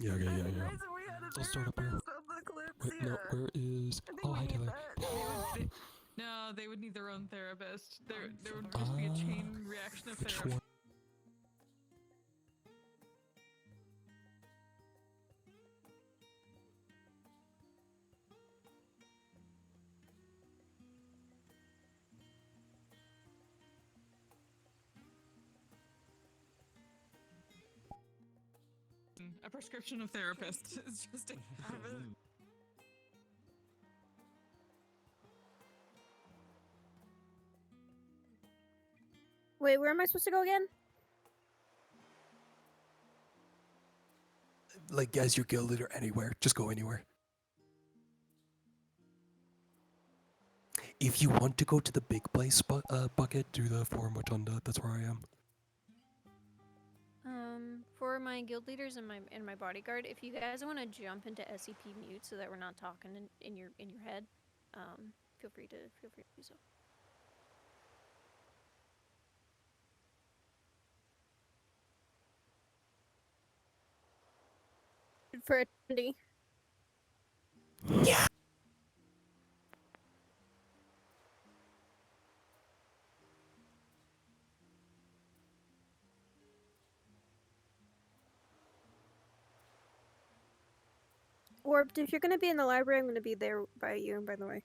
Yeah, okay, yeah, yeah. Reason we had a I'll start up here. therapist on the Wait, no, Kalypsia. where is... I think Oh, we hi, need Taylor. that. No, they would need their own therapist. There would just be a Ah, chain reaction of which therapy. one? A prescription of therapist. It's just a habit. Wait, where am I supposed to go again? Like, as your guild leader, anywhere. Just go anywhere. If you want to go to the big place bucket, do the Forum Rotunda. That's where I am. For my guild leaders and my bodyguard, if you guys want to jump into SCP mute so that we're not talking in your head, feel free to do so. For eternity. Yeah. Warped, if you're gonna be in the library, I'm gonna be there by you, by the way.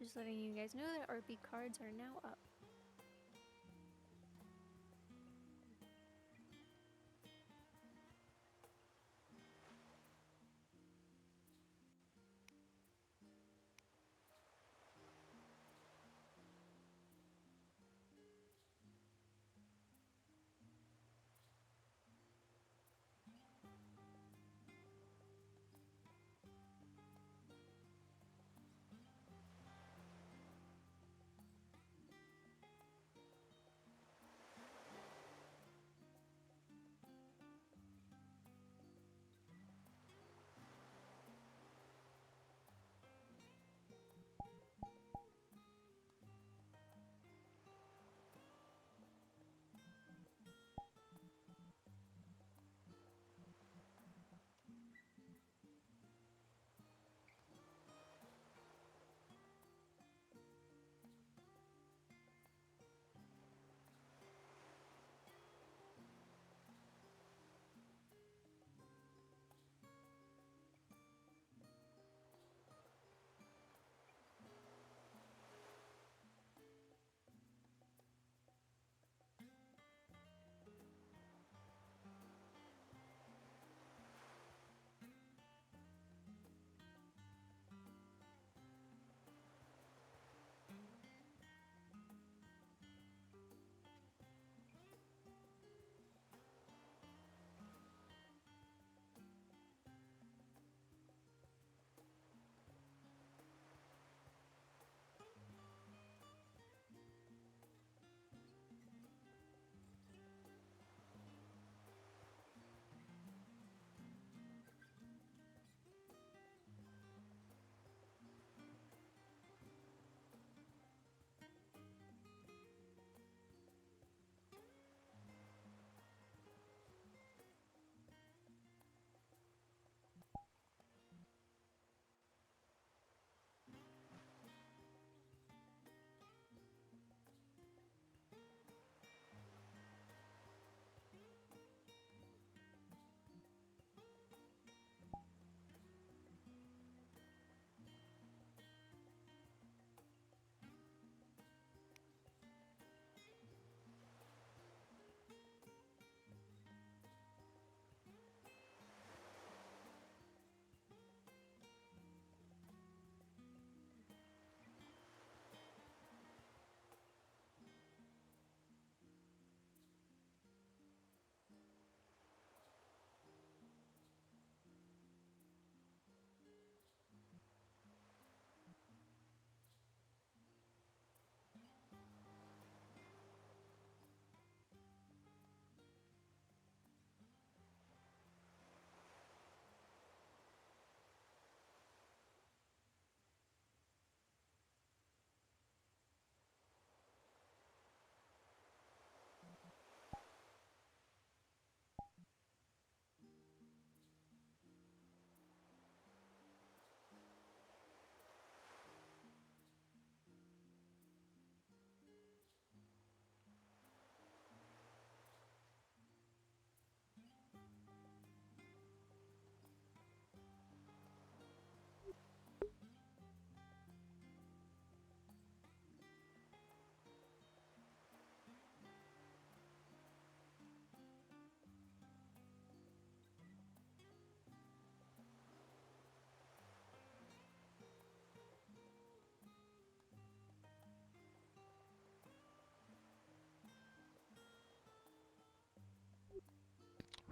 Just letting you guys know that RP cards are now up.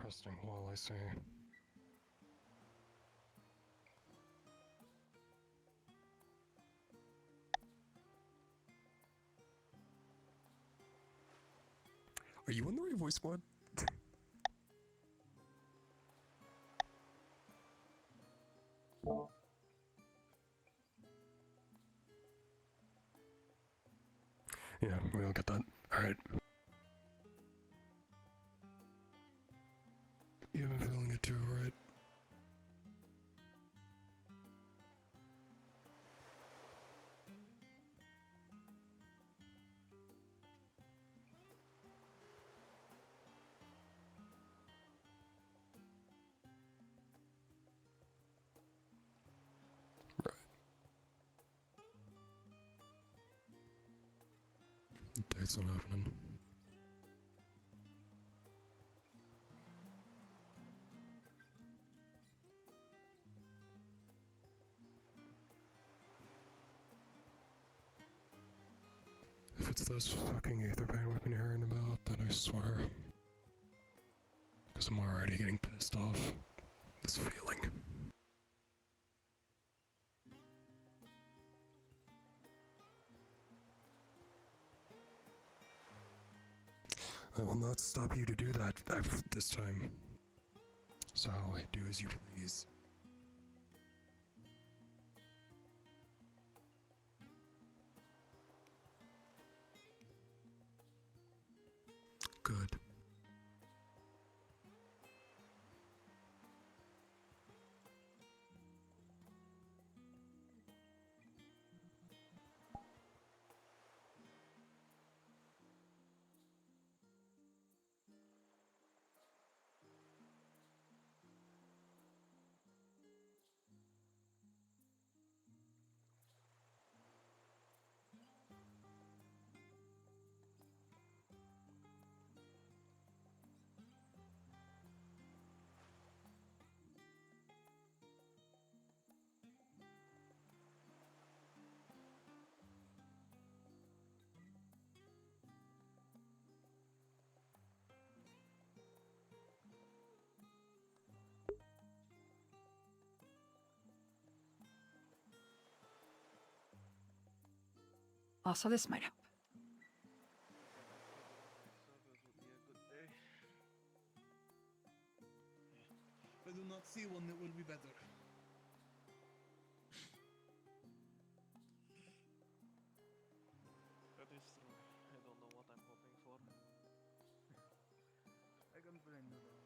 interesting. Well, I see. Are you on the right voice squad? Yeah, we all get that. Alright. You've been feeling it too, right? Right. Date's not happening. If it's this fucking ether pain we've been hearing about, then I swear. Because I'm already getting pissed off. This feeling. I will not stop you to do that this time. So, do as you please. Good. Also, this might help. I do not see one that will be better. That is true. I don't know what I'm hoping for. I can blame you though.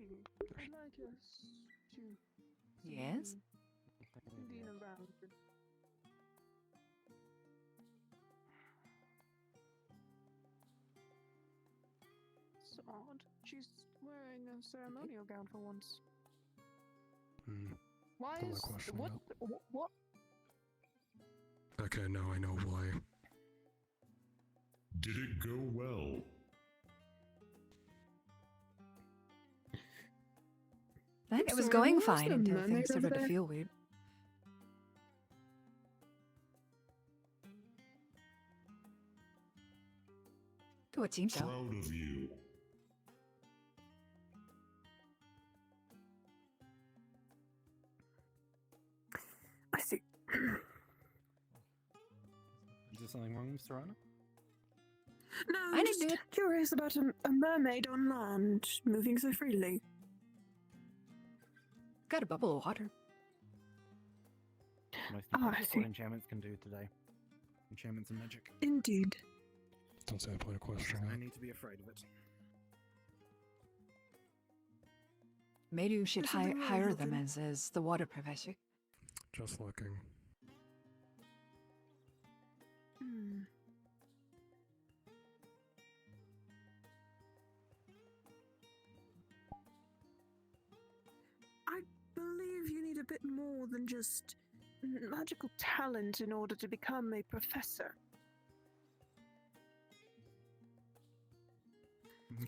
lady, I'd like us to Yes? lean around. It's odd. She's wearing a ceremonial gown for once. Hmm. Why Don't is like questioning what? that. What? Okay, now I know why. Did it go well? I think it was Sorry, going what was fine the until mermaid things started over to there? feel weird. Oh, it seems so. Proud of you. I see. Is there something wrong, Mr. Rana? No, I I'm didn't just do it. curious about a mermaid on land moving so freely. Got a bubble of water. Most Oh, I important see. what enchantments can do today. Enchantments and magic. Indeed. Don't say I played a question. I need to be afraid of it. Maybe you should There's something wrong, hire them Hilton. as the water professor. Just looking. Hmm. I believe you need a bit more than just magical talent in order to become a professor.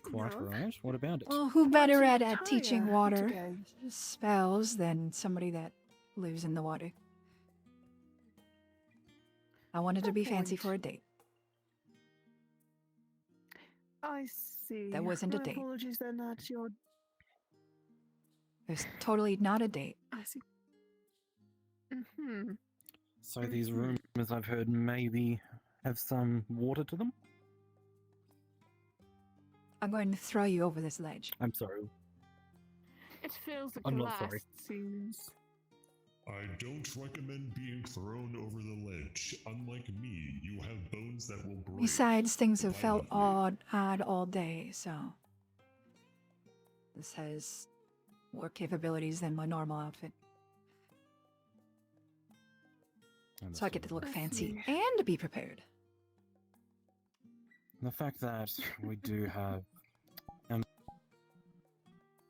Quite No. right. What about it? Well, who better Quite at teaching entire water today. spells than somebody that lives in the water? I wanted to Fair be fancy point. for a date. I see. That wasn't a My date. apologies then that you're... It was totally not a date. I see. Mm-hmm. So these rumors I've heard maybe have some water to them? I'm going to throw you over this ledge. I'm sorry. It fills the I'm not glass, sorry. it seems. I don't recommend being thrown over the ledge. Unlike me, you have bones that will break. Besides, things have felt violently. odd all day, so this has more capabilities than my normal outfit. So I get to look I fancy see. and be prepared. The fact that we do have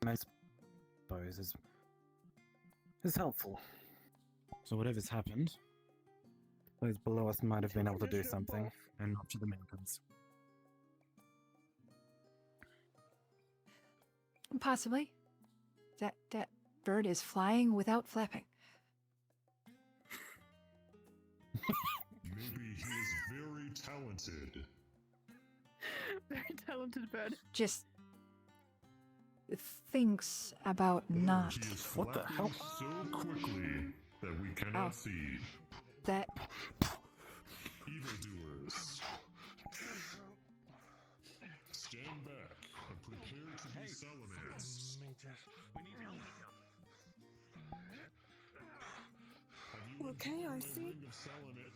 I suppose is helpful. So whatever's happened, those below us might have been able to do something, and not to the mountains. Possibly. That bird is flying without flapping. Maybe he is very talented. Very talented bird. Just thinks about Or not he is What the hell? flapping so quickly that we cannot Ow. see. that. Evildoers. Stand back and prepare to be Salamites. Have you Okay, enjoyed I my see. ring of Salamit?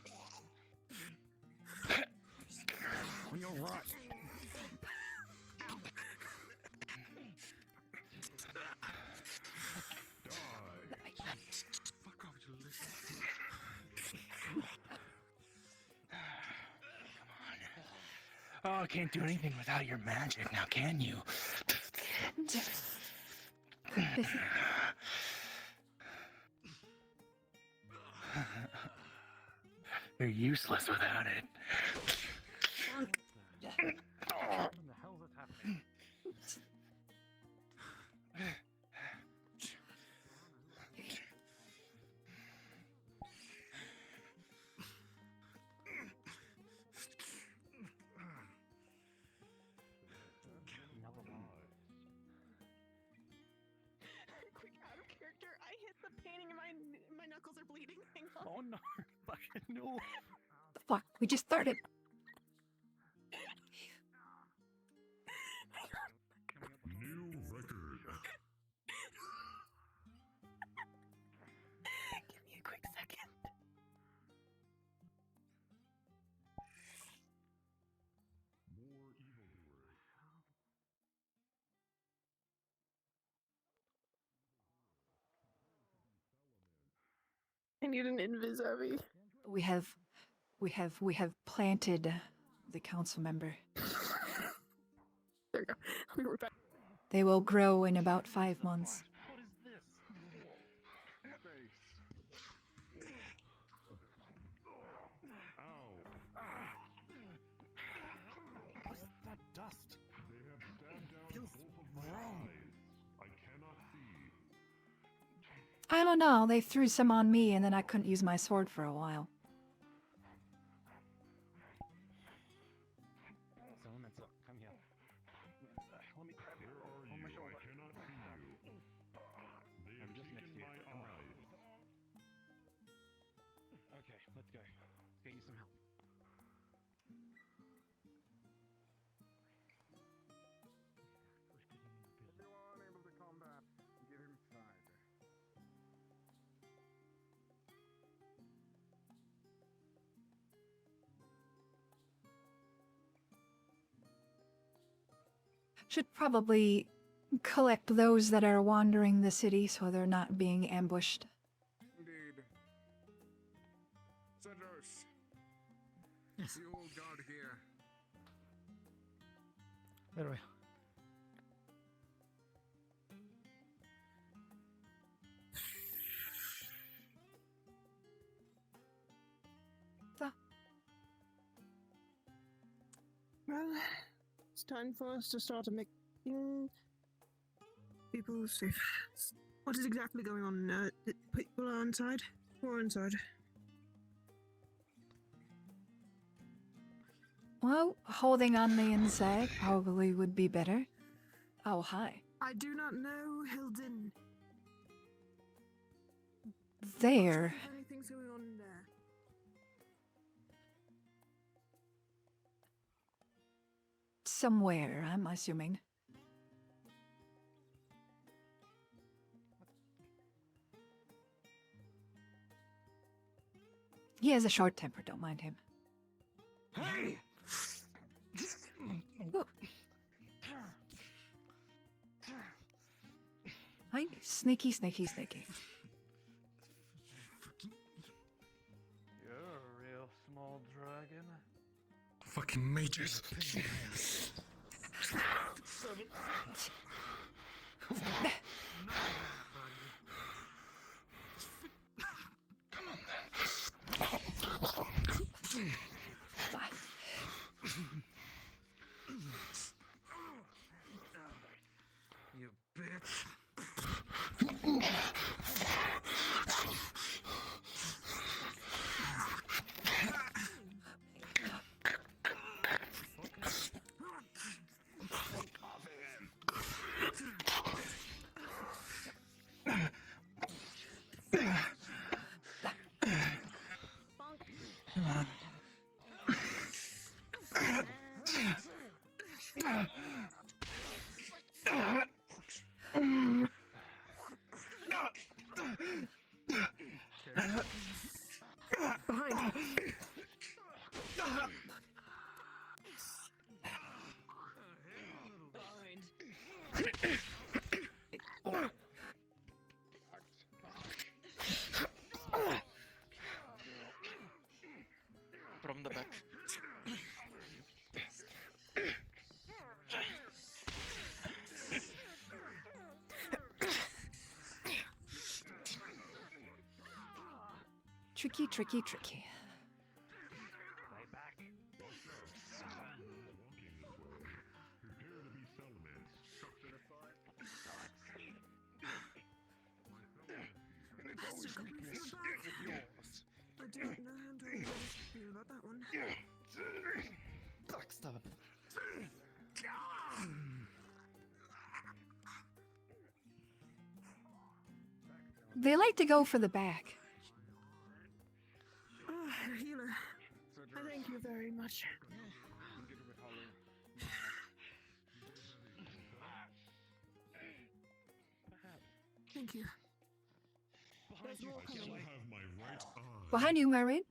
You're right. Oh, I can't do anything without your magic now, can you? You're useless without it. What the hell is happening? Quick, out of character. I hit the painting and my knuckles are bleeding. Hang on. Oh no, fucking no. The fuck? We just started. New record. Give me a quick second. More evildoers. I need an invis army. We have planted the council member. There we go. We were back. They will grow in about 5 months. What is this? What's that dust? They have stabbed out both of my eyes. I cannot see. I don't know, they threw some on me and then I couldn't use my sword for a while. So, come here. Let me grab you. Where are you? I cannot see you. They have just next taken to you. my Come on. eyes. Okay, let's go. Let's get you some help. Everyone able to combat, get inside. Should probably collect those that are wandering the city so they're not being ambushed. Indeed. Cedros. It's the old guard here. Where are we? Well, it's time for us to start making people safe. What is exactly going on? People are inside? Or inside? Well, holding on the inside probably would be better. Oh, hi. I do not know, Hilden. There. If anything's going on in there. Somewhere, I'm assuming. He has a short temper, don't mind him. Hey! Ooh. Hi, sneaky, sneaky, sneaky. You're a real small dragon. Fucking mages. Come on then. You bitch. Behind. From the back. Tricky, tricky, tricky. Stay back. Prepare to be Salamence. I don't know how to feel about that one. Backstab. They like to go for the back. Ah, healer. I thank you very much. Thank you. There's more I shall coming. have my right eye. Behind you, Marin.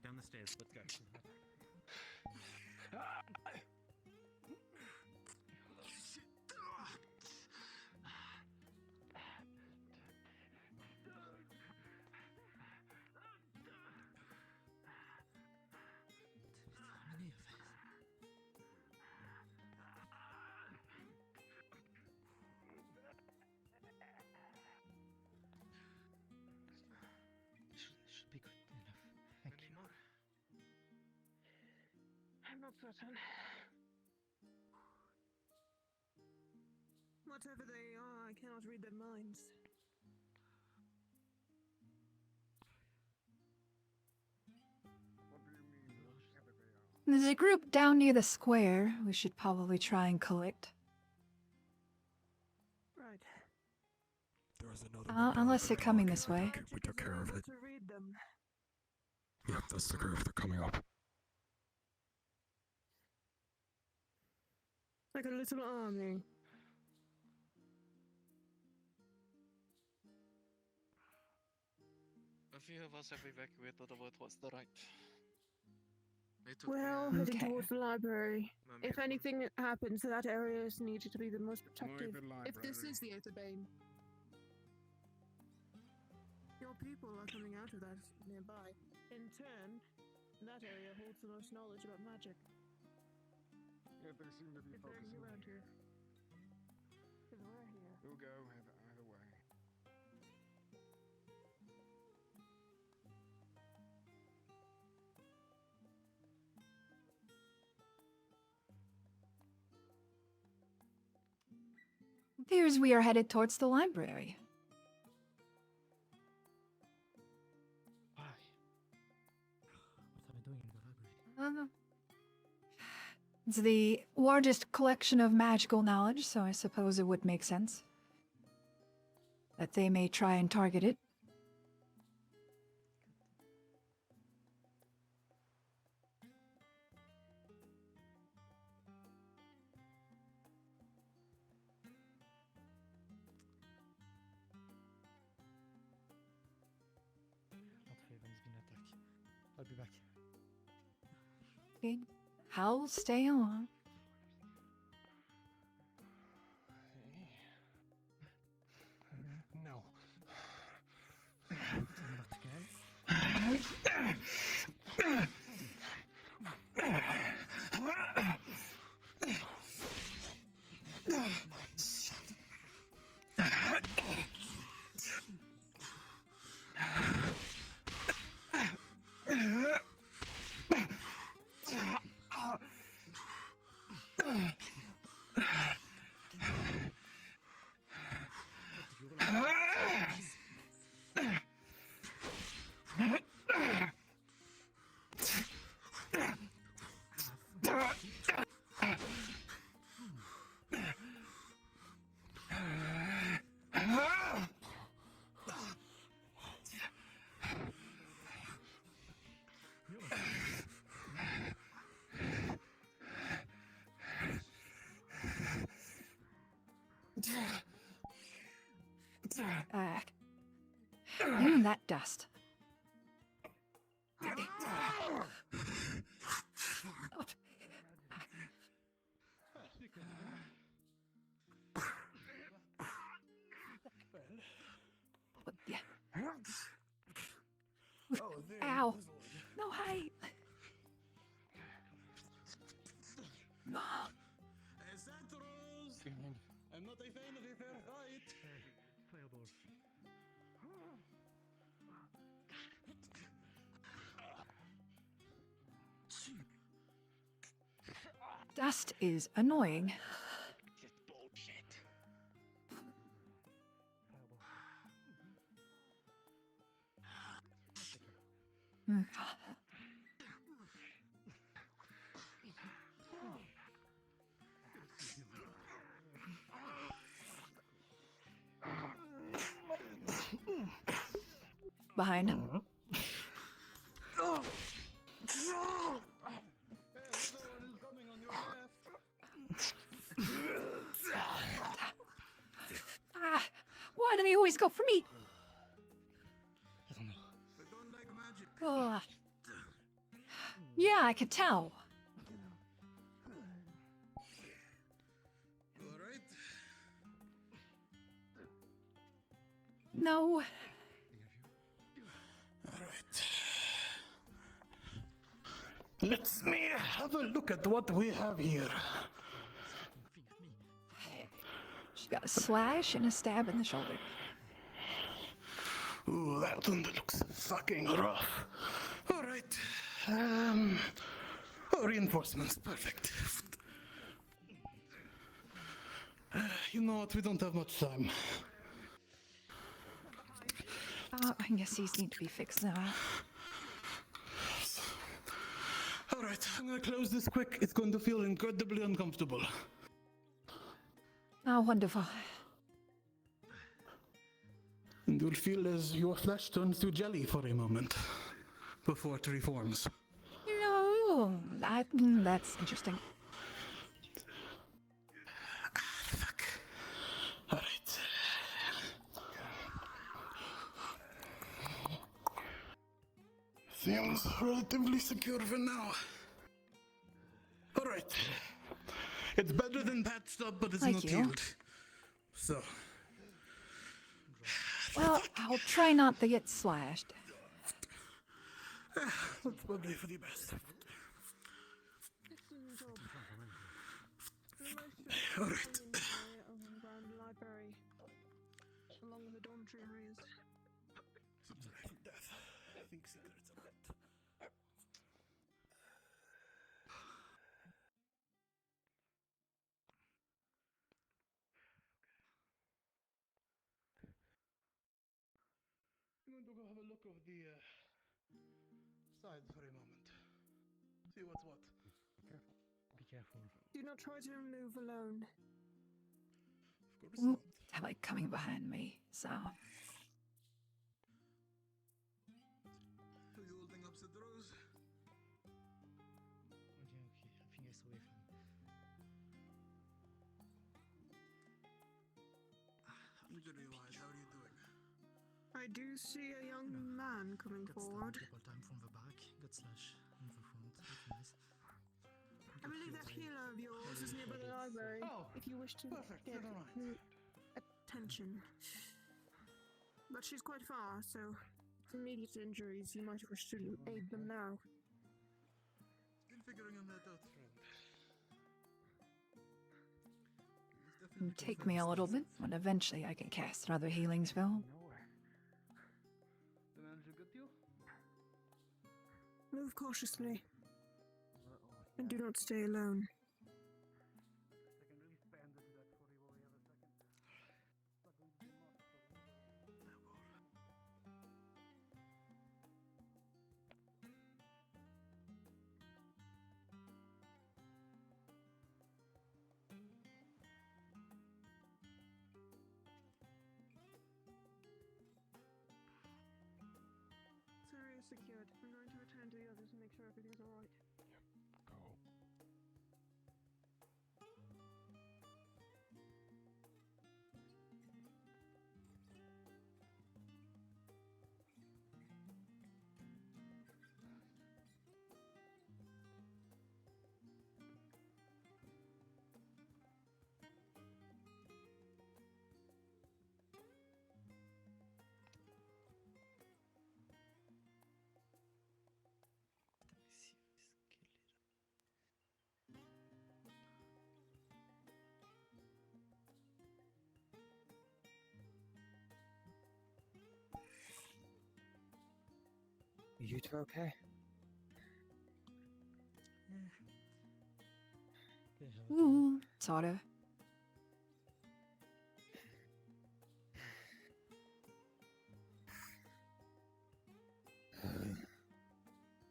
Down the stairs. Let's go. not certain. Whatever they are, I cannot read their minds. What do you mean, whatever they are? There's a group down near the square we should probably try and collect. Right. There was another one down Unless at the they're coming dock. this way. We took care of it. To read them. Yep, that's the group. They're coming up. Like a little army. A few of us have evacuated over towards the right. They took Well, care of heading Okay. towards the library. my If main anything happens, that area is needed to be the most More protective. the library. If this is the Otherbane. Your people are coming out of that nearby. In turn, that area holds the most knowledge about magic. Yeah, they seem to be If they're focusing. around here. Because we're here. We'll go either way. Appears we are headed towards the library. Why? What am I doing in the library? It's the largest collection of magical knowledge, so I suppose it would make sense that they may try and target it. Not Faven's been attacked. I'll be back. Okay, I'll stay on. No. Not again. You and that dust. What the- Ow! No, hi! I'm not a fan of a fair fight. Fireball. Dust is annoying. Just bullshit. Behind. Ah, why do they always go for me? I don't know. They don't like magic. Ugh. Yeah, I could tell. All right. No. Let's me have a look at what we have here. She got a slash and a stab in the shoulder. Ooh, that one looks fucking rough. All right. Oh, reinforcements. Perfect. You know what? We don't have much time. I guess these need to be fixed now. All right, I'm gonna close this quick. It's going to feel incredibly uncomfortable. Oh, wonderful. And you'll feel as your flesh turns to jelly for a moment before it reforms. No, that's interesting. Fuck. All right. Seems relatively secure for now. All right. It's better than patched up, but it's Thank not you. healed. So. Well, I'll try not to get slashed. That's probably for the best. Excellent job. All right. Around the library, along with the dormitory areas. Death. I think secrets are lit. I'm going to go have a look over the side for a moment. See what's what. Be careful. Do not try to move alone. Of course not. They're like coming behind me, so. Are you holding up the drawers? Okay, I think I saw it. Injury-wise, how are you doing? I do see a young man coming forward. Couple time from the back, got slash in the front. Nice. I believe that healer of yours is nearby the library. Oh, if you wish to perfect, get never mind. attention. But she's quite far, so for immediate injuries, you might wish to aid them now. Still figuring on that out, friend. It'll take me a little bit, but eventually I can cast another healing spell. The manager got you? Move cautiously, and do not stay alone. I can really spend into that for you over a second. This area is secured. I'm going to return to the others and make sure everything's alright. Go. You two okay? Ooh, sorta.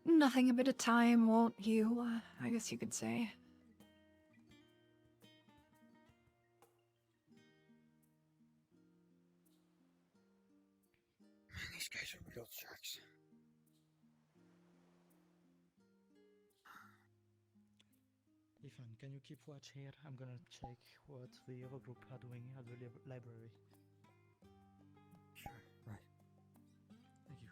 Nothing a bit of time won't heal, I guess you could say. These guys are real jerks. Ethan, can you keep watch here? I'm gonna check what the other group are doing at the library. Sure, right. Thank you.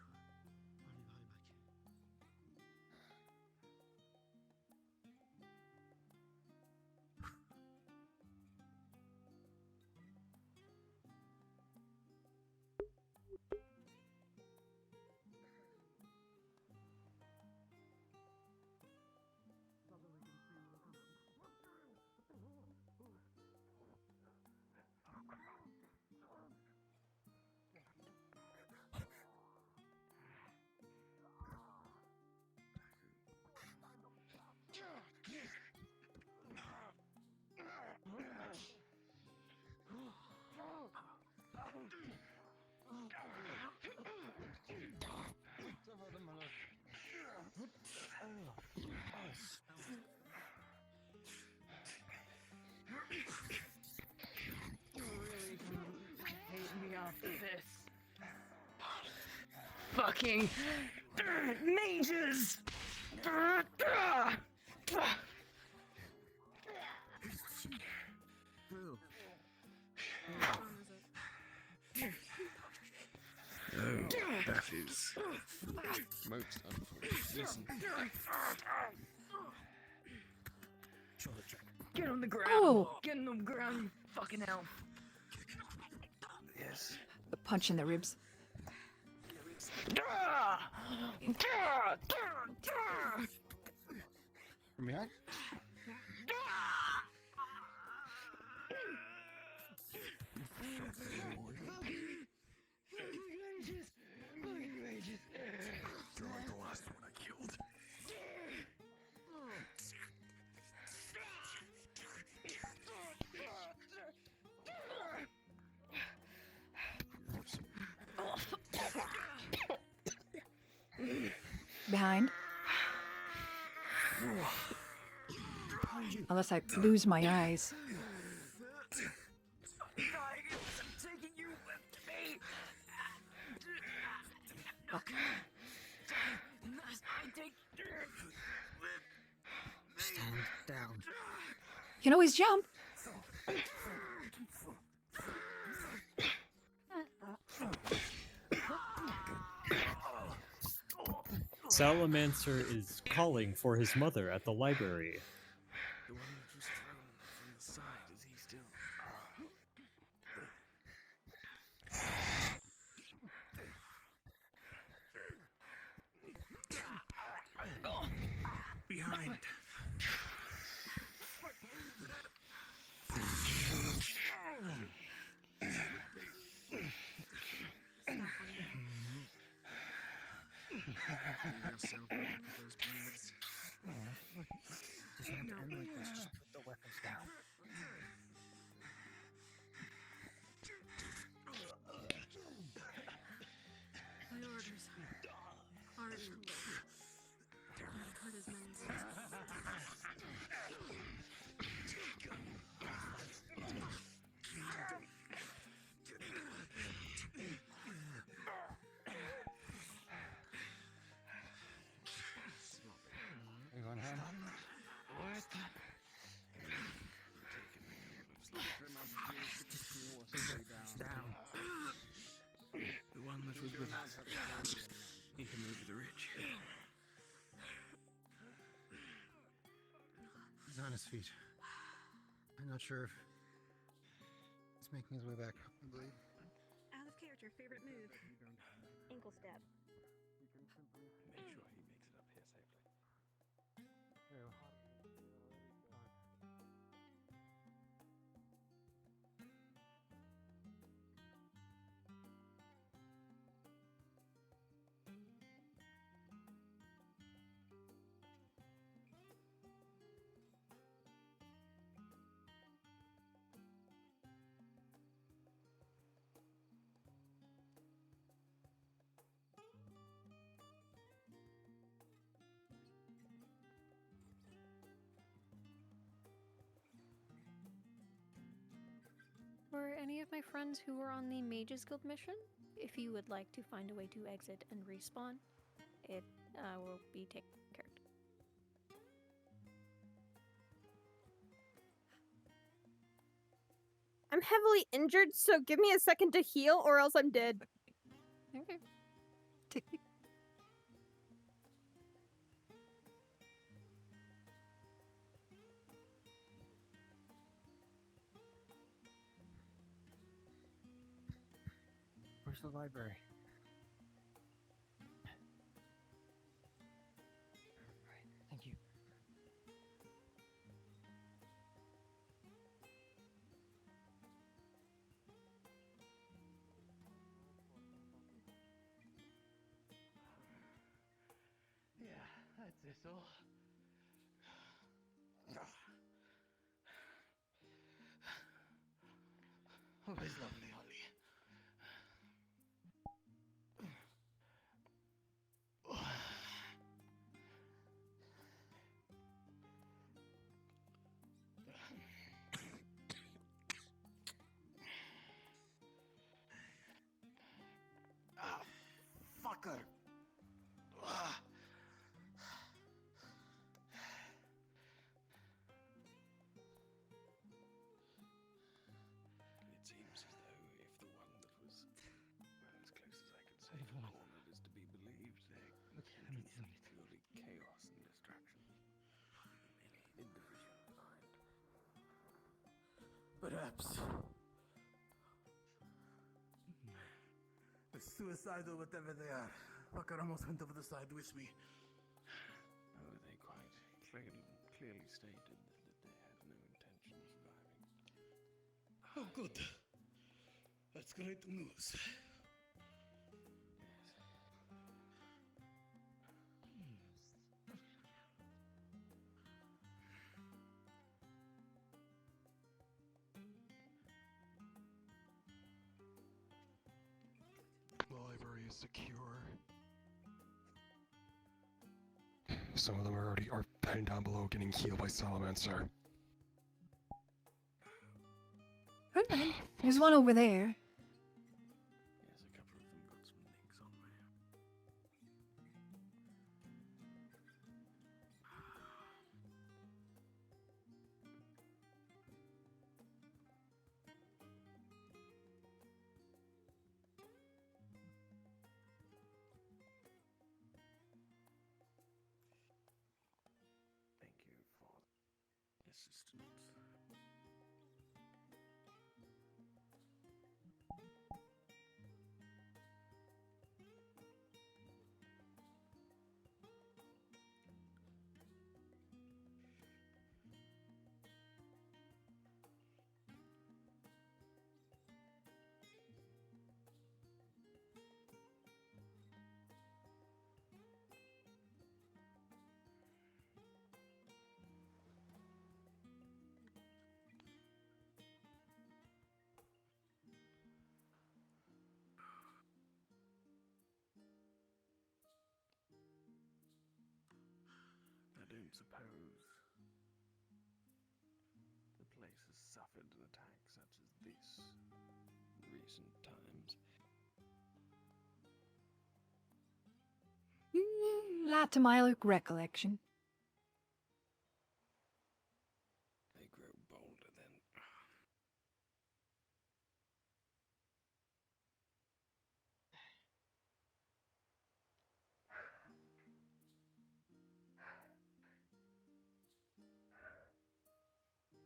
I'll be right back. fucking mages! Oh, that is most unfortunate. Listen. Get on the ground! Oh! Get on the ground, you fucking elf! Yes. A punch in the ribs. From behind? You're like the last one I killed. Behind. Unless I lose my eyes. Stand down. You can always jump. Salamancer is calling for his mother at the library. The one that was thrown from the side, is he still? Behind. Yourself with those blades. Just have to end like this. Just put the weapons down. My orders are to I've heard as many You going home? What? Down. The one that was with us. He can move the rich. He's on his feet. I'm not sure if he's making his way back up, I believe. Out of character, favorite move. Ankle stab. Make sure he makes it up here safely. For any of my friends who were on the Mages Guild mission, if you would like to find a way to exit and respawn, it will be taken care of. I'm heavily injured, so give me a second to heal or else I'm dead. Okay. Where's the library? Thank you. Yeah, that's it all. Always lovely, Holly. Ah, fucker. seems as though if the one that was, well, as close as I can say, cornered is to be believed, their intentions are purely chaos and distraction. Merely an individual mind. Perhaps. The suicidal, whatever they are. Fucker almost went over the side with me. Oh, they quite clearly stated that they had no intention of surviving. Oh, good. That's great news. The library is secure. Some of them are heading down below, getting healed by Salamancer. Good man. There's one over there. Yes, a couple of them got some nicks on me. Thank you for assistance. I don't suppose the place has suffered an attack such as this in recent times. Not to my recollection. They grow bolder then.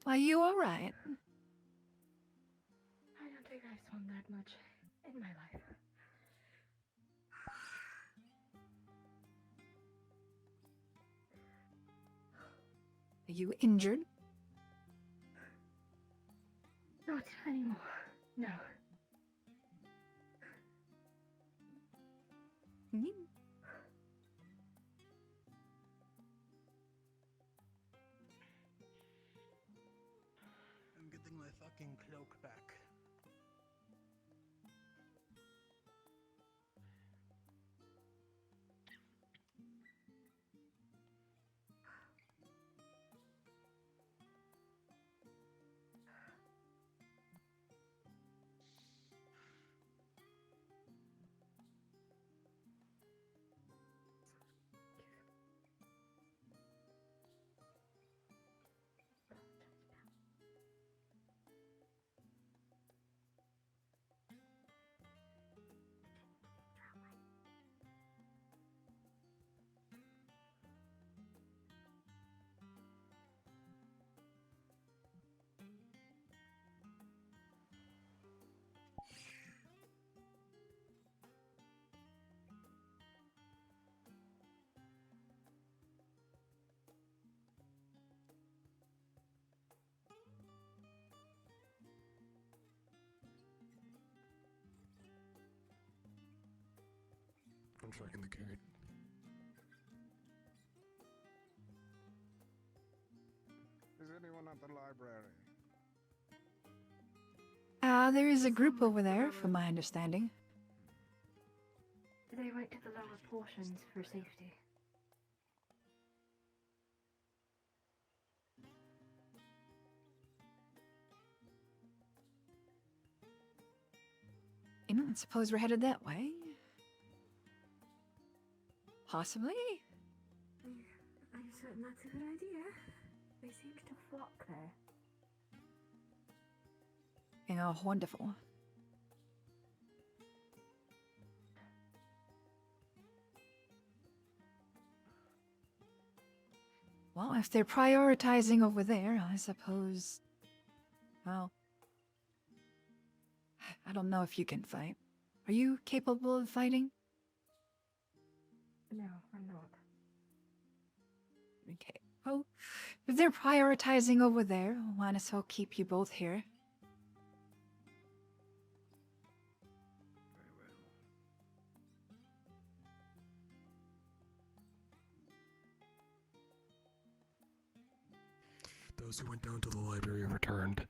Are you alright? I don't think I've swum that much in my life. Are you injured? Not anymore. No. I'm getting my fucking cloak back. I'm checking the gate. Is anyone at the library? There is a group over there, from my understanding. They went to the lower portions for safety. I suppose we're headed that way. Possibly. I'm certain that's a good idea. They seem to flock there. Oh, wonderful. Well, if they're prioritizing over there, I suppose... Well... I don't know if you can fight. Are you capable of fighting? No, I'm not. Okay. Well, if they're prioritizing over there, might as well keep you both here. Those who went down to the library returned.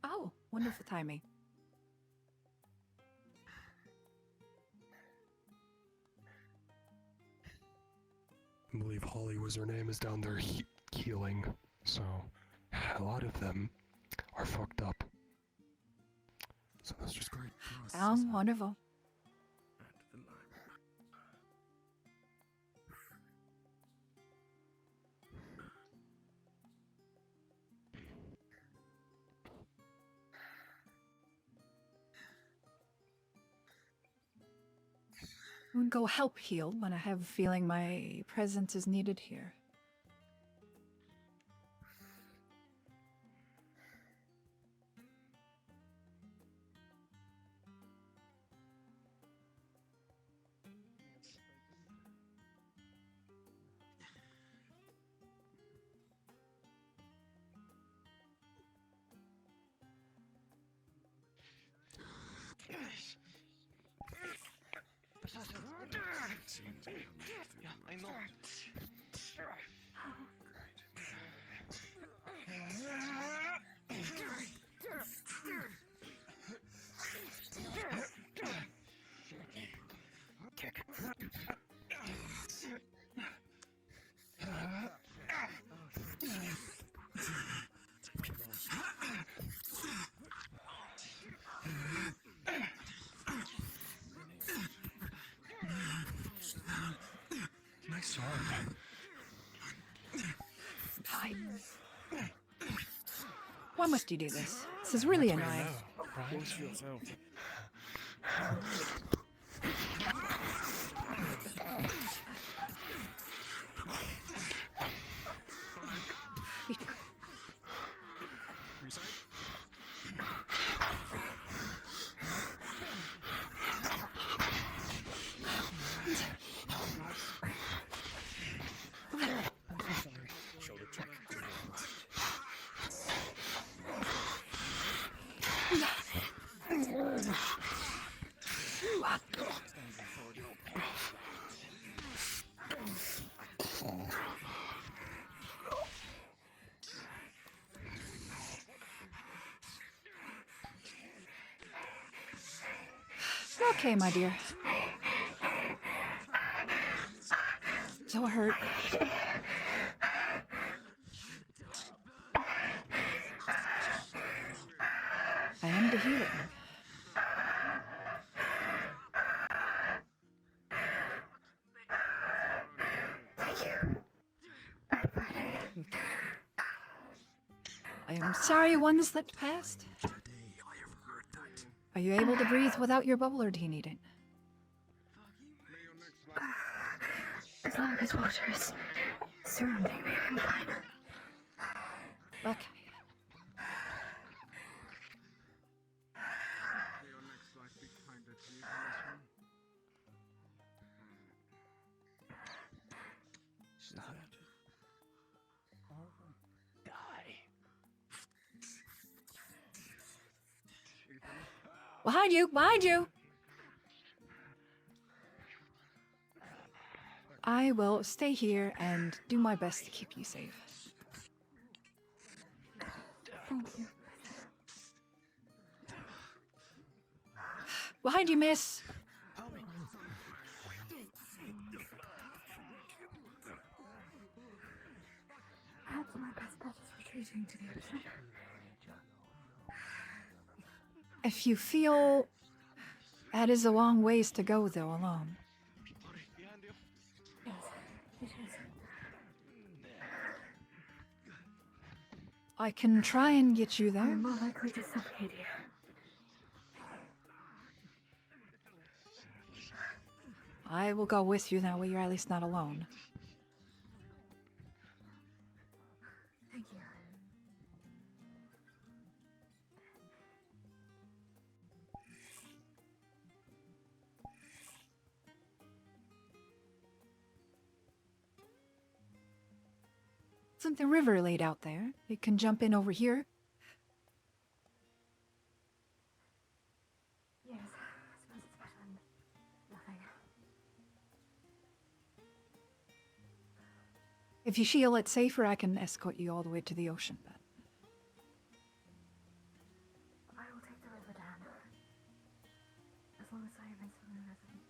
Oh, wonderful timing. I believe Holly was her name, is down there healing. So, a lot of them are fucked up. So that's just great for us. Oh, wonderful. I would go help heal, but I have a feeling my presence is needed here. Yeah, I know. Kick. Nice job. Why must you do this? This is really annoying. Force yourself. Shoulder check. Okay, my dear. So hurt. I am the healer. I am sorry one slipped past. Are you able to breathe without your bubble, or do you need it? As long as water is surrounding me, I'm fine. Okay. Behind you! Behind you! I will stay here and do my best to keep you safe. Thank you. Behind you, miss! Perhaps my best bet is retreating to the ocean. If you feel that is a long ways to go, though, alone. Yes, it is. I can try and get you there. I'm more likely to suffocate here. I will go with you, that way you're at least not alone. Thank you. Something river laid out there. You can jump in over here. Yes, I suppose it's better than nothing. If you feel it's safer, I can escort you all the way to the ocean bed. I will take the river down. As long as I am in some resident.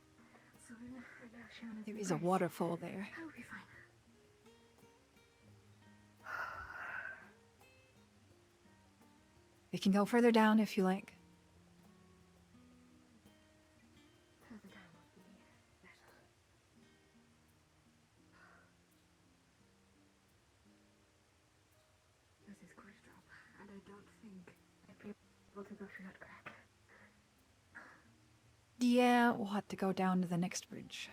Soon, Redemption There is a waterfall there. I will be fine. You can go further down if you like. Further down would be better. This is quite a drop, and I don't think I'd be able to go through that crack. Yeah, we'll have to go down to the next bridge.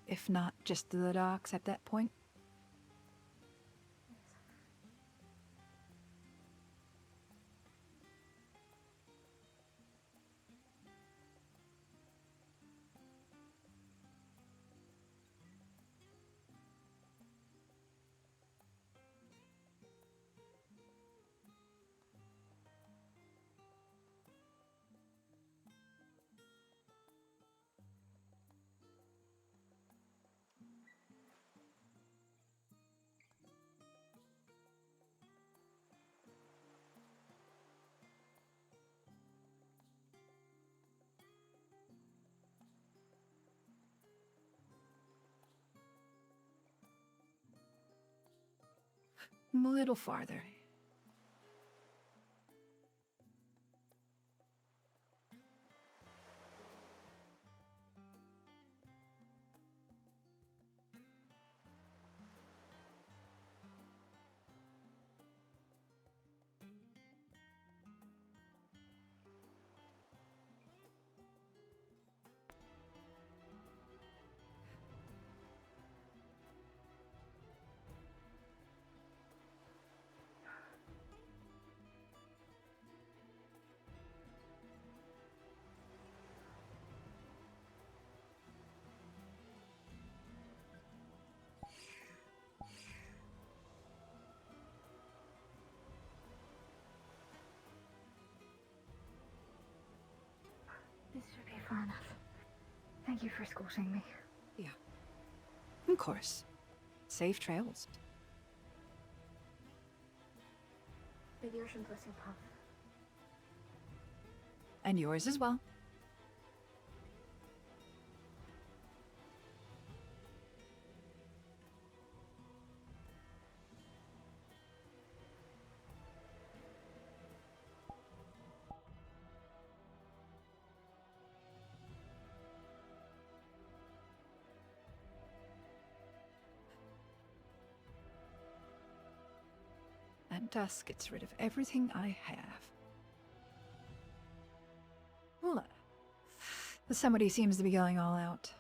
If not, just to the docks at that point. A little farther. This should be far enough. Thank you for escorting me. Yeah. Of course. Safe travels. May the ocean bless your path. And yours as well. At dusk, gets rid of everything I have. Well, somebody seems to be going all out.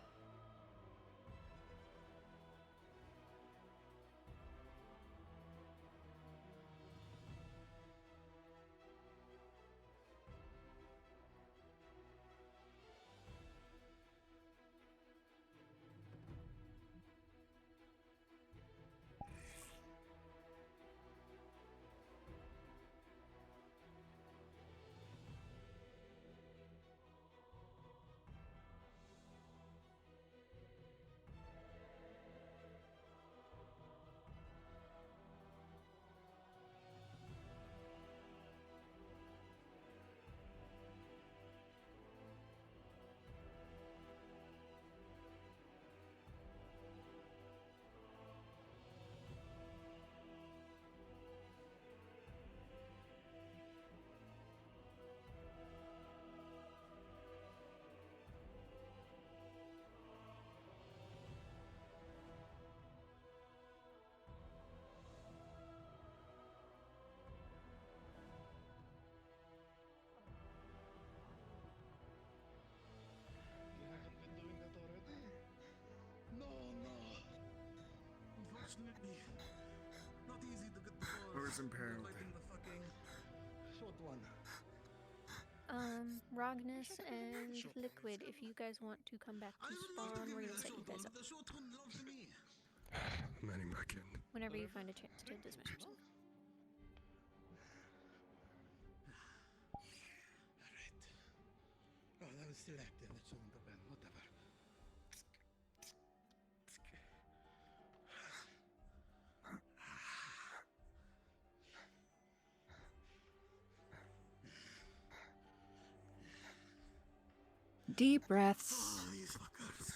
is impaired. Short one. Rognus and Liquid, if you guys want to come back to spawn, we're gonna set you guys up. I'm heading back in. Whenever you find a chance to dismiss yourself. Alright. Oh, that was still active. That shouldn't have been. Whatever. Deep breaths. Oh, these fuckers.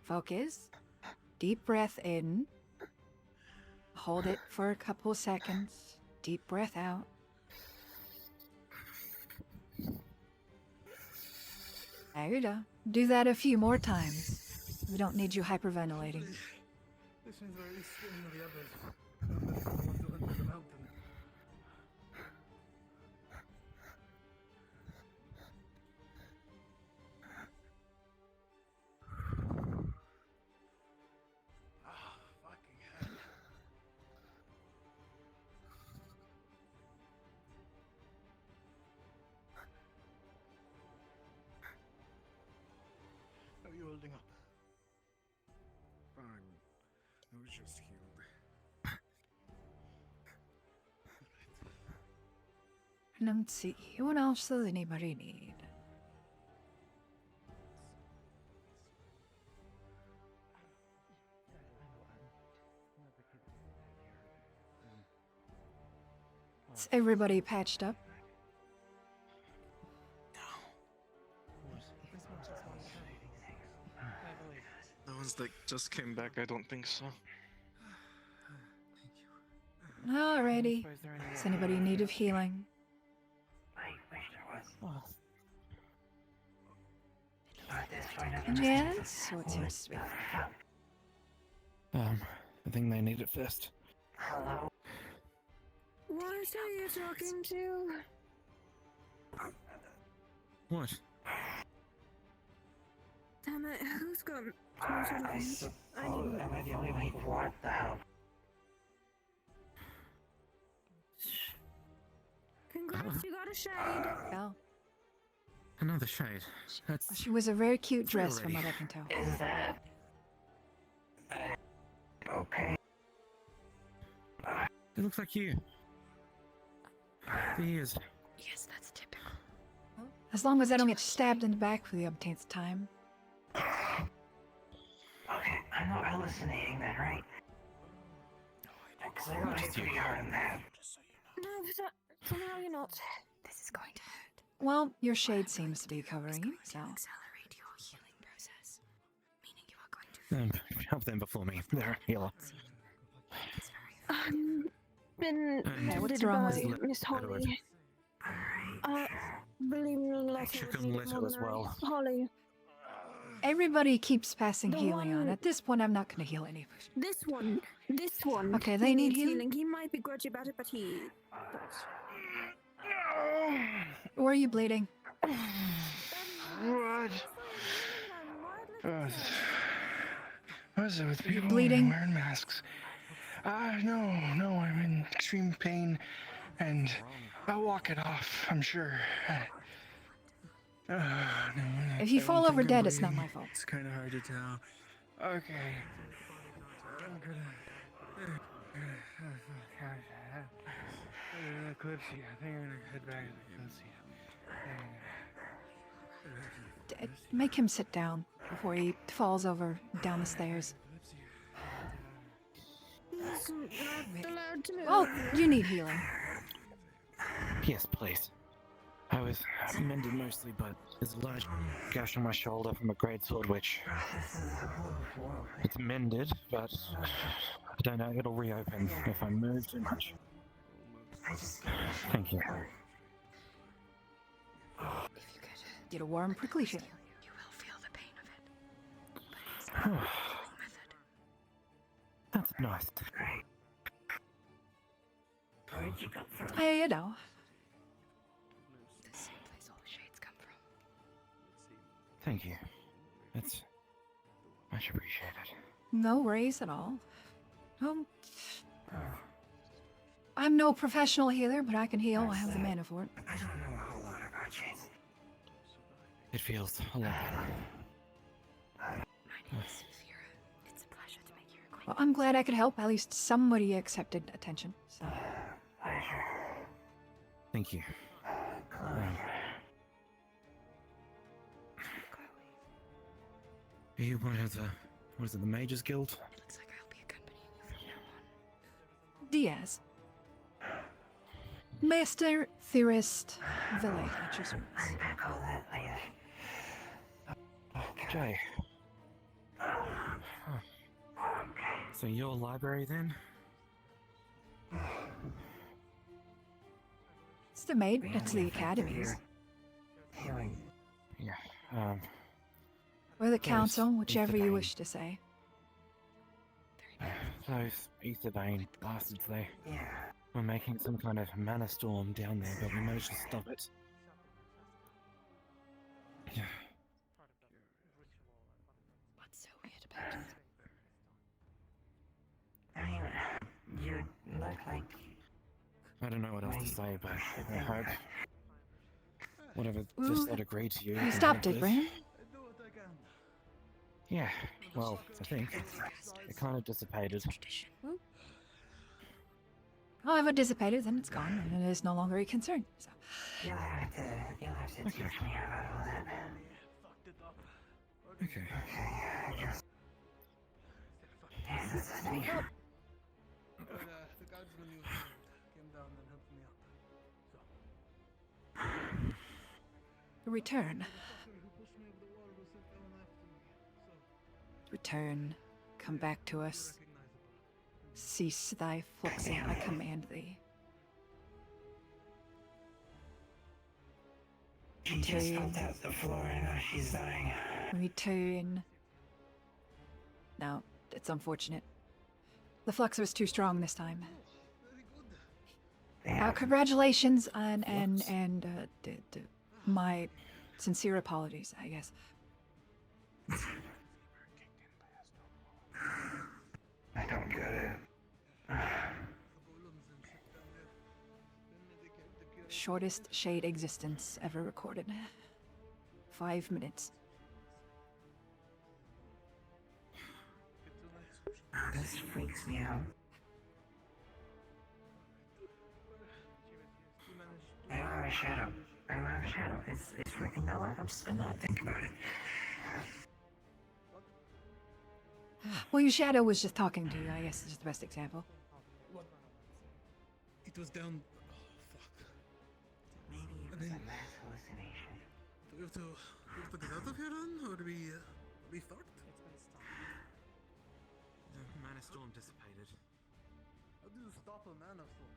Focus. Deep breath in. Hold it for a couple seconds. Deep breath out. There you go. Do that a few more times. We don't need you hyperventilating. This means we're at least skinning the others. Unless I want to enter the mountain. Ah, fucking hell. How are you holding up? Fine. I was just healed. Let's see. What else does anybody need? Is everybody patched up? The ones that just came back, I don't think so. Alrighty. Does anybody in need of healing? Yes? What's your speed? I think they need it first. What are you talking to? What? Damn it, who's got some sort of... I suppose am I the only one who want the help? Congrats, you got a shade. Oh. Another shade. That's She was a very cute dress, already. from what I can tell. Is that okay? It looks like you. The ears. Yes, that's typical. As long as I don't get stabbed in the back for the umpteenth time. Okay, I'm not hallucinating then, right? Because I got hit pretty hard on that. No, somehow you're not. This is going to hurt. Well, your shade seems to be covering you, so... Accelerate your healing process. Meaning you are going to... Help them before me. They're a healer. Been Hey, what's mended wrong by with you? Miss Holly. Believe me, Leto Check would on need it Leto more as than I. well. Holly, Everybody keeps passing The healing on. one- At this point, I'm not going to heal anybody. this one. Okay, they he need needs healing? He might be grudgy about it, but he does. Where are you bleeding? What? What's it with people bleeding? wearing masks? No, I'm in extreme pain, and I'll walk it off, I'm sure. No, If you I fall don't over think I'm dead, it's not bleeding. my fault. It's kind of hard to tell. Okay. I'm gonna... Kalypsia, I think I'm gonna head back to Kalypsia. Make him sit down before he falls over down the stairs. He's not allowed to move. Oh, you need healing. Yes, please. I was mended mostly, but there's a large gash on my shoulder from a great sword, which it's mended, but I don't know, it'll reopen if I move too much. Thank you. Get a warm, prickly shit. You will feel the pain of it. That's nice. Where'd you come from? Hey, you know. The same place all the shades come from. Thank you. That's much appreciated. No worries at all. I'm no professional healer, but I can heal. I have the mana for it. I don't know a whole lot about you. It feels a lot better. It's a pleasure to make your acquaintance. Well, I'm glad I could help. At least somebody accepted attention. So. Thank you. Are you one of the, what is it, the Mages Guild? Looks like I'll be accompanying you from now on. Diaz. Master Theorist Village at your service. Unpack all that later. Okay. Huh. So your library then? It's the maid. It's the academies. Yeah. Or the council, whichever you wish to say. Those Aetherbane bastards, they were making some kind of mana storm down there, but we managed to stop it. Yeah. What's so weird about it? I mean, you look like... I don't know what else to say, but I hope whatever this lot agreed to you. You stopped it, Brandon? Yeah, well, I think it kind of dissipated. However dissipated, then it's gone, and it is no longer a concern. So. You'll have to teach me about all that. Okay. The guardsman you came down and helped me out. Return. The fucker who pushed me over the wall was sent down after me. So Return. Come back to us. Cease thy fluxing, I command thee. She just jumped out the floor and now she's dying. Return. No, it's unfortunate. The flux was too strong this time. Congratulations and my sincere apologies, I guess. I don't get it. Shortest shade existence ever recorded. 5 minutes. This freaks me out. I don't have a shadow. I don't have a shadow. It's freaking out. I'm still not thinking about it. Well, your shadow was just talking to you, I guess is the best example. what? It was down. Oh fuck. Maybe it was a mass hallucination. Do we have to get out of here then, or do we restart? The mana storm dissipated. How do you stop a mana storm?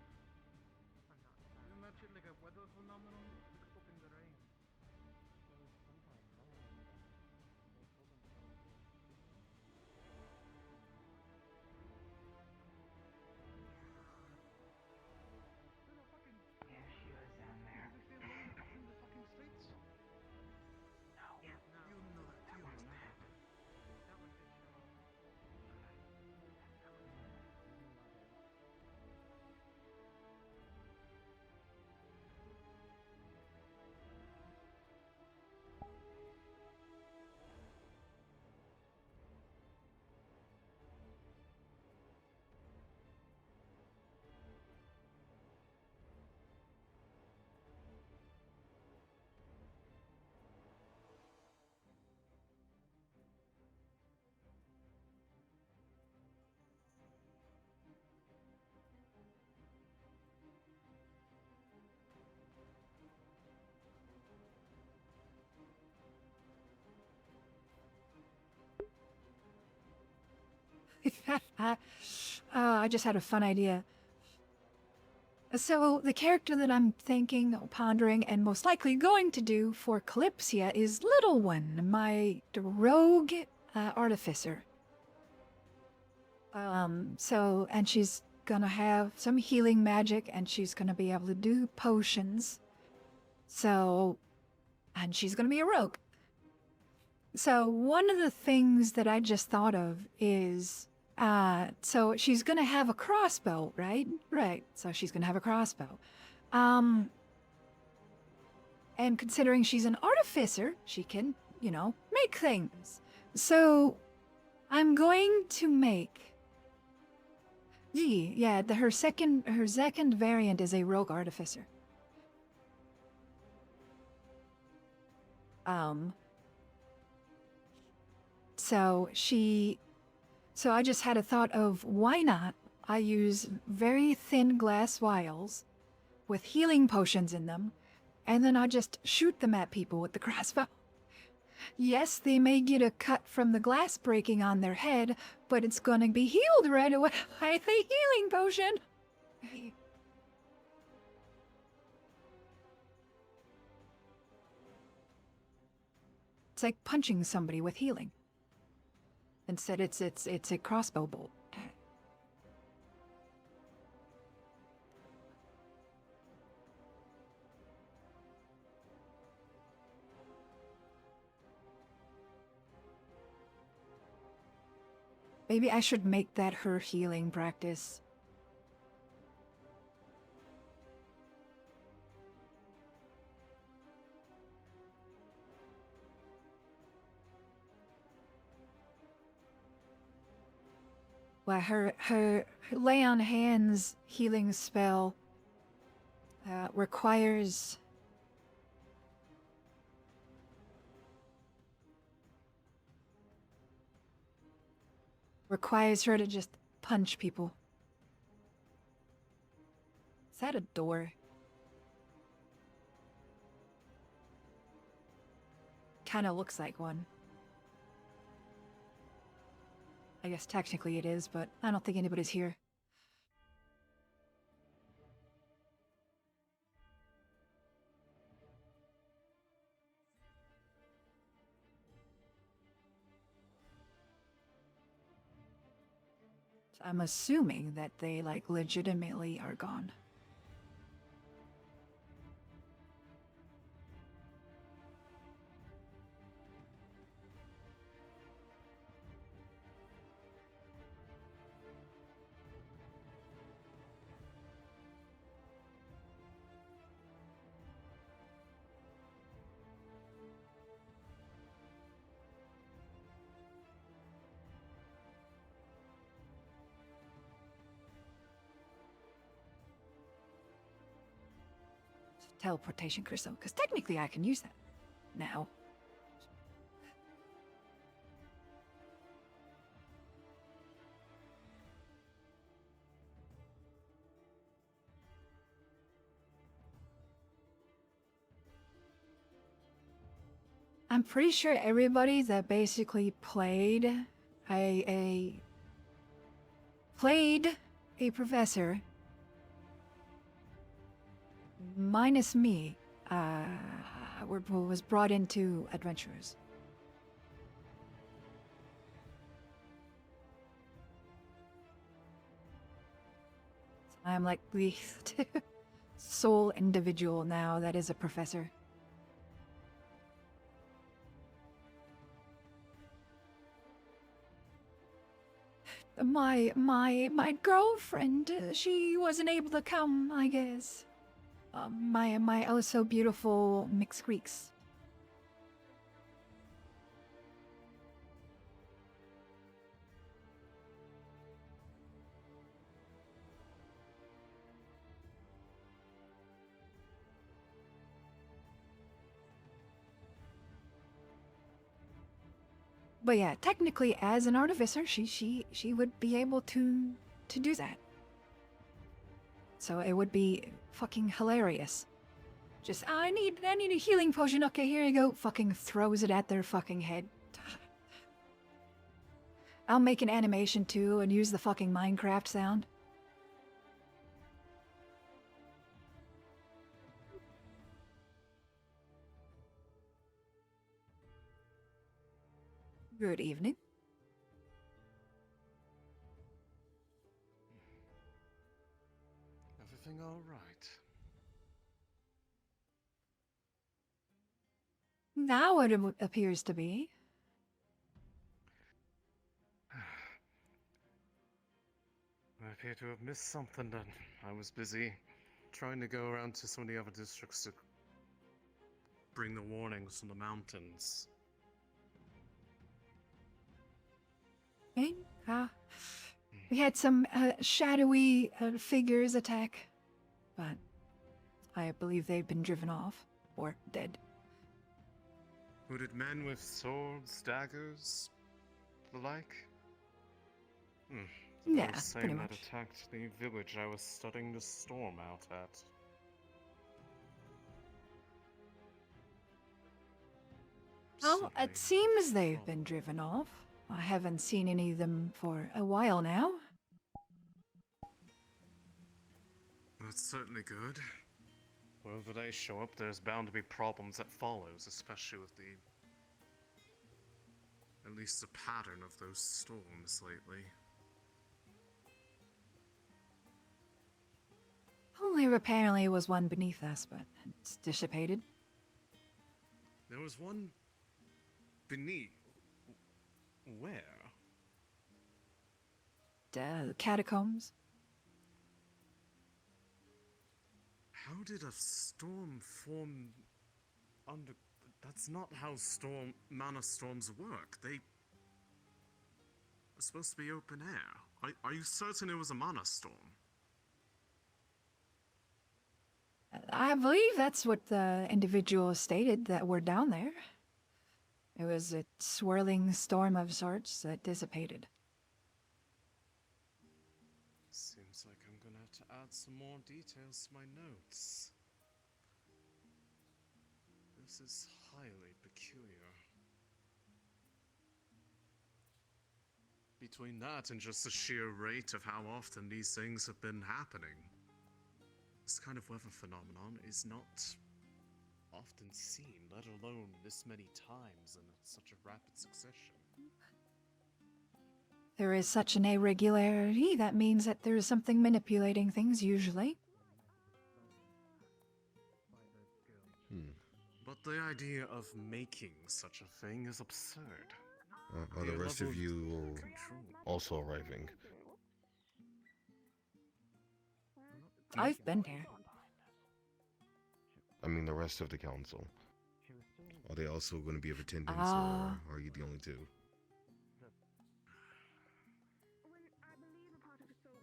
Isn't that shit like a weather phenomenon? Like stopping the rain. Yeah, she was down there. In the fucking streets? No. You know that. You understand. I just had a fun idea. So, the character that I'm thinking, pondering, and most likely going to do for Kalypsia is Little One, my rogue artificer. And she's gonna have some healing magic, and she's gonna be able to do potions. So, and she's gonna be a rogue. So one of the things that I just thought of is, so she's gonna have a crossbow, right? Right. So she's gonna have a crossbow. And considering she's an artificer, she can, you know, make things. So I'm going to make. Gee, yeah, her second variant is a rogue artificer. So I just had a thought of why not I use very thin glass vials with healing potions in them, and then I just shoot them at people with the crossbow. Yes, they may get a cut from the glass breaking on their head, but it's gonna be healed right away by the healing potion. It's like punching somebody with healing. Instead, it's a crossbow bolt. Maybe I should make that her healing practice. Well, her lay on hands healing spell requires her to just punch people. Is that a door? Kinda looks like one. I guess technically it is, but I don't think anybody's here. I'm assuming that they, like, legitimately are gone. Teleportation crystal, because technically I can use that now. I'm pretty sure everybody that basically played a professor, minus me, was brought into adventurers. So I'm like the sole individual now that is a professor. My girlfriend, she wasn't able to come, I guess. My oh so beautiful mixed Greeks. But yeah, technically, as an artificer, she would be able to do that. So it would be fucking hilarious. Just I need a healing potion. Okay, here you go. Fucking throws it at their fucking head. I'll make an animation too and use the fucking Minecraft sound. Good evening. Everything all right? Now it appears to be. I appear to have missed something then. I was busy trying to go around to some of the other districts to bring the warnings from the mountains. Okay. We had some shadowy figures attack, but I believe they've been driven off or dead. Hooded men with swords, daggers, the like? The Yeah, very pretty same that much. attacked the village I was studying the storm out at. Well, it seems they've been driven off. I haven't seen any of them for a while now. That's certainly good. Wherever they show up, there's bound to be problems that follows, especially with the... at least the pattern of those storms lately. Only apparently was one beneath us, but it's dissipated. There was one... beneath... where? The catacombs. How did a storm form under... That's not how mana storms work. They... are supposed to be open air. Are you certain it was a mana storm? I believe that's what the individual stated that were down there. It was a swirling storm of sorts that dissipated. Seems like I'm gonna have to add some more details to my notes. This is highly peculiar. Between that and just the sheer rate of how often these things have been happening, this kind of weather phenomenon is not often seen, let alone this many times in such a rapid succession. There is such an irregularity, that means that there is something manipulating things usually. But the idea of making such a thing is absurd. Are the rest of you also arriving? I've been here. I mean, the rest of the council. Are they also going to be of attendance, Ah. or are you the only two?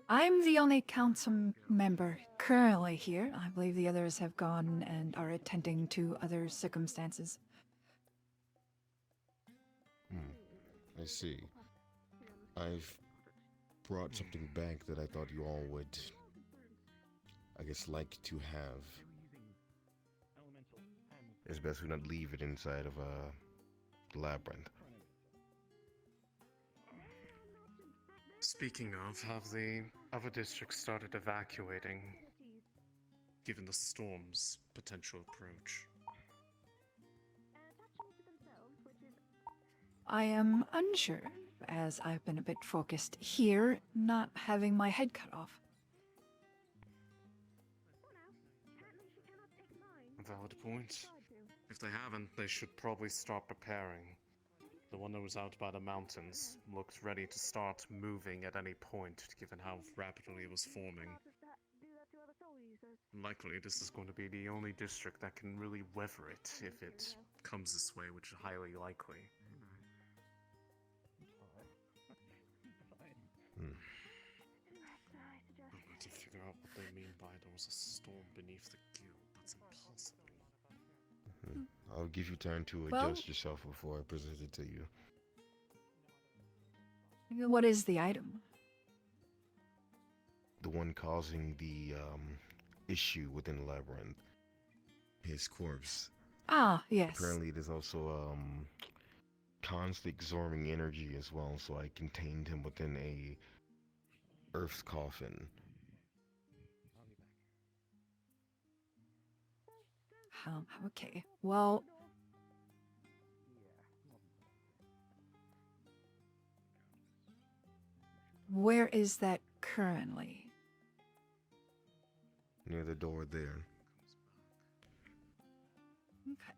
I'm the only council member currently here. I believe the others have gone and are attending to other circumstances. I see. I've brought something back that I thought you all would, I guess, like to have. It's best we not leave it inside of a labyrinth. Speaking of, have the other districts started evacuating, given the storm's potential approach? I am unsure, as I've been a bit focused here, not having my head cut off. Valid point. If they haven't, they should probably start preparing. The one that was out by the mountains looked ready to start moving at any point, given how rapidly it was forming. Likely, this is going to be the only district that can really weather it if it comes this way, which is highly likely. I'm going to figure out what they mean by there was a storm beneath the guild. That's impossible. I'll give you time to Well- adjust yourself before I present it to you. What is the item? The one causing the issue within the labyrinth. His corpse. Ah, yes. Apparently it is also constant absorbing energy as well, so I contained him within a earth's coffin. Okay. Well, where is that currently? Near the door there. Okay.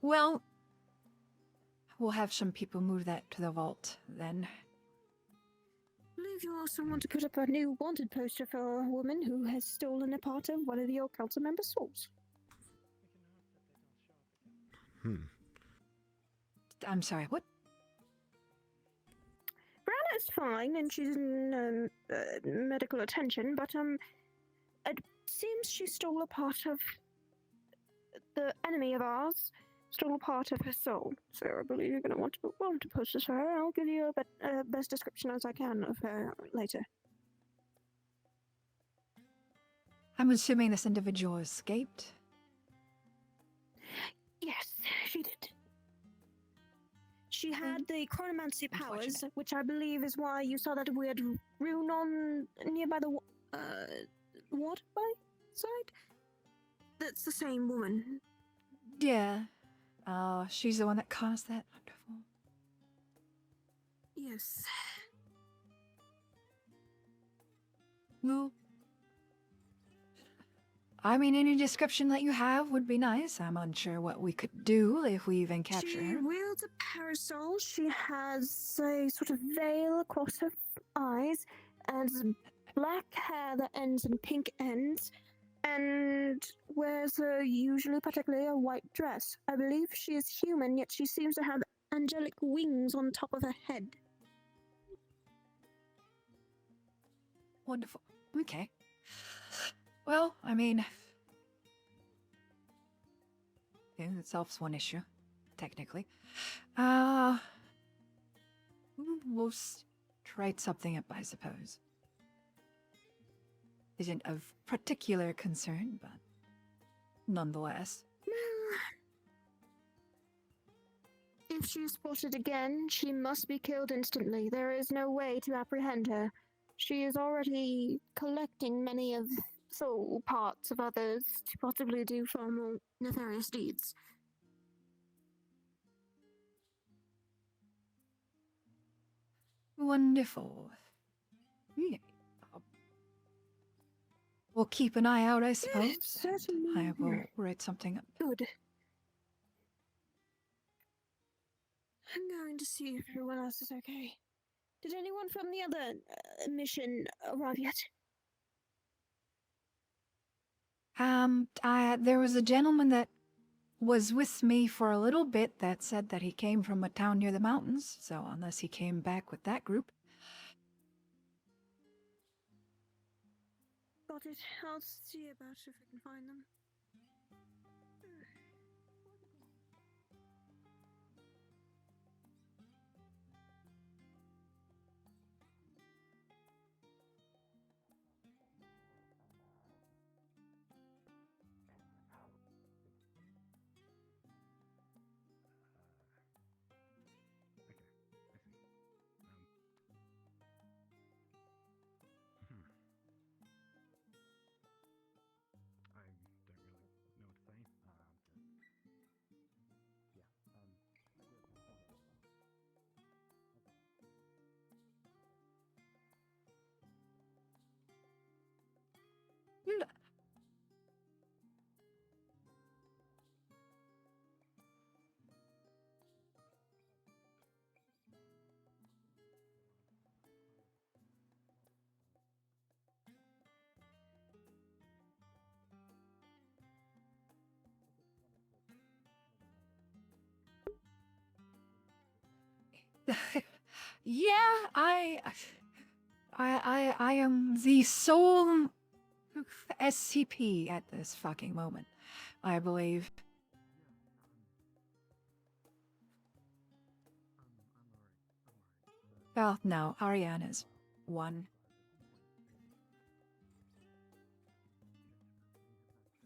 Well, we'll have some people move that to the vault then. believe you also want to put up a new wanted poster for a woman who has stolen a part of one of your council members' souls. I'm sorry, what? Brianna is fine, and she's in medical attention, but it seems she stole a part of the enemy of ours. Stole a part of her soul. So I believe you're going to want to post this for her. I'll give you a best description as I can of her later. I'm assuming this individual escaped? Yes, she did. She had the chronomancy powers, which I believe is why you saw that weird rune on nearby the waterway side. That's the same woman. Yeah. She's the one that caused that. Wonderful. Yes. Well, I mean, any description that you have would be nice. I'm unsure what we could do if we even capture She her. wields a parasol. She has a sort of veil across her eyes and black hair that ends in pink ends, and wears usually particularly a white dress. I believe she is human, yet she seems to have angelic wings on top of her head. Wonderful. Okay. Well, I mean, in itself's one issue, technically. We'll try something up, I suppose. Isn't of particular concern, but nonetheless. If she is spotted again, she must be killed instantly. There is no way to apprehend her. She is already collecting many of soul parts of others to possibly do far more nefarious deeds. Wonderful. Yeah. We'll keep an eye out, I suppose. Yes, certainly. I will write something up. Good. I'm going to see if everyone else is okay. Did anyone from the other mission arrive yet? There was a gentleman that was with me for a little bit that said that he came from a town near the mountains, so unless he came back with that group. Got it. I'll see about if I can find them. Yeah, I am the sole SCP at this fucking moment, I believe. Well, no, Ariana's one.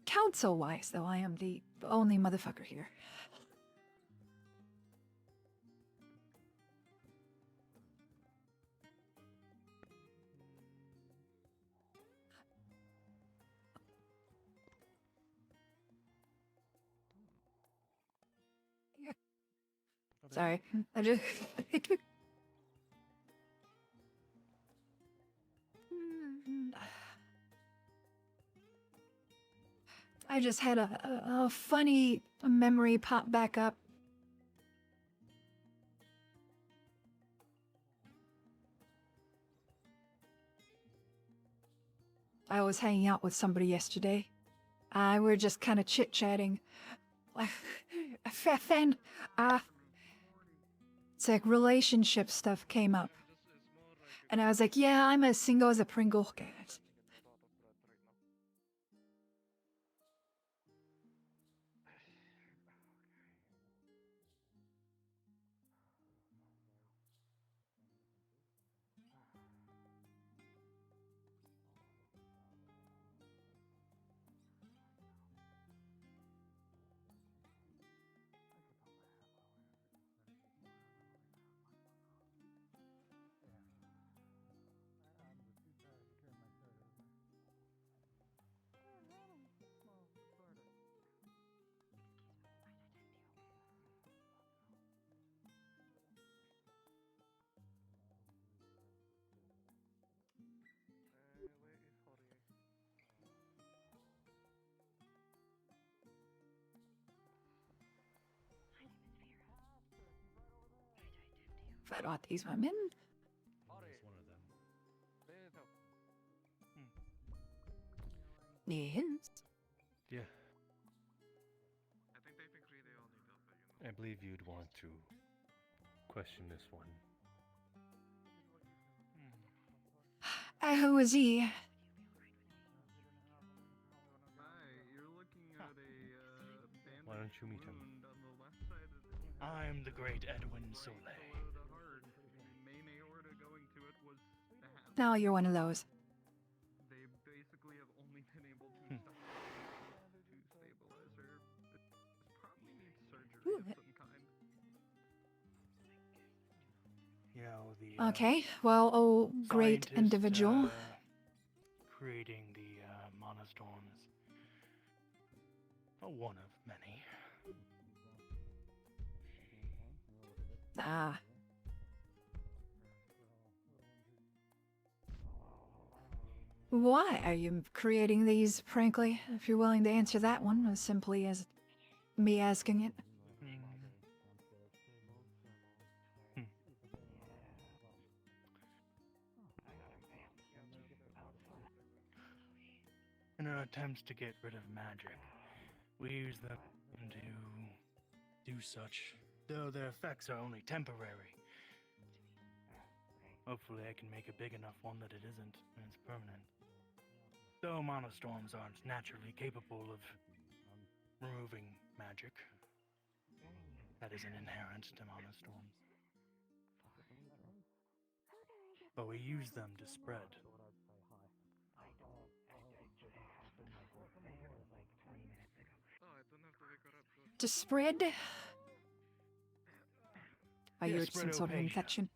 Council-wise, though, I am the only motherfucker here. Sorry, I just... I just had a funny memory pop back up. I was hanging out with somebody yesterday. We were just kind of chit-chatting. Then, it's like relationship stuff came up. And I was like, yeah, I'm as single as a Pringle. But these women? It's one of them. Yes. Yeah, I think they agree they all need help, but I believe you'd want to question this one. Who is he? Hi, you're looking at a Why don't you meet him? wound on the left side of the I am the great Edwin Soleil. below the heart. The main aorta going to it was stabbed. Now you're one of those. They basically have only been able to stop to stabilize her. This probably needs surgery of some kind. You know, the Okay, well, oh, great scientist, individual. Creating the monostorms. One of many. Why are you creating these, frankly? If you're willing to answer that one as simply as me asking it. In our attempts to get rid of magic, we use them to do such, though their effects are only temporary. Hopefully I can make a big enough one that it isn't, and it's permanent. Though monostorms aren't naturally capable of removing magic, that isn't inherent to monostorms. But we use them to spread. To spread? Are Yeah, you spread some sort of opacia. infection?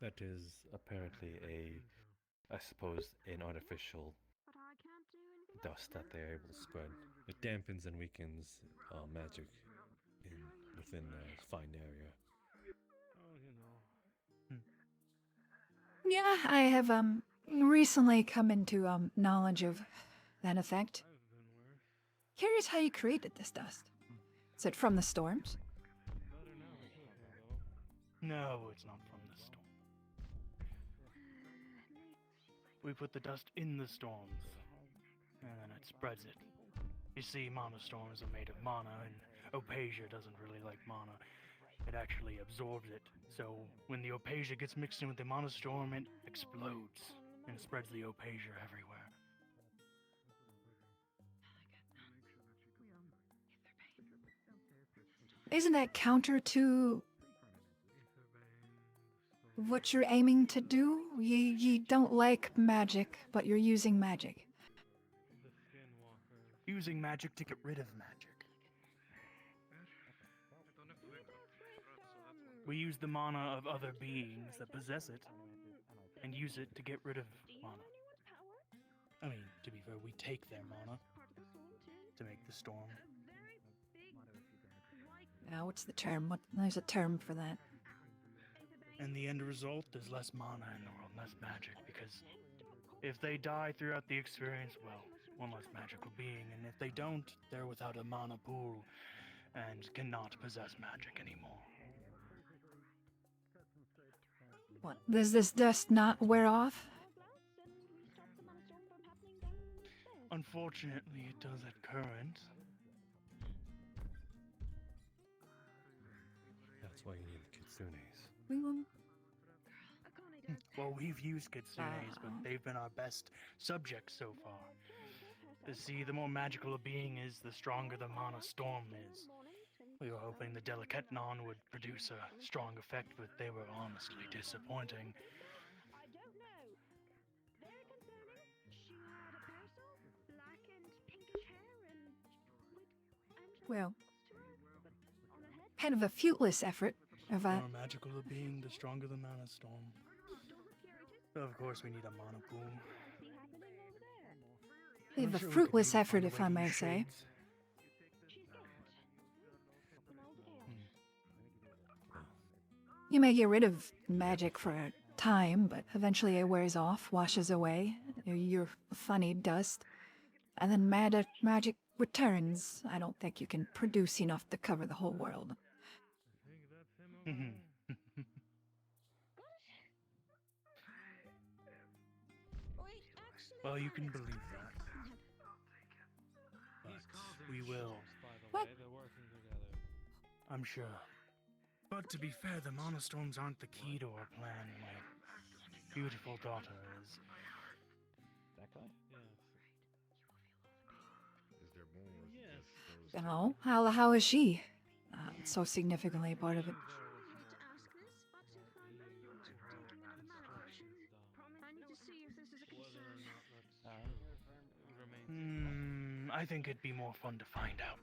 That is apparently I suppose, an artificial dust that they're able to spread. It dampens and weakens magic within a fine area. Yeah, I have recently come into knowledge of that effect. Curious how you created this dust. Is it from the storms? No, it's not from the storm. We put the dust in the storms, and then it spreads it. You see, monostorms are made of mana, and Opasia doesn't really like mana. It actually absorbs it, so when the Opasia gets mixed in with the monostorm, it explodes, and spreads the Opasia everywhere. Isn't that counter to what you're aiming to do? You don't like magic, but you're using magic. Using magic to get rid of magic. We use the mana of other beings that possess it, and use it to get rid of mana. I mean, to be fair, we take their mana to make the storm. Now, what's the term? There's a term for that. And the end result is less mana in the world, less magic, because if they die throughout the experience, well, one less magical being, and if they don't, they're without a mana pool and cannot possess magic anymore. What? Does this dust not wear off? Unfortunately, it does at current. That's why you need the kitsunes. Well, we've used kitsunes, but they've been our best subjects so far. You see, the more magical a being is, the stronger the mana storm is. We were hoping the Delicatnon would produce a strong effect, but they were honestly disappointing. Well, kind of a fruitless effort. The more magical a being, the stronger the mana storm. Of course, we need a mana pool. Kind of a fruitless effort, if I may say. You may get rid of magic for a time, but eventually it wears off, washes away, your funny dust, and then magic returns. I don't think you can produce enough to cover the whole world. Well, you can believe that. But we will. What? I'm sure. But to be fair, the mana storms aren't the key to our plan. My beautiful daughter is. That guy? Is there more? Oh, how is she? So significantly a part of it. I think it'd be more fun to find out.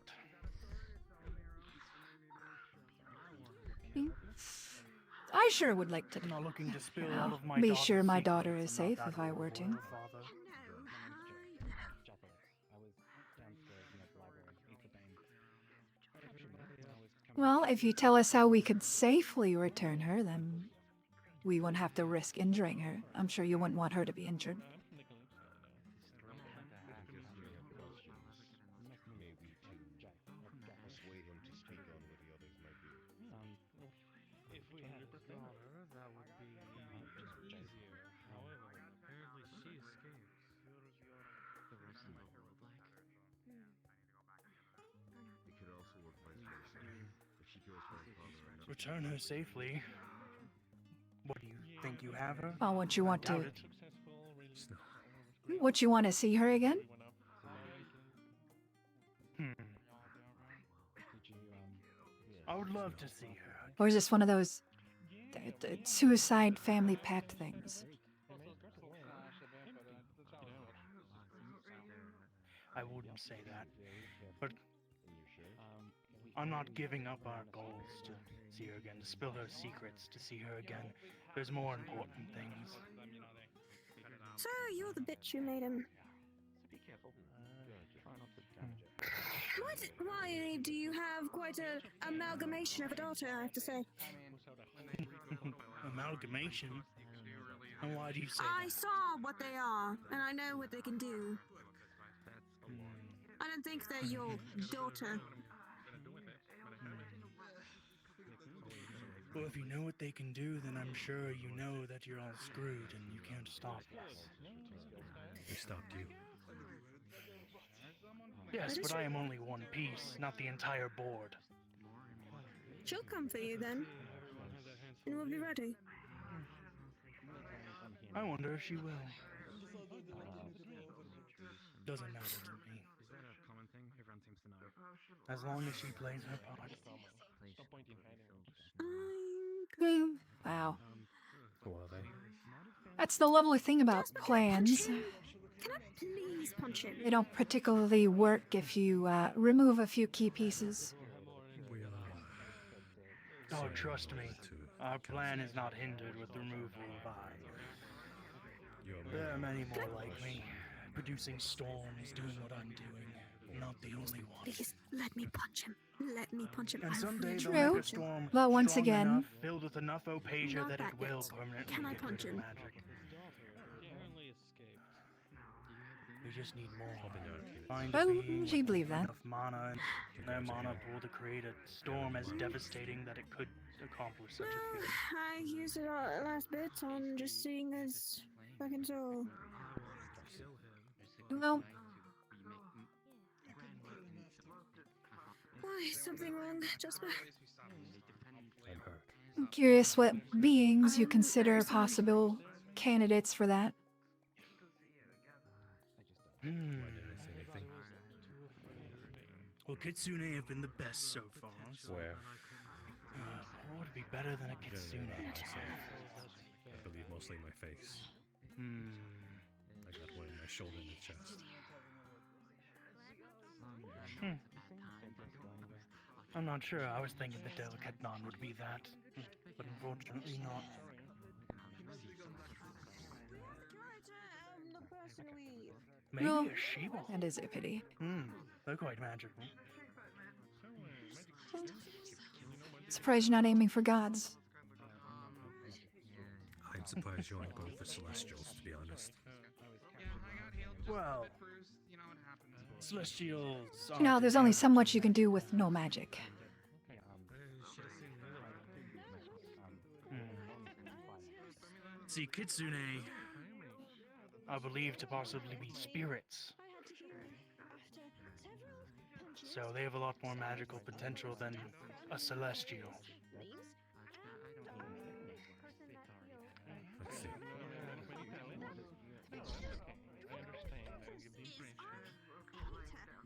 I sure would like to. I'm not looking to spill all of my Be daughter's sure my daughter secrets. is I'm not safe that if I were to. horrible, Father. Well, if you tell us how we could safely return her, then we won't have to risk injuring her. I'm sure you wouldn't want her to be injured. Persuade him to speak on what the others might do. If we had a daughter, that would be easier. However, apparently she escaped. The rest of the world, like? It could also work vice versa. If she goes for her father and not Return her safely. What do you think you have her? Oh, what you want Doubt to? it. What you want to see her again? I would love to see her. Or is this one of those suicide family pact things? I wouldn't say that, but I'm not giving up our goals to see her again, to spill her secrets, to see her again. There's more important things. So you're the bitch who made him. Why do you have quite a amalgamation of a daughter, I have to say? Amalgamation? And why do you say I saw what they are, and I know what they can do. I don't think they're your daughter. Well, if you know what they can do, then I'm sure you know that you're all screwed and you can't stop us. We stopped you. Yes, but I am only one piece, not the entire board. She'll come for you then, and we'll be ready. I wonder if she will. Doesn't matter to me. Is that a common thing? Everyone seems to know. As long as she plays her part. Wow. Who are they? That's the lovely thing about plans. Can I please punch him? They don't particularly work if you remove a few key pieces. Oh, trust me. Our plan is not hindered with the removal of I. There are many more like me, producing storms, doing what I'm doing. Not the only one. Please, let me punch him. Let me punch him. And someday they'll True. make a storm But once strong again- enough, filled with enough Opasia Not that that it will yet. permanently Can I get rid punch of him? magic. Apparently escaped. just need more. Arcade. Find Well, a being she'd with believe that. enough mana and their mana pool to create a storm as devastating that it could accomplish such a feat. I used it last bit on just seeing as fucking so. Well, Why, something wrong, Jasper? I'm hurt. I'm curious what beings you consider possible candidates for that. Why didn't I say anything? Well, Kitsune have been the best so far. So, Where? what would be better than a Kitsune? Generally not myself. I believe mostly my face. I got one in my shoulder and the chest. I'm not sure. I was thinking the delicate non would be that, but unfortunately not. Maybe Well, a Sheba. that is a pity. They're quite magical. Surprised you're not aiming for gods. I'm surprised you aren't going for celestials, to be honest. Well, celestials. You know, there's only so much you can do with no magic. See, Kitsune, I believe to possibly be spirits. So they have a lot more magical potential than a celestial. Let's see.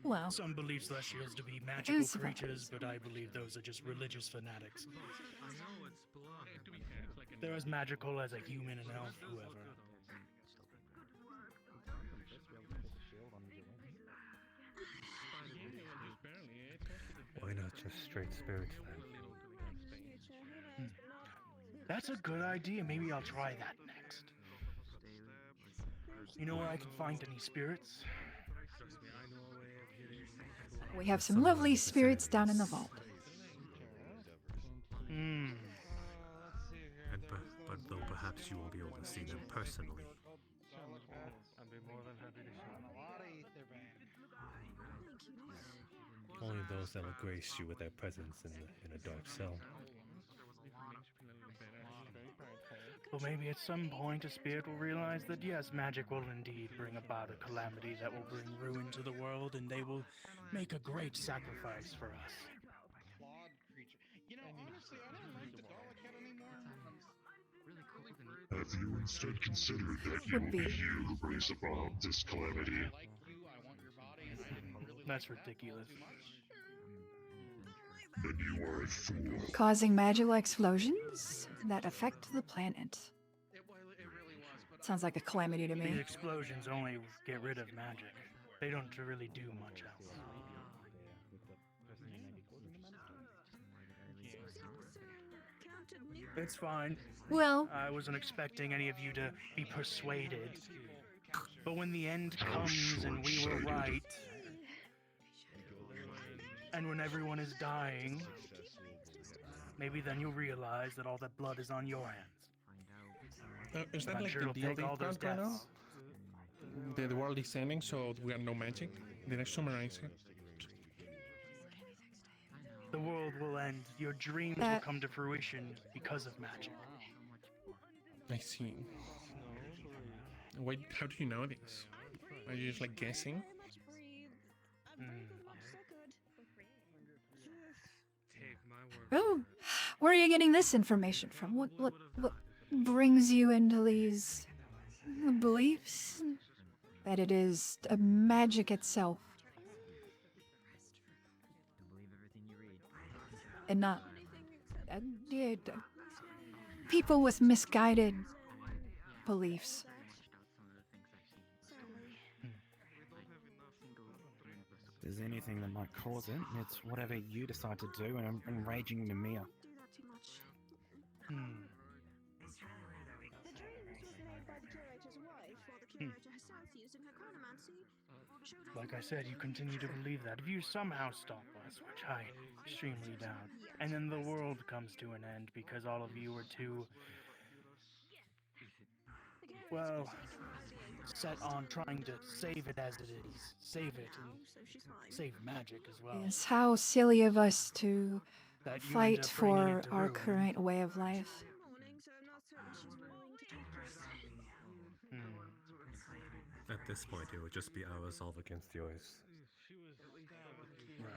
Well, some believe celestials to be magical creatures, but I believe those are just religious fanatics. They're as magical as a human, an elf, whoever. Why not just straight spirits then? That's a good idea. Maybe I'll try that next. You know where I can find any spirits? We have some lovely spirits down in the vault. But though perhaps you won't be able to see them personally. Only those that will grace you with their presence in a dark cell. Well, maybe at some point a spirit will realize that yes, magic will indeed bring about a calamity that will bring ruin to the world, and they will make a great sacrifice for us. Have you instead considered that you will be you who brings about this calamity? That's ridiculous. Then you are a fool. Causing magical explosions that affect the planet. Sounds like a calamity to These me. explosions only get rid of magic. They don't really do much else. It's fine. Well, I wasn't expecting any of you to be persuaded. But when the end comes and we were right, and when everyone is dying, maybe then you'll realize that all that blood is on your hands. Is that I'm like sure the it'll deal take they all those got right now? deaths. The world is ending, so we are no magic. Did I summarize it? The world will end. Your dreams will come to fruition because of magic. I see. Wait, how do you know this? Are you just like guessing? Oh, where are you getting this information from? What brings you into these beliefs? That it is a magic itself. And not people with misguided beliefs. If there's anything that might cause it, it's whatever you decide to do, and I'm enraging Mimiya. Like I said, you continue to believe that. If you somehow stop us, which I extremely doubt, and then the world comes to an end because all of you are too... well, set on trying to save it as it is. Save it and save magic as well. It's how silly of us to That you end fight up bringing for it to our ruin. current way of life. At this point, it would just be our resolve against yours. Right.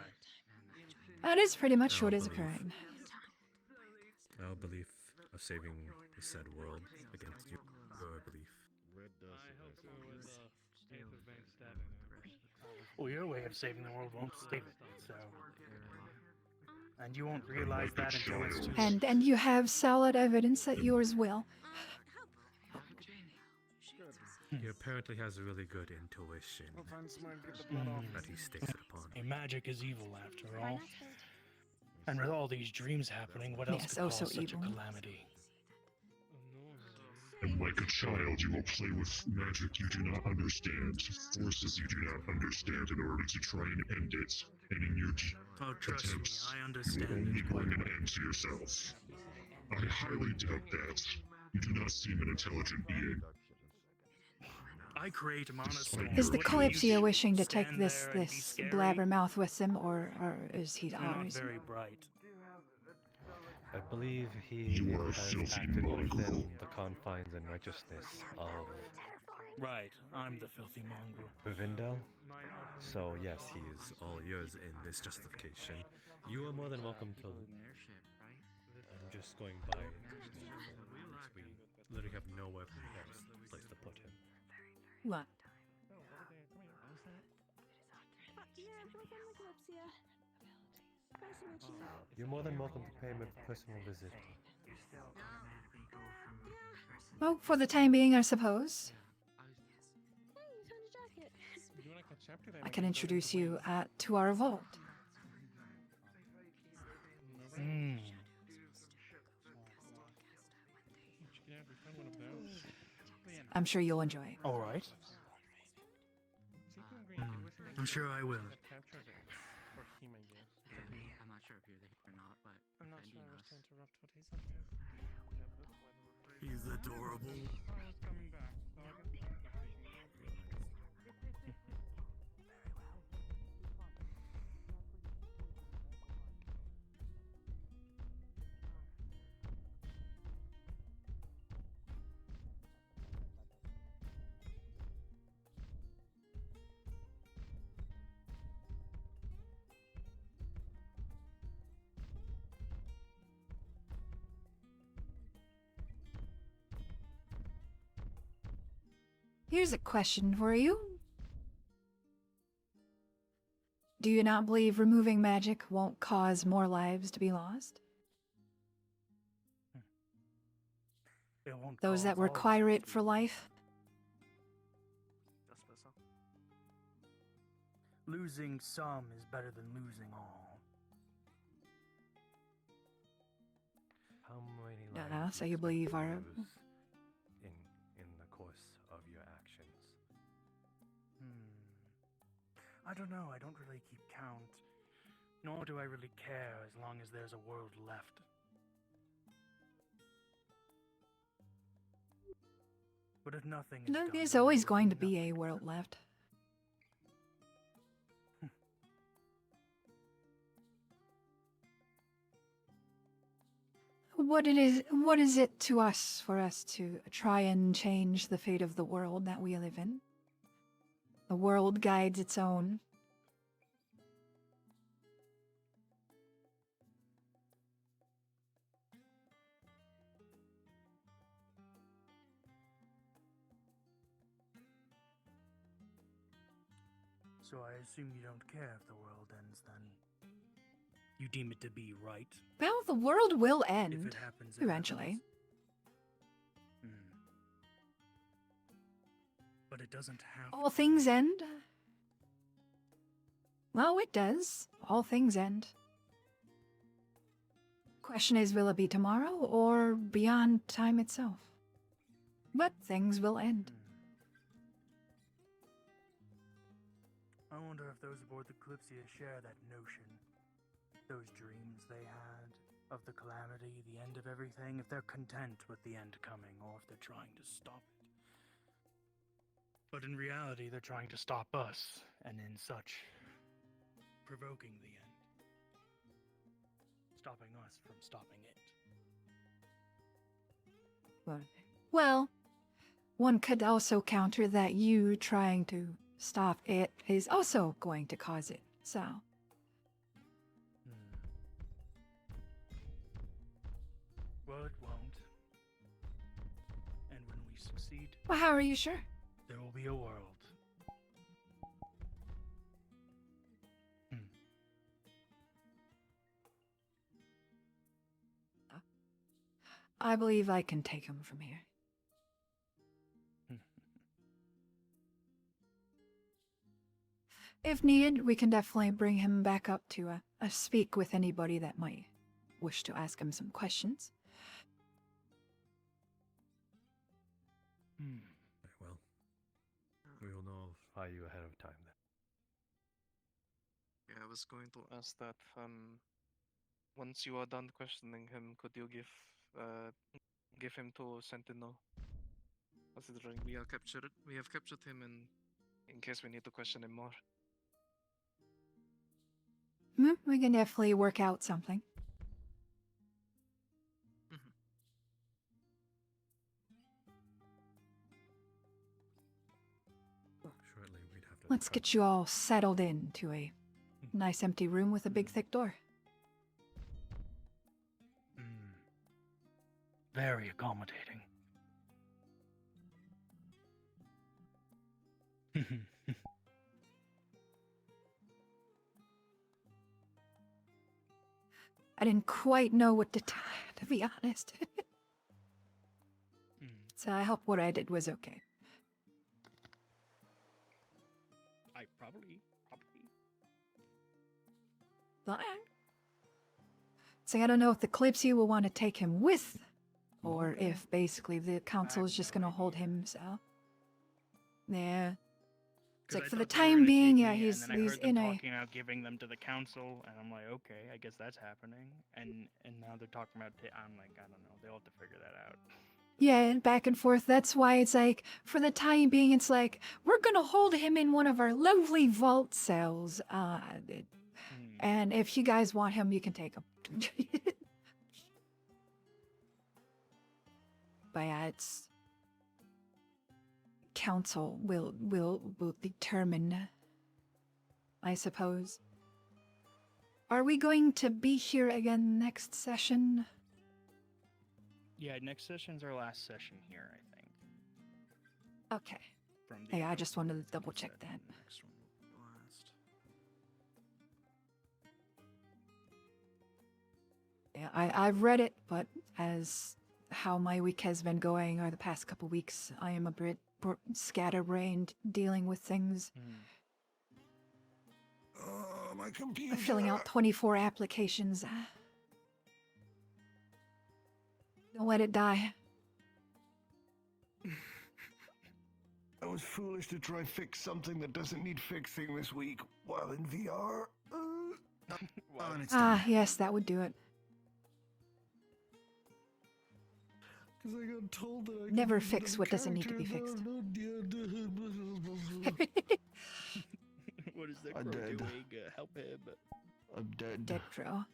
That is pretty much Our what is belief- occurring. Our belief of saving the said world against your belief. Well, your way of saving the world won't save it, so. And you won't realize that until it's too late. And you have solid evidence that yours will. He apparently has a really good intuition that he stakes it upon. Hey, magic is evil after all. And with all these dreams happening, what else Yes, could oh, cause so such evil. a calamity? And like a child, you will play with magic you do not understand, forces you do not understand in order to try and end it. And in your Oh, trust me, attempts, I you will understand only it quite bring an well. end to yourself. I highly doubt that. You do not seem an intelligent being. I create monostorms. Is the What do you Kalypsia do? wishing to Stand take this there and be this scary? blabbermouth with him, or is he You're not ours? very bright. I believe he You are a has filthy acted mongrel. within the confines and righteousness of Right, I'm the filthy mongrel. Vindel. So yes, he is all yours in this justification. You are more than welcome to. I'm just going by. We literally have nowhere else place to put him. What? You're more than welcome to pay him a personal visit. Well, for the time being, I suppose. I can introduce you to our vault. Hmm. I'm sure you'll enjoy it. All right. I'm sure I will. I'm not sure if you're there or not, but I'm not sure I was to interrupt what he's up to. He's adorable. Here's a question for you. Do you not believe removing magic won't cause more lives to be lost? It won't Those that cause all require it for life? Losing some is better than losing all. How many lives So you believe our... lose in the course of your actions? I don't know, I don't really keep count. Nor do I really care as long as there's a world left. But if nothing is done, There's always going to be a world left. What is it to us for us to try and change the fate of the world that we live in? The world guides its own. So I assume you don't care if the world ends then. You deem it to be right. Well, the world will If end it happens, it eventually. But it doesn't have All things end. Well, it does. All things end. Question is, will it be tomorrow or beyond time itself? But things will end. I wonder if those aboard the Kalypsia share that notion. Those dreams they had of the calamity, the end of everything, if they're content with the end coming or if they're trying to stop it. But in reality, they're trying to stop us, and in such, provoking the end. Stopping us from stopping it. Well, one could also counter that you trying to stop it is also going to cause it, so. Well, it won't. And when we succeed, Well, how are you sure? there will be a world. I believe I can take him from here. If needed, we can definitely bring him back up to speak with anybody that might wish to ask him some questions. Very well. We will notify you ahead of time then. Yeah, I was going to ask that. Once you are done questioning him, could you give him to Sentinel? Considering we have captured him in case we need to question him more. We can definitely work out something. Shortly, we'd have to. Let's get you all settled into a nice empty room with a big thick door. Very accommodating. I didn't quite know what to be honest. So I hope what I did was okay. I probably. But see, I don't know if the Kalypsia will want to take him with, or if basically the council is just going to hold him, so. Yeah. It's like, for the time being, yeah, he's and then I heard them in a... talking about giving them to the council, and I'm like, okay, I guess that's happening. And now they're talking about, I'm like, I don't know, they'll have to figure that out. Yeah, and back and forth. That's why it's like, for the time being, it's like, we're gonna hold him in one of our lovely vault cells. And if you guys want him, you can take him. But yeah, it's... Council will determine, I suppose. Are we going to be here again next session? Yeah, next session's our last session here, I think. Okay. Hey, I just wanted to double check that. Next one will be last. Yeah, I've read it, but as how my week has been going, or the past couple weeks, I am a bit scatterbrained, dealing with things. My computer. Filling out 24 applications. Don't let it die. I was foolish to try fix something that doesn't need fixing this week while in VR. Yes, that would do it. Because I got told that I Never fix what doesn't need to be fixed. What is that I'm crow dead. doing? Help him. I'm dead. Dead crow.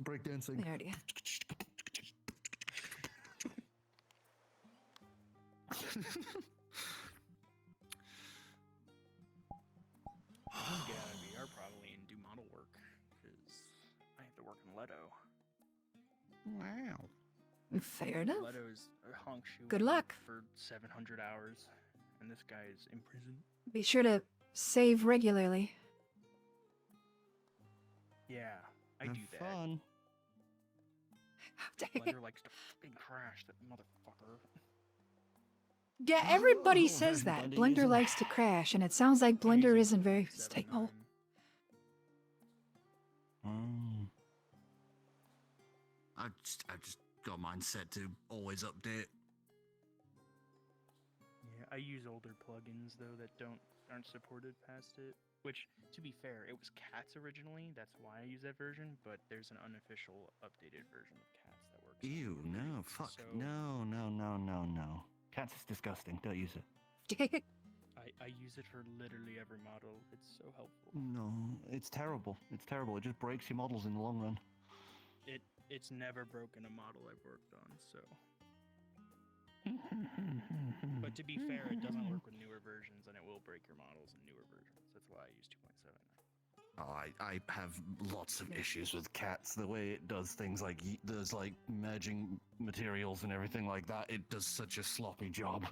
Breakdancing. There it is. I'm gonna get out of VR probably and do model work, because I have to work in Leto. Wow. Fair enough. Leto's a honk shoe. Good luck. For 700 hours, and this guy is in prison. Be sure to save regularly. Yeah, I Have do that. fun. Blender likes to fucking crash, that motherfucker. Yeah, everybody Oh, says that. Blender Blender isn't- likes to crash, and it sounds like Blender isn't very stable. I just got mine set to always update. Yeah, I use older plugins though that aren't supported past it. Which, to be fair, it was Cats originally. That's why I use that version. But there's an unofficial updated version of Cats that works. Ew, no, fuck, So- no. Cats is disgusting. Don't use it. I use it for literally every model. It's so helpful. No, it's terrible. It's terrible. It just breaks your models in the long run. It's never broken a model I've worked on. So. But to be fair, it doesn't work with newer versions, and it will break your models in newer versions. That's why I use 2.7 now. Oh, I have lots of issues with Cats. The way it does things like there's like merging materials and everything like that. It does such a sloppy job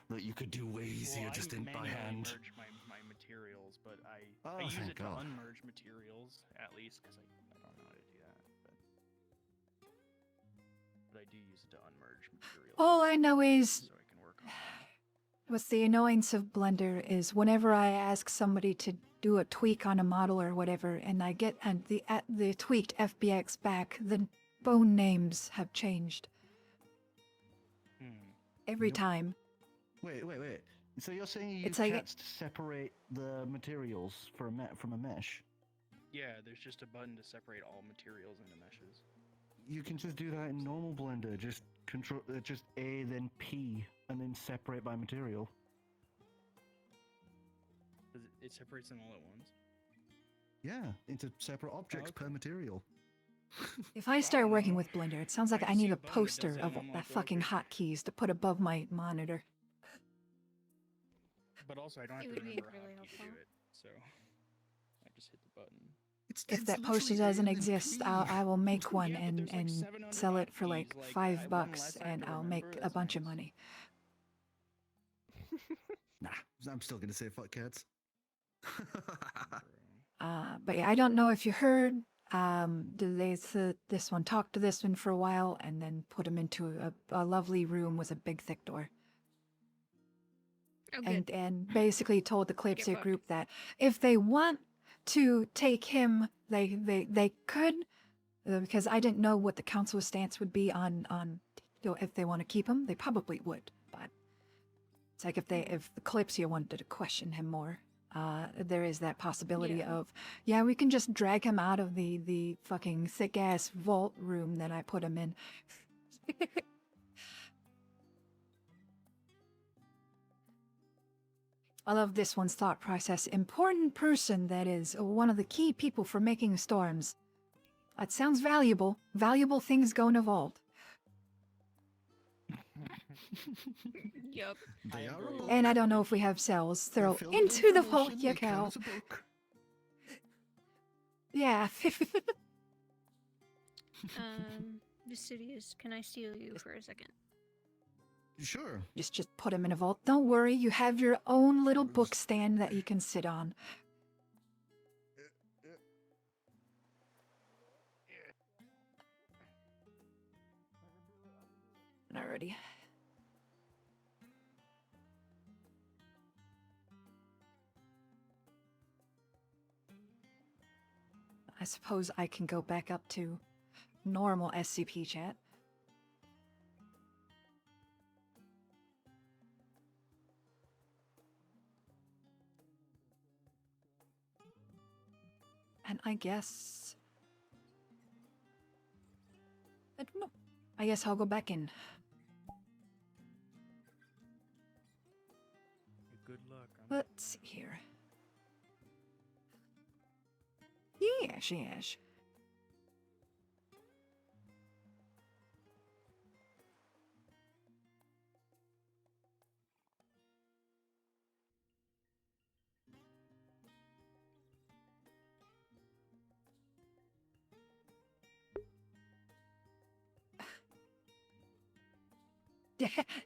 that you could do way easier just by hand. I merge my materials, but I use thank it to God. unmerge materials at least because I don't know how to do that. But I do use it to unmerge materials. All I know is so I can work on it. what's the annoyance of Blender is whenever I ask somebody to do a tweak on a model or whatever, and I get the tweaked FBX back, the bone names have changed every time. Wait. So you're saying you use It's like- Cats to separate the materials from a mesh? Yeah, there's just a button to separate all materials into meshes. You can just do that in normal Blender. Just control, just A then P, and then separate by material. It separates them all at once. Yeah, into separate objects per material. If I start working with Blender, it sounds like I need a poster of that fucking hotkeys to put above my monitor. But also, I don't have It to would be remember really how to do helpful. it, so I just hit the button. If that poster doesn't exist, I will make one and sell it for like $5, and I'll make a bunch of money. Nah, I'm still gonna say fuck Cats. But yeah, I don't know if you heard. This one talked to this one for a while, and then put him into a lovely room with a big thick door. Oh, good. And basically told the Kalypsia fucked. group that if they want to take him, they could, because I didn't know what the council's stance would be on if they want to keep him. They probably would, but it's like if the Kalypsia wanted to question him more, there is that possibility of we can just drag him out of the fucking thick ass vault room that I put him in. I love this one's thought process. Important person that is one of the key people for making storms. That sounds valuable. Valuable things go in a vault. Yup. They are a And I don't know if we have cells. Throw into the vault, you cow. Yeah. Vesuvius, can I steal you for a second? Sure. Just put him in a vault. Don't worry, you have your own little book stand that you can sit on. Alrighty. I suppose I can go back up to normal SCP chat. And I guess... I don't know. I guess I'll go back in. Good luck. Let's see here. Yes.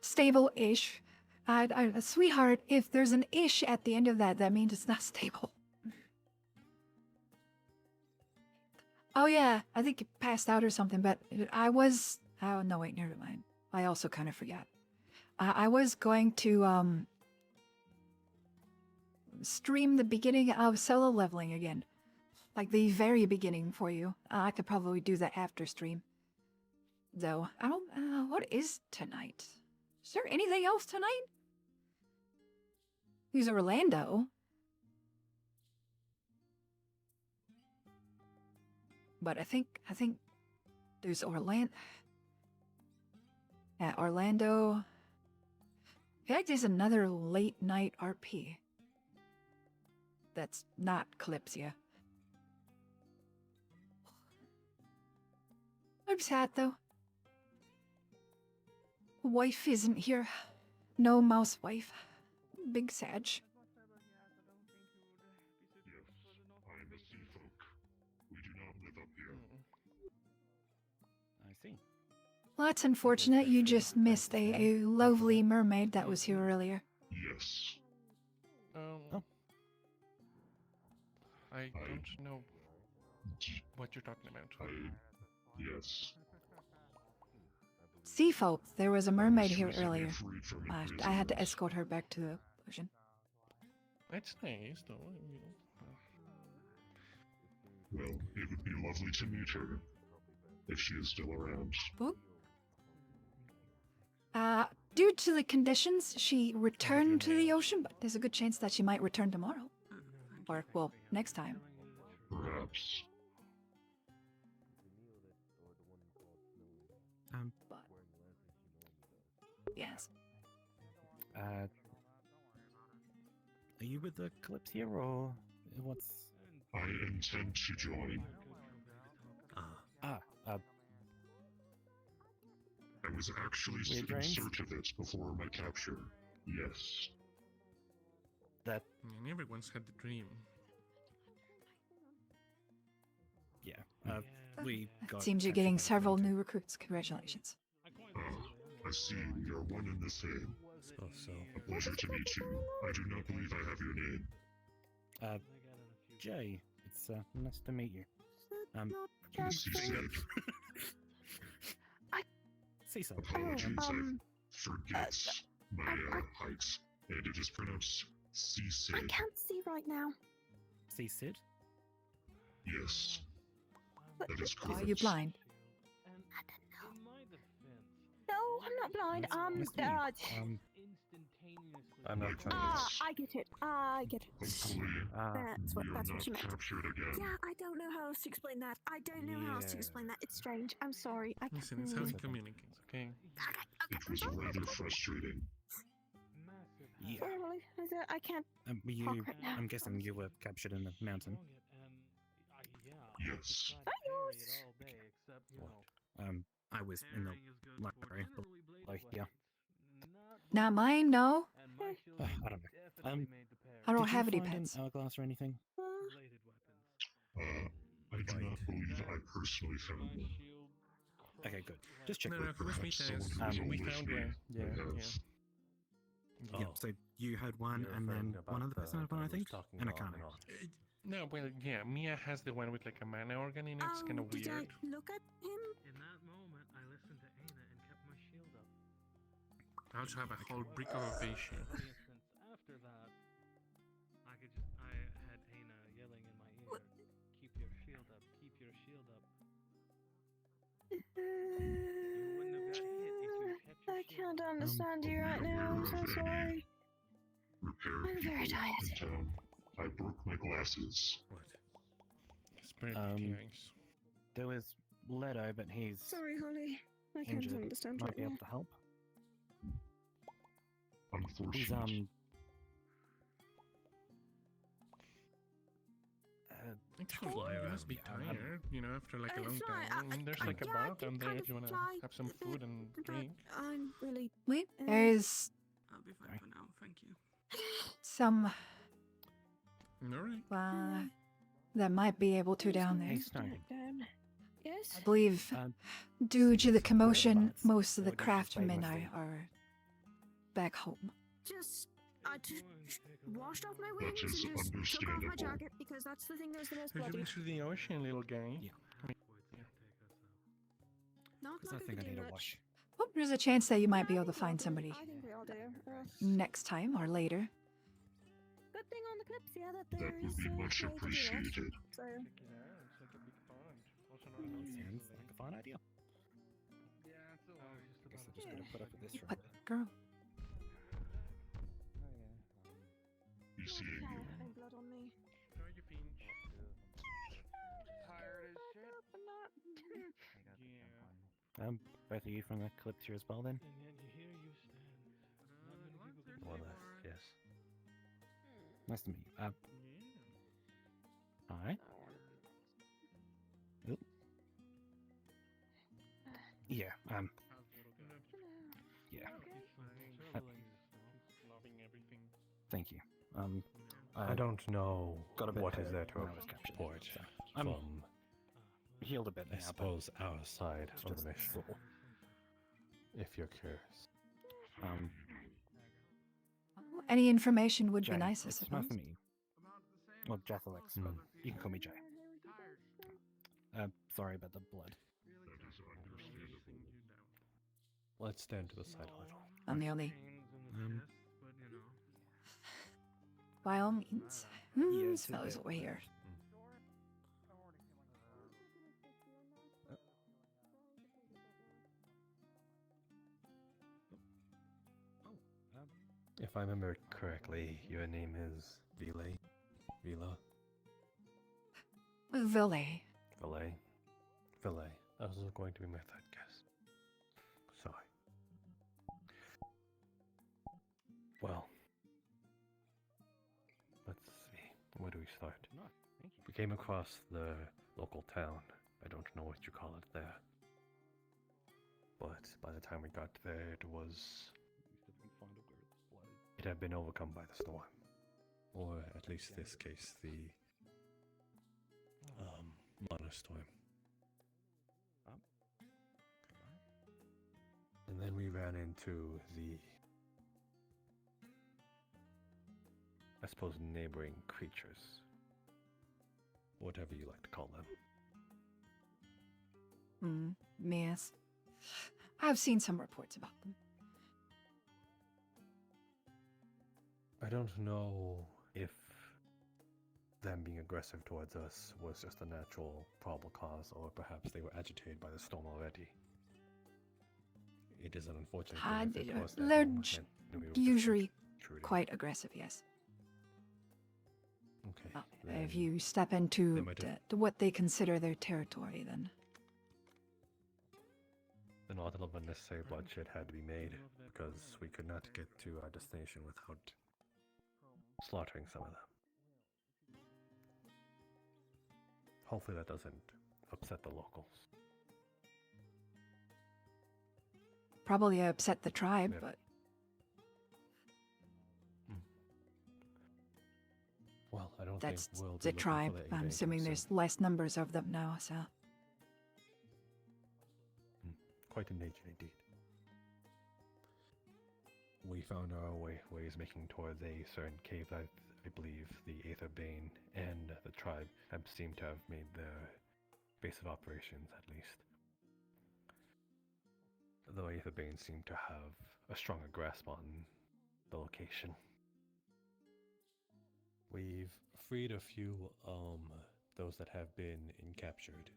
Stable-ish. Sweetheart, if there's an ish at the end of that, that means it's not stable. Oh yeah, I think it passed out or something, but I was... Oh, no, wait, never mind. I also kind of forgot. I was going to, stream the beginning of solo leveling again. Like the very beginning for you. I could probably do that after stream. Though, I don't... what is tonight? Is there anything else tonight? use Orlando. But I think there's Orlando. Yeah, Orlando. I feel like there's another late night RP. That's not Kalypsia. I'm sad though. Wife isn't here. No mouse wife. Big sad. Yes, I am a sea folk. We do not live up here. I see. Well, that's unfortunate. You just missed a lovely mermaid that was here earlier. Yes. I don't know what you're talking about. Yes. Sea folk, there was a mermaid here earlier. I had to escort her back to the ocean. That's nice, though. Well, it would be lovely to meet her, if she is still around. Due to the conditions, she returned to the ocean, but there's a good chance that she might return tomorrow. Or, well, next time. Perhaps. But, yes. Are you with the Kalypsia or what's? I intend to join. I was actually in search of it before my capture. Yes. That. Everyone's had the dream. Yeah. We got. Seems you're getting several new recruits. Congratulations. I see we are one and the same. So. A pleasure to meet you. I do not believe I have your name. Jay. It's nice to meet you. See something. Apologies, I forget my height, and it is pronounced C-Sid. I can't see right now. C-Sid? Yes. That is correct. Are you blind? No, I'm not blind. I'm not trying I get it. I get it. That's what you meant. Yeah, I don't know how else to explain that. It's strange. I'm sorry. Listen, it's how we communicate, okay? It was rather frustrating. Yeah. I can't talk right now. I'm guessing you were captured in the mountain. Yes. I was in the library, but, like, yeah. Not mine, no. I don't know. I don't did have you any find pets. an hourglass or anything? I do not believe I personally found one. Okay, good. Just check. No, we found one. Yeah. Yeah, so you had one, and then one other person had one, I think, and a cannon. No, well, yeah, Mia has the one with like a mana organ in it. It's kind of weird. Did I look at him? In that moment, I listened to Aina and kept my shield up. I also have a whole brick of a face shield. After that, I had Aina yelling in my ear, "Keep your shield up, keep your shield up." You wouldn't have got hit if you kept your I can't understand you right now. I'm so sorry. I'm very tired. In town. I broke my glasses. What? There was Leto, but he's Sorry, Holly. I can't injured. understand Might right be now. able to help. He's Unfortunate. It's fine. You must be tired, you know, after like a long fine. time. There's like a bar down there if you want to have some food and drink. I'm really. Wait, there's I'll be fine for now, thank you. some Alright. that might be able to down there. Yes. I believe, due to the commotion, most of the craftsmen are back home. I just washed off my wings and just took off my jacket because that's the thing that's the most Have you bloody. been to the ocean, little guy? Yeah. Not Because I think I need a wash. Well, there's a chance that you might be able to find somebody I think we all do. next time or later. Good thing on the Kalypsia that there That would is be a much way to do that. appreciated. So. Sounds like a fine idea. Guess I just gotta put up with this for a But, bit. girl, blood on me. Tired as shit. Both of you from the Kalypsia as well, then? And yet here you stand. More or less, yes. Nice to meet you. Alright. Oop. Yeah, yeah. Thank you. I don't know got a bit what hurt is there to when I was captured, report so I'm from, healed a bit I now, but suppose, our side it's of the just mission, sore. if you're curious. Any information would Jay, be nice, I it's suppose. nice to meet you. Well, Jethelix, but you can call me Jay. Sorry about the blood. Let's stand to the side a little. I'm the only. Um, By all means. Smells over here. If I remember correctly, your name is Vila? Ville. Vile. That was going to be my third guess. Sorry. Well, let's see. Where do we start? We came across the local town. I don't know what you call it there. But by the time we got there, it had been overcome by the storm. Or at least this case, the monostorm. And then we ran into the, I suppose, neighboring creatures. Whatever you like to call them. Yes. I've seen some reports about them. I don't know if them being aggressive towards us was just a natural probable cause, or perhaps they were agitated by the storm already. It is an unfortunate thing if it was that They're home, and we were usually intruding. quite aggressive, yes. Okay. If you step into they might have- what they consider their territory, then Then not of unnecessary bloodshed had to be made, because we could not get to our destination without slaughtering some of them. Hopefully that doesn't upset the locals. probably upset the tribe, Yeah. but Well, I don't that's think we'll be the looking for tribe. their aid I'm anytime assuming soon. there's less numbers of them now, so. Quite a nature indeed. We found our ways making towards a certain cave that I believe the Aether Bane and the tribe have seemed to have made their base of operations, at least. Though Aether Bane seemed to have a stronger grasp on the location. We've freed a few, those that have been captured.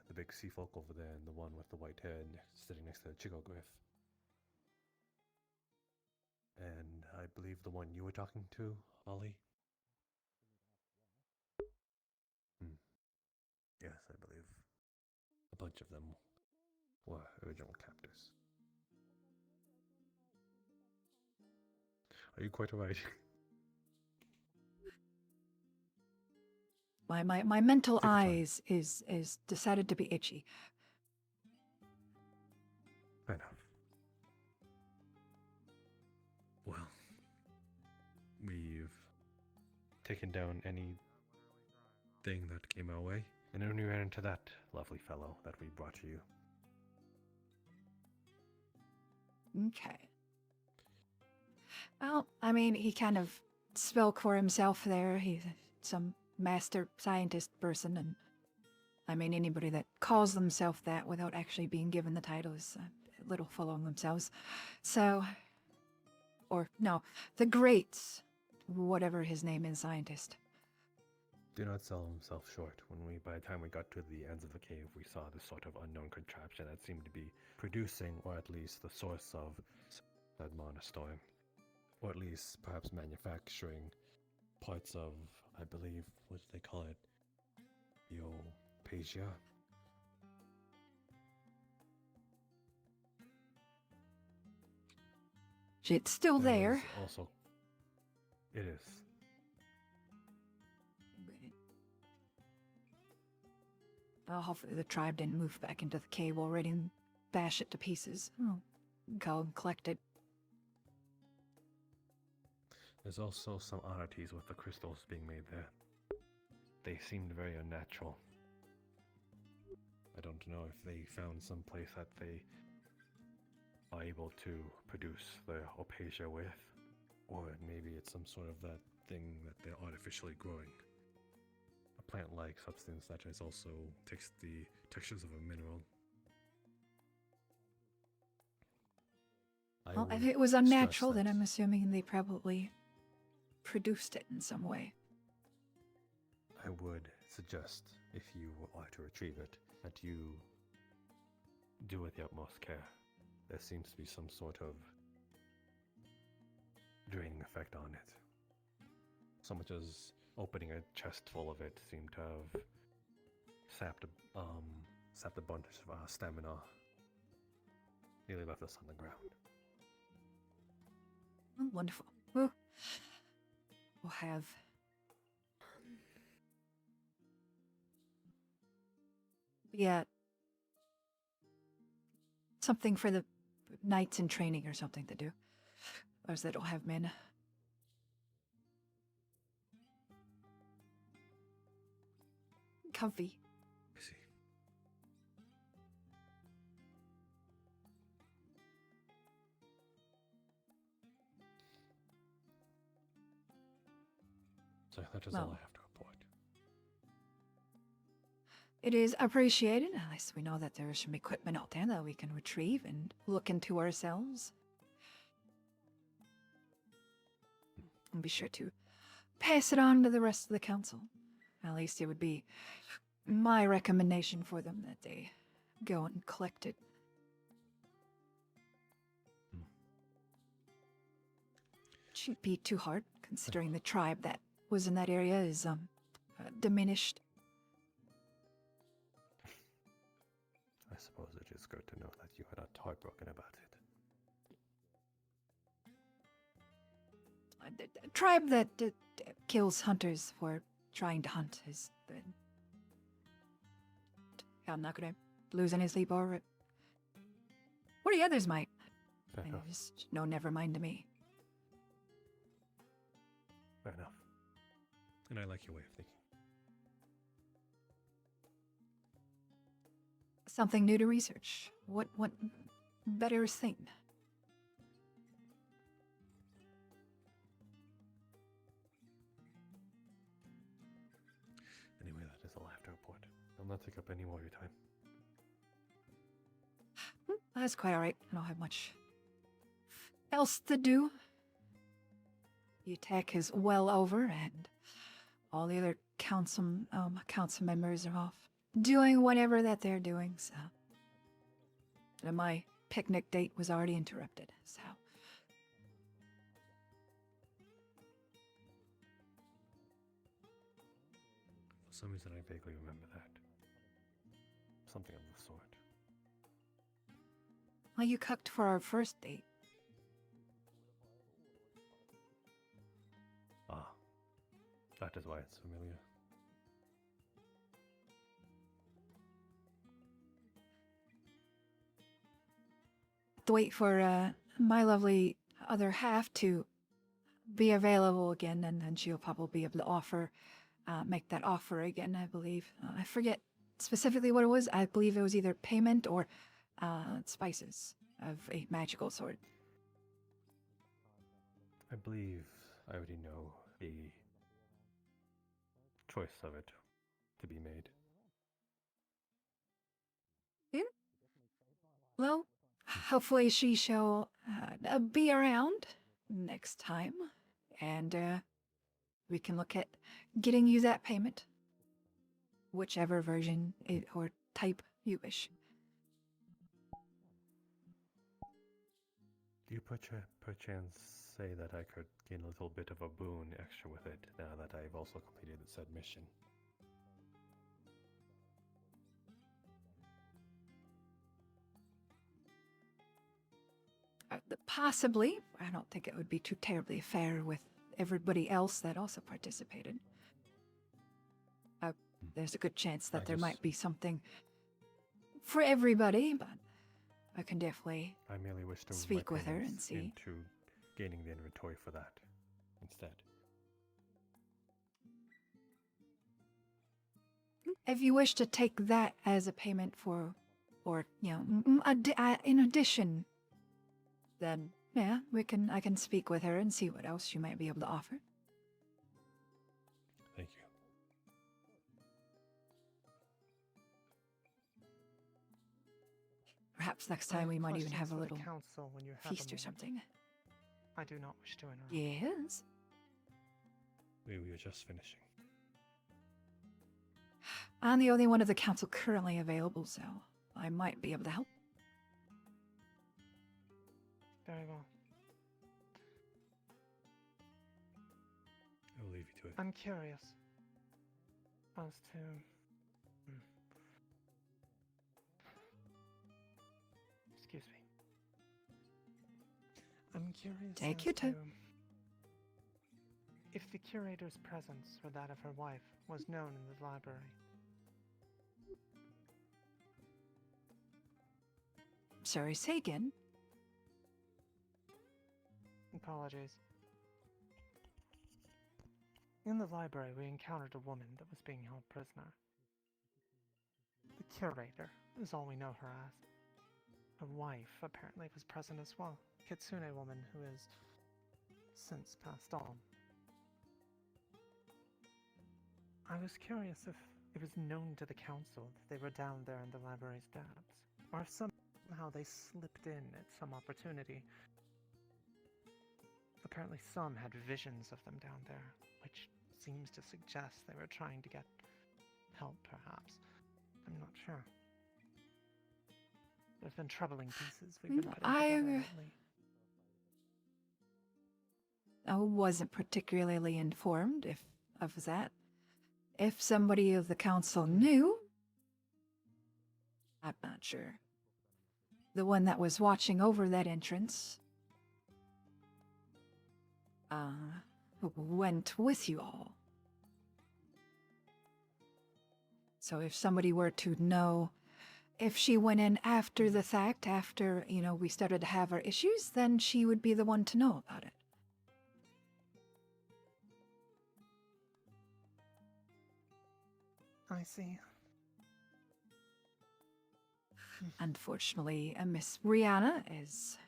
The big sea folk over there and the one with the white head sitting next to the Chigogriff. And I believe the one you were talking to, Ollie? Yes, I believe a bunch of them were original captors. Are you quite alright? My mental eyes is decided to be itchy. Fair enough. Well, we've taken down anything that came our way, and then we ran into that lovely fellow that we brought to you. Okay. Well, I mean, he kind of spoke for himself there. He's some master scientist person, and I mean, anybody that calls themselves that without actually being given the title is a little full of themselves. So, or no, the great, whatever his name is, scientist. Do not sell himself short. By the time we got to the ends of the cave, we saw this sort of unknown contraption that seemed to be producing, or at least the source of, that monostorm. or at least perhaps manufacturing parts of, I believe, what do they call it? Biopasia? It's still there. Also, it is. Well, hopefully the tribe didn't move back into the cave already and bash it to pieces. Oh, go and collect it. There's also some oddities with the crystals being made there. They seemed very unnatural. I don't know if they found some place that they are able to produce the opasia with, or maybe it's some sort of that thing that they're artificially growing. A plant-like substance that is also takes the textures of a mineral. Well, if it was unnatural, then I'm assuming they probably produced it in some way. I would suggest, if you are to retrieve it, that you do with the utmost care. There seems to be some sort of draining effect on it. So much as opening a chest full of it seemed to have sapped a bunch of stamina. Nearly left us on the ground. Oh, wonderful. We'll have something for the knights in training or something to do. Those that don't have men. Comfy. I see. So that is all I have to report. It is appreciated. At least we know that there is some equipment out there that we can retrieve and look into ourselves. And be sure to pass it on to the rest of the council. At least it would be my recommendation for them that they go and collect it. It shouldn't be too hard, considering the tribe that was in that area is diminished. I suppose it is good to know that you are not heartbroken about it. A tribe that kills hunters for trying to hunt is... I'm not going to lose any sleep over it. Or the others might. Just no, never mind to me. Fair enough. And I like your way of thinking. Something new to research. What better thing? Anyway, that is all I have to report. I'll not take up any more of your time. That's quite alright. I don't have much else to do. The attack is well over, and all the other council members are off doing whatever that they're doing, so... And my picnic date was already interrupted, so... For some reason, I vaguely remember that. Something of the sort. Well, you cooked for our first date. Ah. That is why it's familiar. To wait for my lovely other half to be available again, and then she'll probably be able to make that offer again, I believe. I forget specifically what it was. I believe it was either payment or spices of a magical sort. I believe I already know the choice of it to be made. Well, hopefully she shall be around next time, and we can look at getting you that payment, whichever version or type you wish. you perchance say that I could gain a little bit of a boon extra with it now that I've also completed the said mission? Possibly. I don't think it would be too terribly fair with everybody else that also participated. There's a good chance that there might be something for everybody, but I can definitely I merely wish to speak with her and see. Into gaining the inventory for that instead. If you wish to take that as a payment for, or in addition, then yeah, I can speak with her and see what else she might be able to offer. Thank you. Perhaps next time we might even have a Questions for the little council when you have a feast or moment. something. I do not wish to interrupt. Yes. We were just finishing. I'm the only one of the council currently available, so I might be able to help. Very well. I'll leave you to it. I'm curious as to... Excuse me. I'm curious Take as your time. if the curator's presence or that of her wife was known in the library. Sorry, say again. Apologies. In the library, we encountered a woman that was being held prisoner. The curator is all we know her as. Her wife apparently was present as well. Kitsune woman who is since passed on. I was curious if it was known to the council that they were down there in the library's depths, or if somehow they slipped in at some opportunity. Apparently some had visions of them down there, which seems to suggest they were trying to get help, perhaps. I'm not sure. There's been troubling pieces we've been writing together lately. I wasn't particularly informed of that. If somebody of the council knew, I'm not sure. The one that was watching over that entrance went with you all. So if somebody were to know, if she went in after the fact, after, we started to have our issues, then she would be the one to know about it. I see. Unfortunately, Miss Brianna is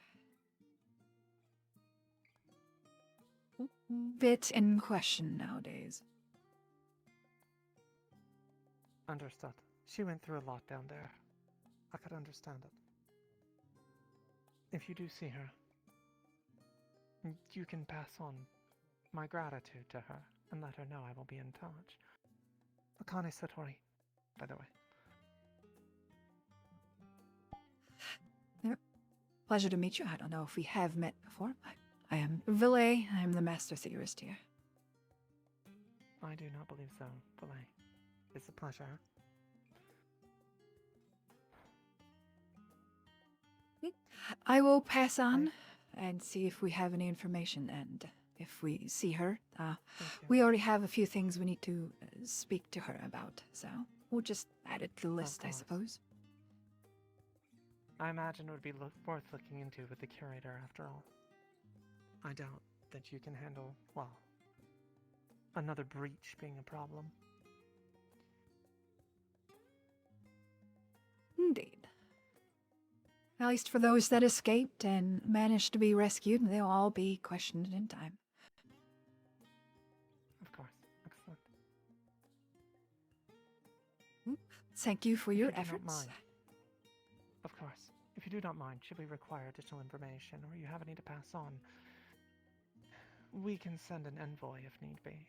a bit in question nowadays. Understood. She went through a lot down there. I could understand it. If you do see her, you can pass on my gratitude to her and let her know I will be in touch. Akane Satori, by the way. Pleasure to meet you. I don't know if we have met before, but I am Ville. I am the master theorist here. I do not believe so, Ville. It's a pleasure. I will pass on and see if we have any information, and if we see her. We already have a few things we need to speak to her about, so we'll just add it to the list, I suppose. I imagine it would be worth looking into with the curator, after all. I doubt that you can handle, well, another breach being a problem. Indeed. At least for those that escaped and managed to be rescued, they'll all be questioned in time. Of course. Excellent. Thank you for your If you do not efforts. mind. Of course. If you do not mind, should we require additional information or you have any to pass on, we can send an envoy if need be.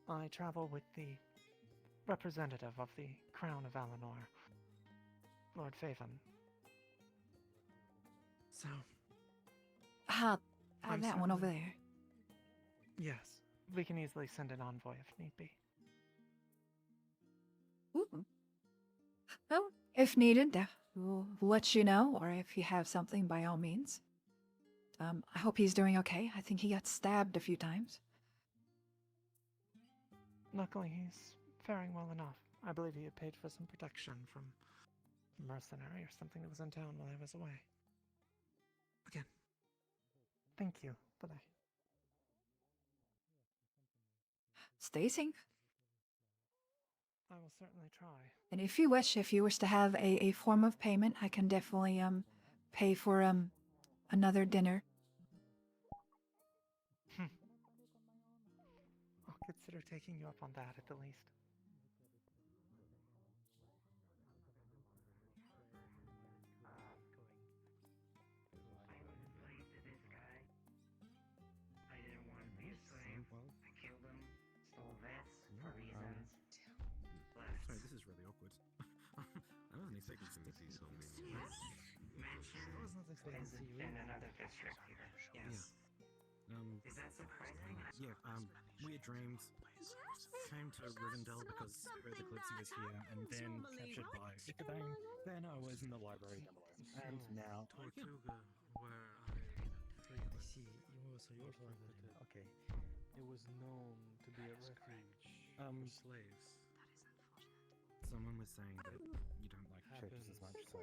I travel with the representative of the Crown of Valinor, Lord Faven. So, I'm that one over certainly- there. Yes, we can easily send an envoy if need be. Ooh. Well, if needed, we'll let you know, or if you have something, by all means. I hope he's doing okay. I think he got stabbed a few times. Luckily, he's faring well enough. I believe he had paid for some protection from a mercenary or something that was in town while I was away. Again, thank you. Bye-bye. Stay safe. I will certainly try. And if you wish to have a form of payment, I can definitely pay for another dinner. I'll consider taking you up on that at the least. Sorry, this is really awkward. I wasn't expecting to see so many. I was not expecting to see you in another district here. Yes. Is that surprising? Yeah, weird dreams. Came to Rivendell because the Kalypsia was here, and then captured by Ichabang. Then I was in the library, and now Tortuga, where I see you were Okay. It was known to be a refuge for slaves. Someone was saying that you don't like churches as much, so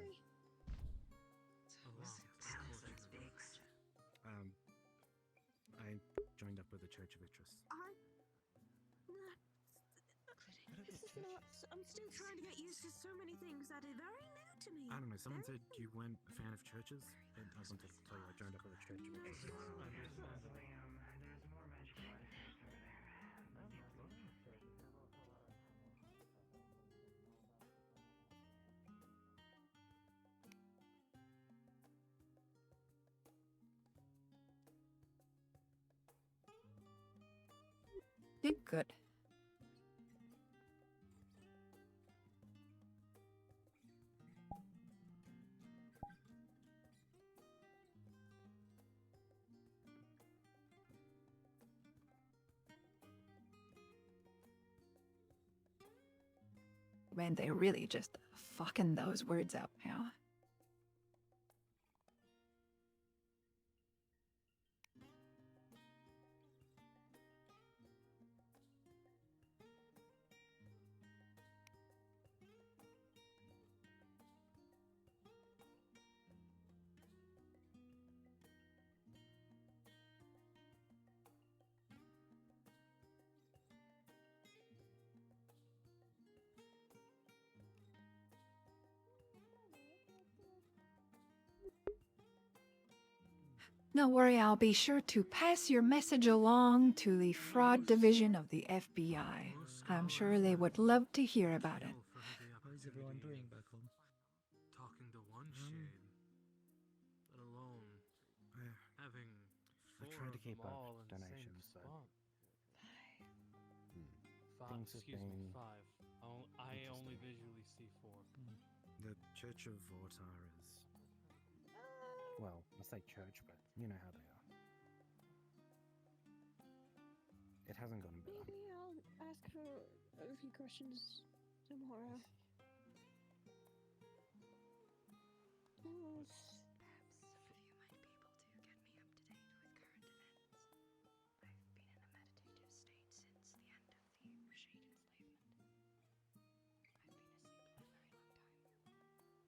I joined up with the Church of Idris. I'm still trying to get used to so many things that are very new to me. I don't know, someone said you weren't a fan of churches, and I wanted to tell you I joined up with the Church of Idris. Did good. Man, they really just fucking those words up now. Don't worry, I'll be sure to pass your message along to the fraud division of the FBI. I'm sure they would love to hear about it. How's everyone doing back home? Talking to one shade, let alone having I four tried to of keep them up all in the same donations, but spot. things have Excuse me, been 5. I only visually see 4. The Church of Vortar is... well, I say church, but you know how they are. It hasn't gotten better. Maybe I'll ask for a few questions tomorrow.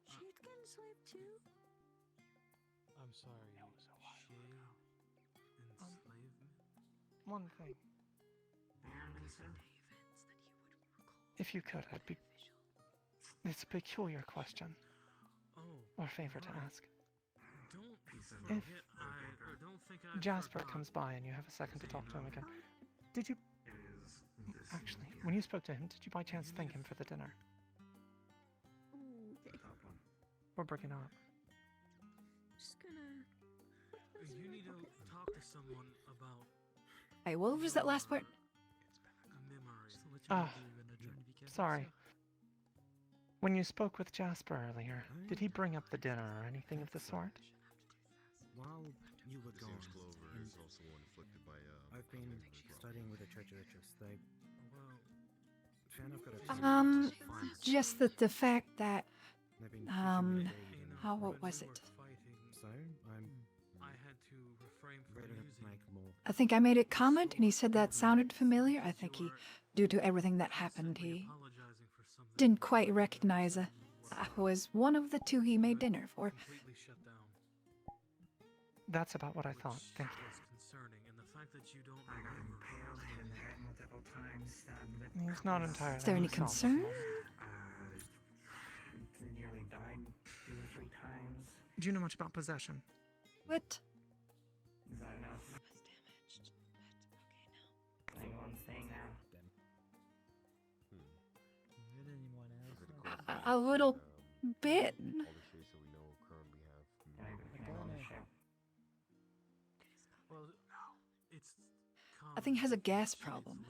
She'd get enslaved too? I'm sorry, enslavement? One thing. If you could, I'd be... It's a peculiar question. Or favor to ask. If Jasper comes by and you have a second to talk to him again, did you... Actually, when you spoke to him, did you by chance thank him for the dinner? We're breaking up. Just gonna... You need to talk to someone about Hey, what was that last part? Ah, sorry. When you spoke with Jasper earlier, did he bring up the dinner or anything of the sort? while you were The gone, same clover and is also one inflicted by I've been studying with the Church of Riches. They, Fan, I've got a Just that the fact that, They've been teaching me how, what was it? So I'm I had to refrain from ready to using make more. I think I made a comment and he said that sounded familiar. I think he, due to everything that happened, he didn't quite recognize I was one of the two he made dinner for. completely shut down. That's about what I thought. Thank you. Was concerning, and the fact that you don't I got remember impaled, hit in the head multiple times, stabbed with He's not entirely Is there any himself. concern? Nearly died 2 or 3 times. Do you know much about possession? What? Is that enough? Hang on, staying now. A little bit. All the shades that we know currently have. well, it's I think he has a gas problem.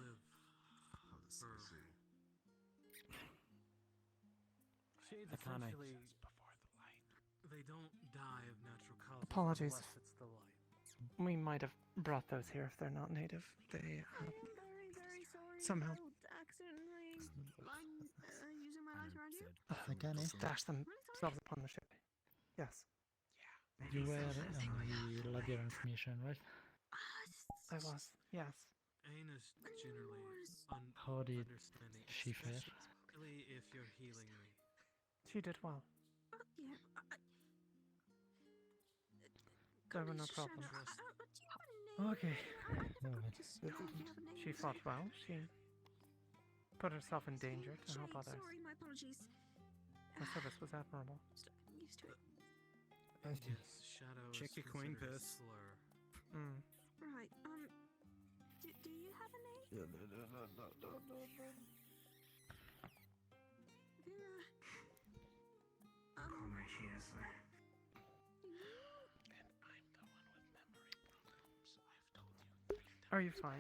Shades I can't essentially they don't die of natural causes Apologies. unless it's the light. We might have brought those here if they're not native. They somehow Using my lighter on you? stashed themselves upon the ship. Yes, You were on the labyrinth mission, right? I was. Yes. Anus generally How did understanding, she fare? especially if you're healing me. She did well. Yeah. There were no problems. Okay. She fought well. She put herself in danger to help others. Sorry, my apologies. Her service was admirable. Used to it. Yes, shadow. Check is your coin considered a purse. slur. Right, do you have a name? Vera. Call my cheers. Are you fine?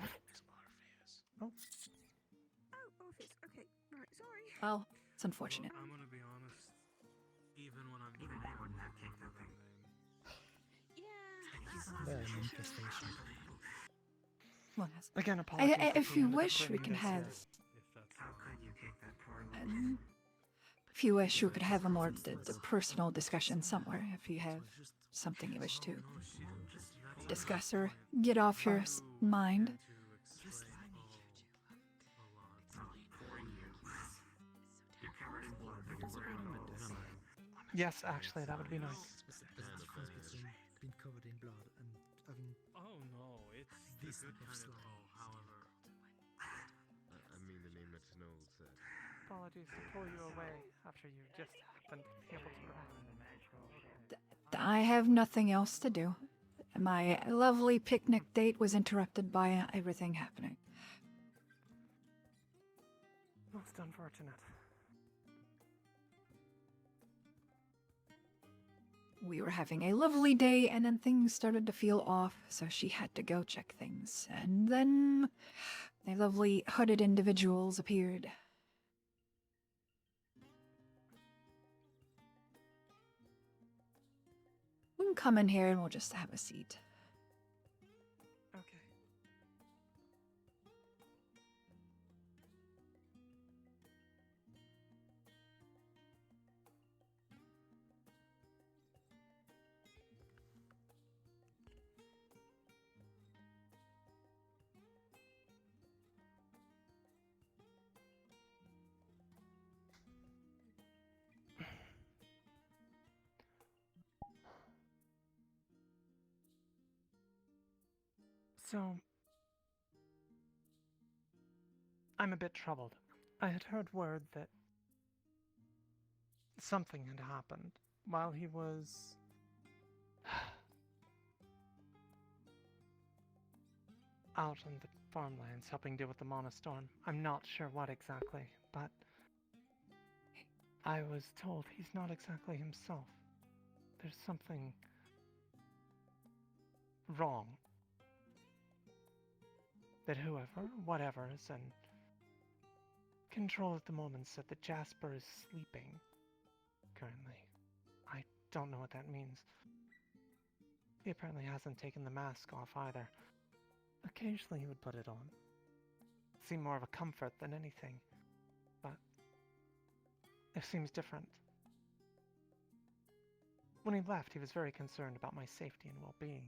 Oh. Oh, Orpheus. Okay, right, sorry. Well, it's unfortunate. I'm gonna be honest. Even when I'm Even I wouldn't have kicked that thing. Yeah. The infestation. Well, Again, apologies. if you wish, we can have. How could you kick that poor little If you wish, we could have a more personal discussion somewhere. If you have something you wish to discuss or get off your mind. You're covered in blood, but you're wearing clothes. Yes, actually, that would be nice. There's a difference between being covered in blood and having Oh no, it's this the good type of kind of slime. hoe, however. I mean the name that Snow said. Apologies to pull you away after you just happened to be able to grab. I have nothing else to do. My lovely picnic date was interrupted by everything happening. Most unfortunate. We were having a lovely day, and then things started to feel off, so she had to go check things. And then the lovely hooded individuals appeared. We can come in here and we'll just have a seat. Okay. So, I'm a bit troubled. I had heard word that something had happened while he was out on the farmlands helping deal with the Mana Storm. I'm not sure what exactly, but I was told he's not exactly himself. There's something wrong. That whoever, whatever, is in control at the moment said that Jasper is sleeping currently. I don't know what that means. He apparently hasn't taken the mask off either. Occasionally he would put it on. It seemed more of a comfort than anything, but it seems different. When he left, he was very concerned about my safety and well-being.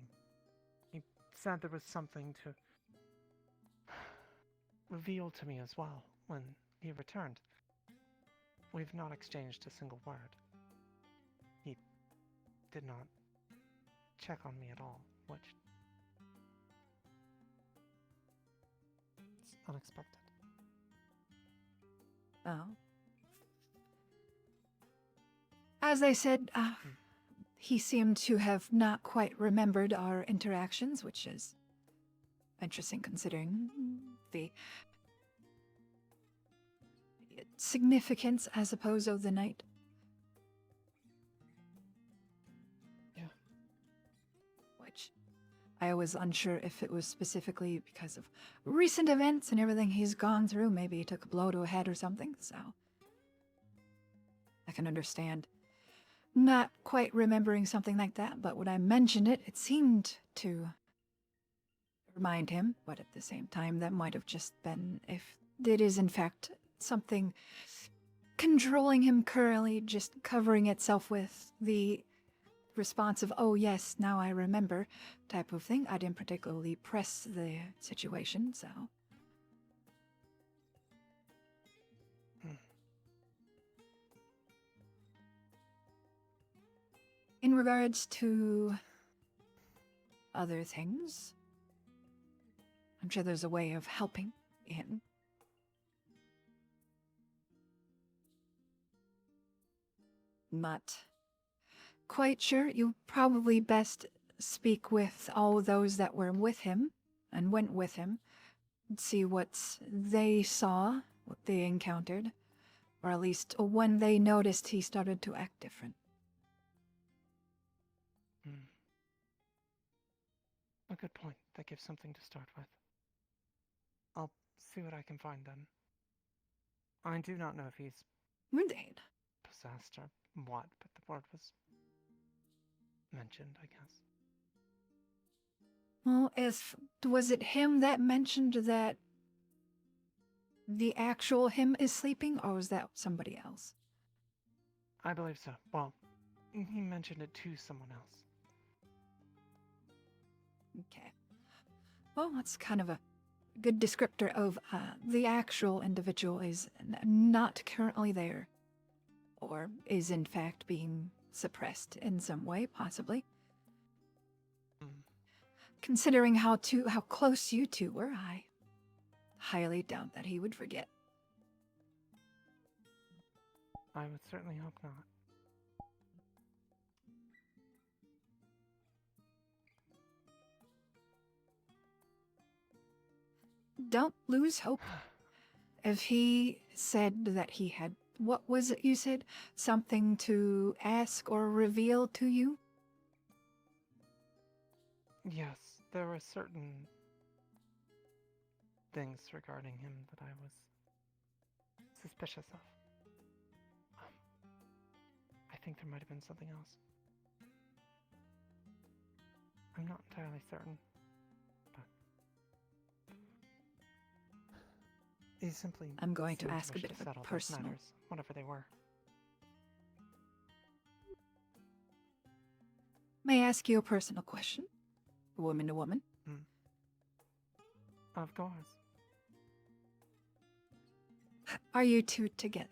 He said there was something to reveal to me as well when he returned. We've not exchanged a single word. He did not check on me at all, which is unexpected. Oh. As I said, he seemed to have not quite remembered our interactions, which is interesting considering the significance, I suppose, of the night. Yeah. Which I was unsure if it was specifically because of recent events and everything he's gone through. Maybe he took a blow to a head or something, so I can understand not quite remembering something like that, but when I mentioned it, it seemed to remind him, but at the same time, that might have just been, if it is in fact something controlling him currently, just covering itself with the response of, oh yes, now I remember, type of thing. I didn't particularly press the situation, so. In regards to other things, I'm sure there's a way of helping him. Not quite sure. You probably best speak with all those that were with him and went with him, and see what they saw, what they encountered, or at least when they noticed he started to act different. A good point. That gives something to start with. I'll see what I can find then. I do not know if he's Indeed. possessed or what, but the word was mentioned, I guess. Well, was it him that mentioned that the actual him is sleeping, or was that somebody else? I believe so. Well, he mentioned it to someone else. Okay. Well, that's kind of a good descriptor of the actual individual is not currently there, or is in fact being suppressed in some way, possibly. Considering how close you two were, I highly doubt that he would forget. I would certainly hope not. Don't lose hope. If he said that he had, what was it you said? Something to ask or reveal to you? Yes, there were certain things regarding him that I was suspicious of. I think there might have been something else. I'm not entirely certain, but he simply I'm going to seemed ask a wish bit to of a settle those personal. matters, whatever they were. May I ask you a personal question? Woman to woman. Of course. Are you two together?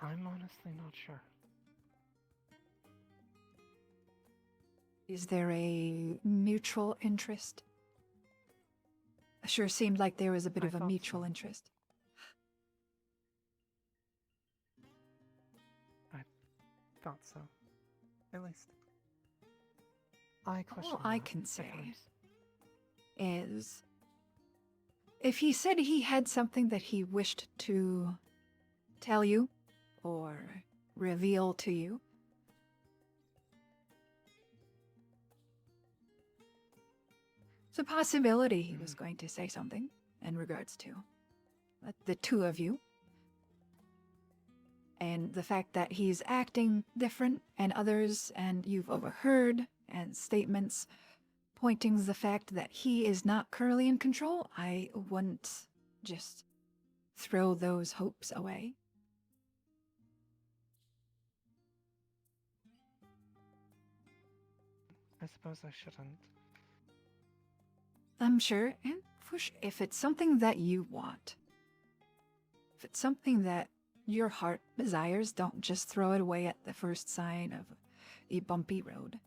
I'm honestly not sure. Is there a mutual interest? Sure seemed like there was a bit of a mutual interest. Thought so. At least. I question All I that can say difference. is, if he said he had something that he wished to tell you or reveal to you, it's a possibility he was going to say something in regards to the two of you. And the fact that he's acting different and others, and you've overheard, and statements pointing to the fact that he is not currently in control, I wouldn't just throw those hopes away. I suppose I shouldn't. I'm sure, and if it's something that you want, if it's something that your heart desires, don't just throw it away at the first sign of a bumpy road.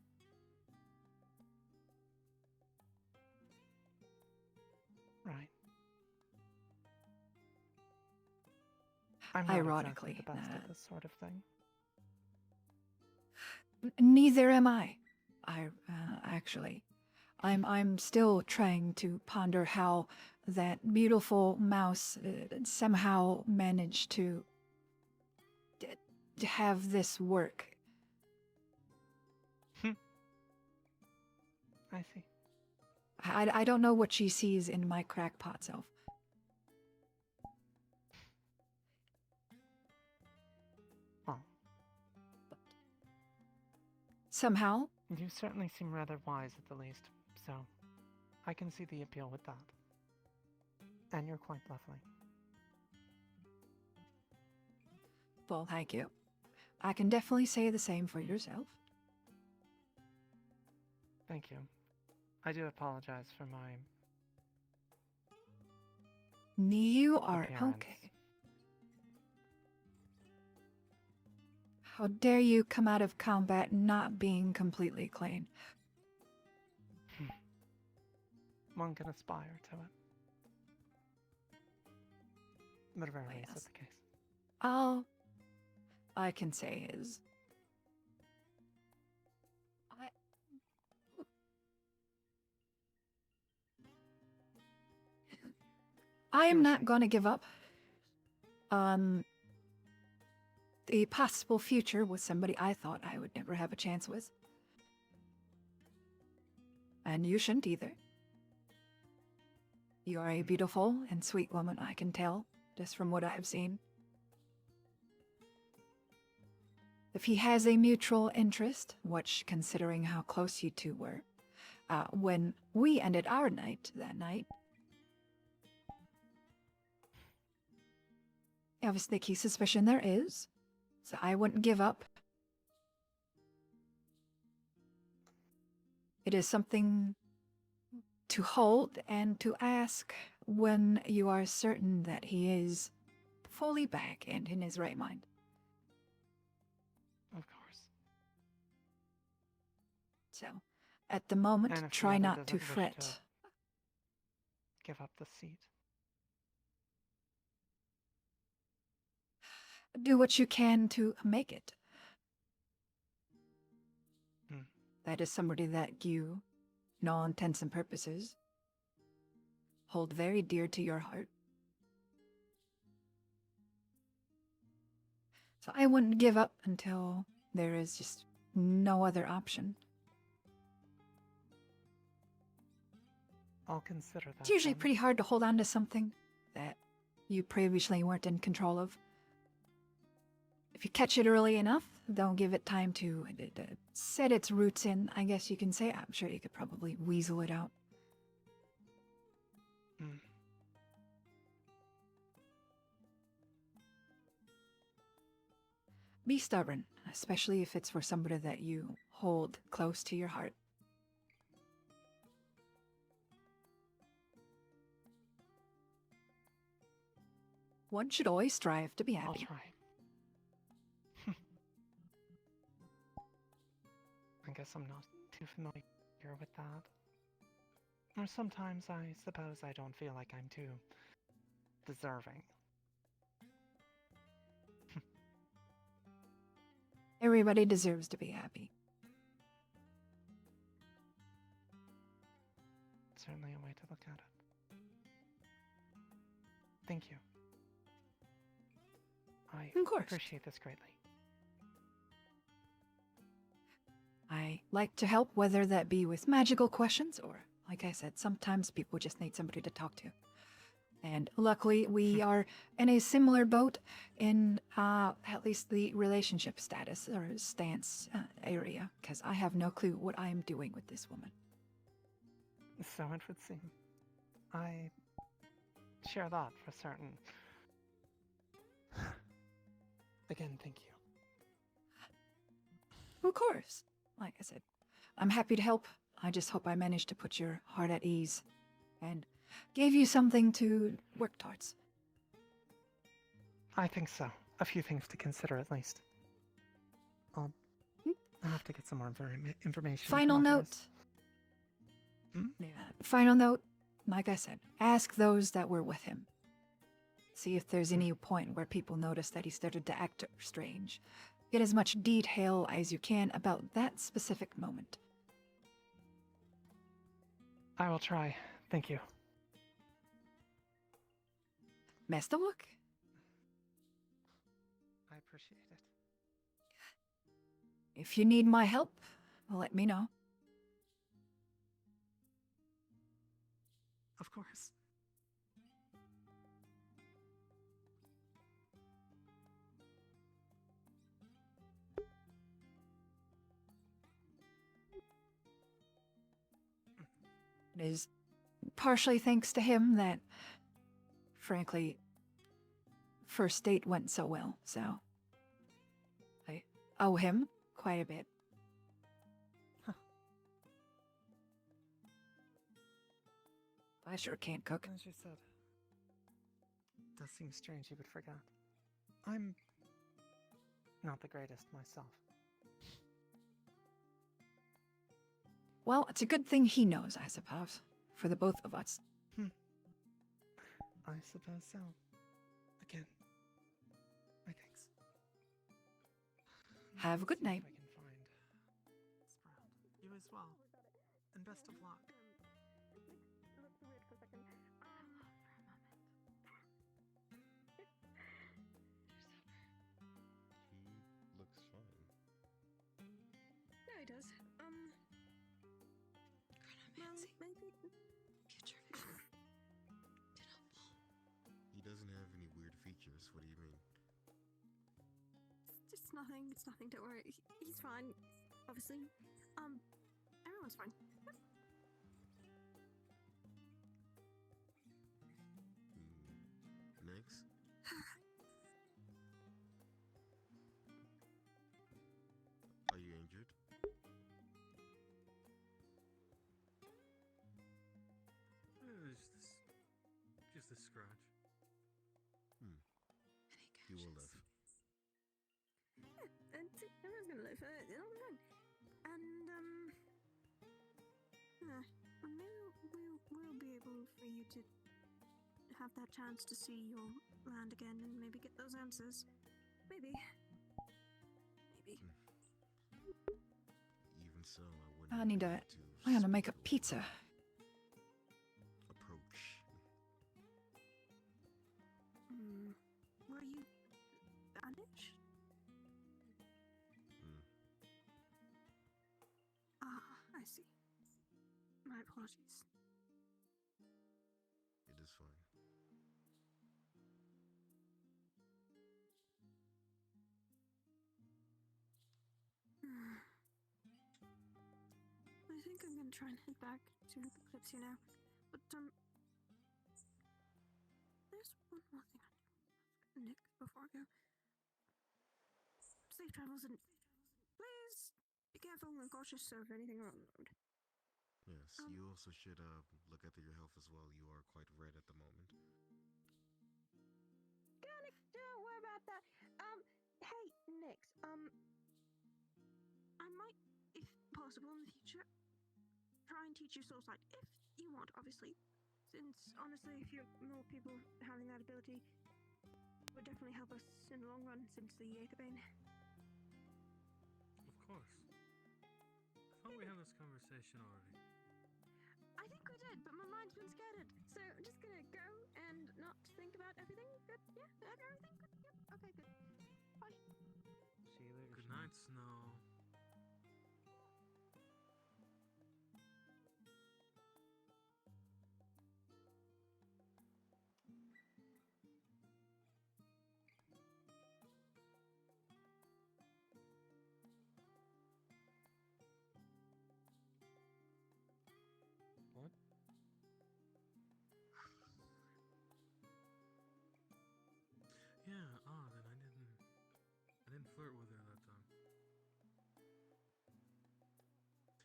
Right. I'm not Ironically, exactly the best at this sort of thing. Neither am I. Actually, I'm still trying to ponder how that beautiful mouse somehow managed to have this work. I see. I don't know what she sees in my crackpot self. Oh. Somehow, You certainly seem rather wise at the least, so I can see the appeal with that. And you're quite lovely. well, thank you. I can definitely say the same for yourself. Thank you. I do apologize for my You are appearance. okay. How dare you come out of combat not being completely clean? One can aspire to it. But rarely is it the case. All I can say is I am not going to give up on the possible future with somebody I thought I would never have a chance with. And you shouldn't either. You are a beautiful and sweet woman, I can tell, just from what I've seen. If he has a mutual interest, which, considering how close you two were, when we ended our night that night, I have a sneaky suspicion there is, so I wouldn't give up. It is something to hold and to ask when you are certain that he is fully back and in his right mind. Of course. So, at the moment, And if the try other not to doesn't wish fret. to give up the seat. Do what you can to make it. That is somebody that you, in all intents and purposes, hold very dear to your heart. So I wouldn't give up until there is just no other option. I'll consider that. It's usually then. pretty hard to hold on to something that you previously weren't in control of. If you catch it early enough, don't give it time to set its roots in, I guess you can say. I'm sure you could probably weasel it out. Be stubborn, especially if it's for somebody that you hold close to your heart. One should always strive to be happy. I'll try. I guess I'm not too familiar with that. Or sometimes I suppose I don't feel like I'm too deserving. Everybody deserves to be happy. Certainly a way to look at it. Thank you. I Of course. appreciate this greatly. I like to help, whether that be with magical questions or, like I said, sometimes people just need somebody to talk to. And luckily, we are in a similar boat in at least the relationship status or stance area, because I have no clue what I am doing with this woman. So it would seem. I share that for certain. Again, thank you. Of course. Like I said, I'm happy to help. I just hope I managed to put your heart at ease and gave you something to work towards. I think so. A few things to consider at least. I'll have to get some more information. Final note. Yeah. Final note, like I said, ask those that were with him. See if there's any point where people notice that he started to act strange. Get as much detail as you can about that specific moment. I will try. Thank you. Best of luck. I appreciate it. If you need my help, let me know. Of course. It is partially thanks to him that, frankly, first date went so well, so I owe him quite a bit. I sure can't cook. As you said, it does seem strange you would forget. I'm not the greatest myself. Well, it's a good thing he knows, I suppose, for the both of us. I suppose so. Again, my thanks. Have a good night. I can find Sprout. You as well. And best of luck. He looks fine. Yeah, he does. Well, maybe. He doesn't have any weird features. What do you mean? It's nothing. It's nothing. Don't worry. He's fine. Obviously. Everyone's fine. Next. Are you injured? Just a scratch. You will live. Yeah, and everyone's gonna live. It'll be fine. And maybe we'll be able for you to have that chance to see your land again and maybe get those answers. Maybe. Even so, I I need to. I gotta make a pizza. approach. Were you banished? I see. My apologies. It is fine. I think I'm gonna try and head back to the Kalypsia now. But, there's one more thing I do want to ask Nick before I go. Safe travels, and please be careful and cautious of anything around the road. Yes, you also should look after your health as well. You are quite red at the moment. Don't worry about that. Hey, Nix, I might, if possible in the future, try and teach you soul sight, if you want, obviously. Since, honestly, if you're more people having that ability, would definitely help us in the long run, since the Aether-Bane. Of course. I thought we had this conversation already. I think we did, but my mind's been scattered. So I'm just gonna go and not think about everything. Good? Yeah? Everything good? Yep. Okay, good. Bye. See you later. Good night, Snow. yeah. Oh, then I didn't flirt with her that time.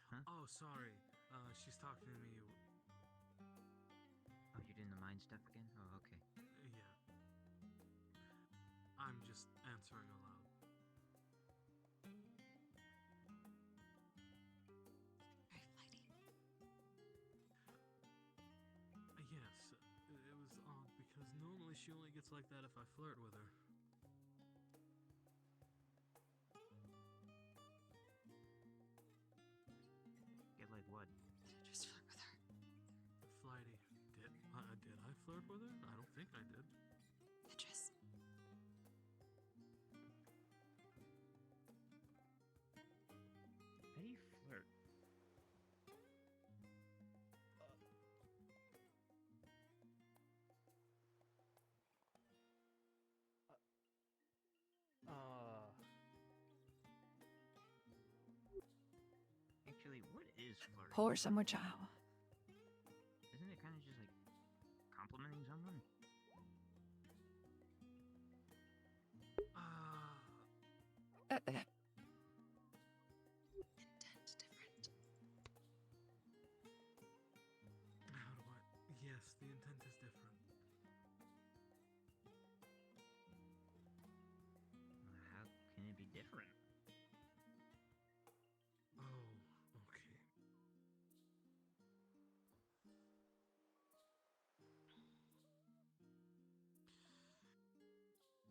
Huh? Oh, sorry. She's talking to me. Oh, you're doing the mind stuff again? Oh, okay. Yeah. I'm just answering aloud. Very flighty. Yes, it was odd because normally she only gets like that if I flirt with her. Get like what? Just flirt with her. Flighty. Did I flirt with her? I don't think I did. Idris. How do you flirt? Actually, what is flirting? Poor summer child. Isn't it kind of just like complimenting someone? That. Intent different. How do I? Yes, the intent is different. How can it be different? Oh, okay.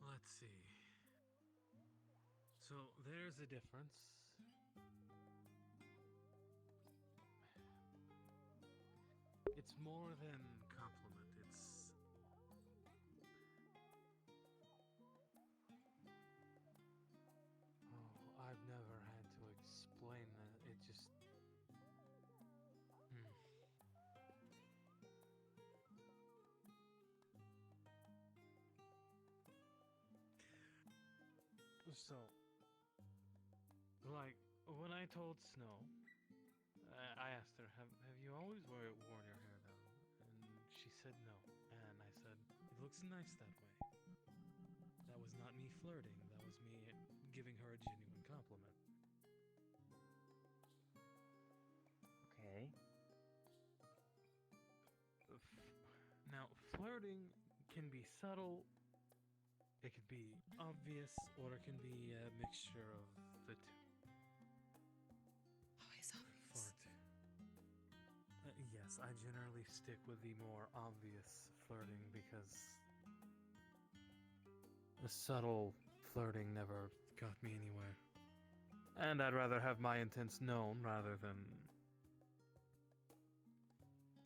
Let's see. So there's a difference. It's more than compliment. It's I've never had to explain that. It just So, like, when I told Snow, I asked her, have you always worn your hair down? And she said no. And I said, it looks nice that way. That was not me flirting. That was me giving her a genuine compliment. Okay. Now, flirting can be subtle, it can be obvious, or it can be a mixture of the two. Always obvious. Flirt. Yes, I generally stick with the more obvious flirting because the subtle flirting never got me anywhere. And I'd rather have my intents known rather than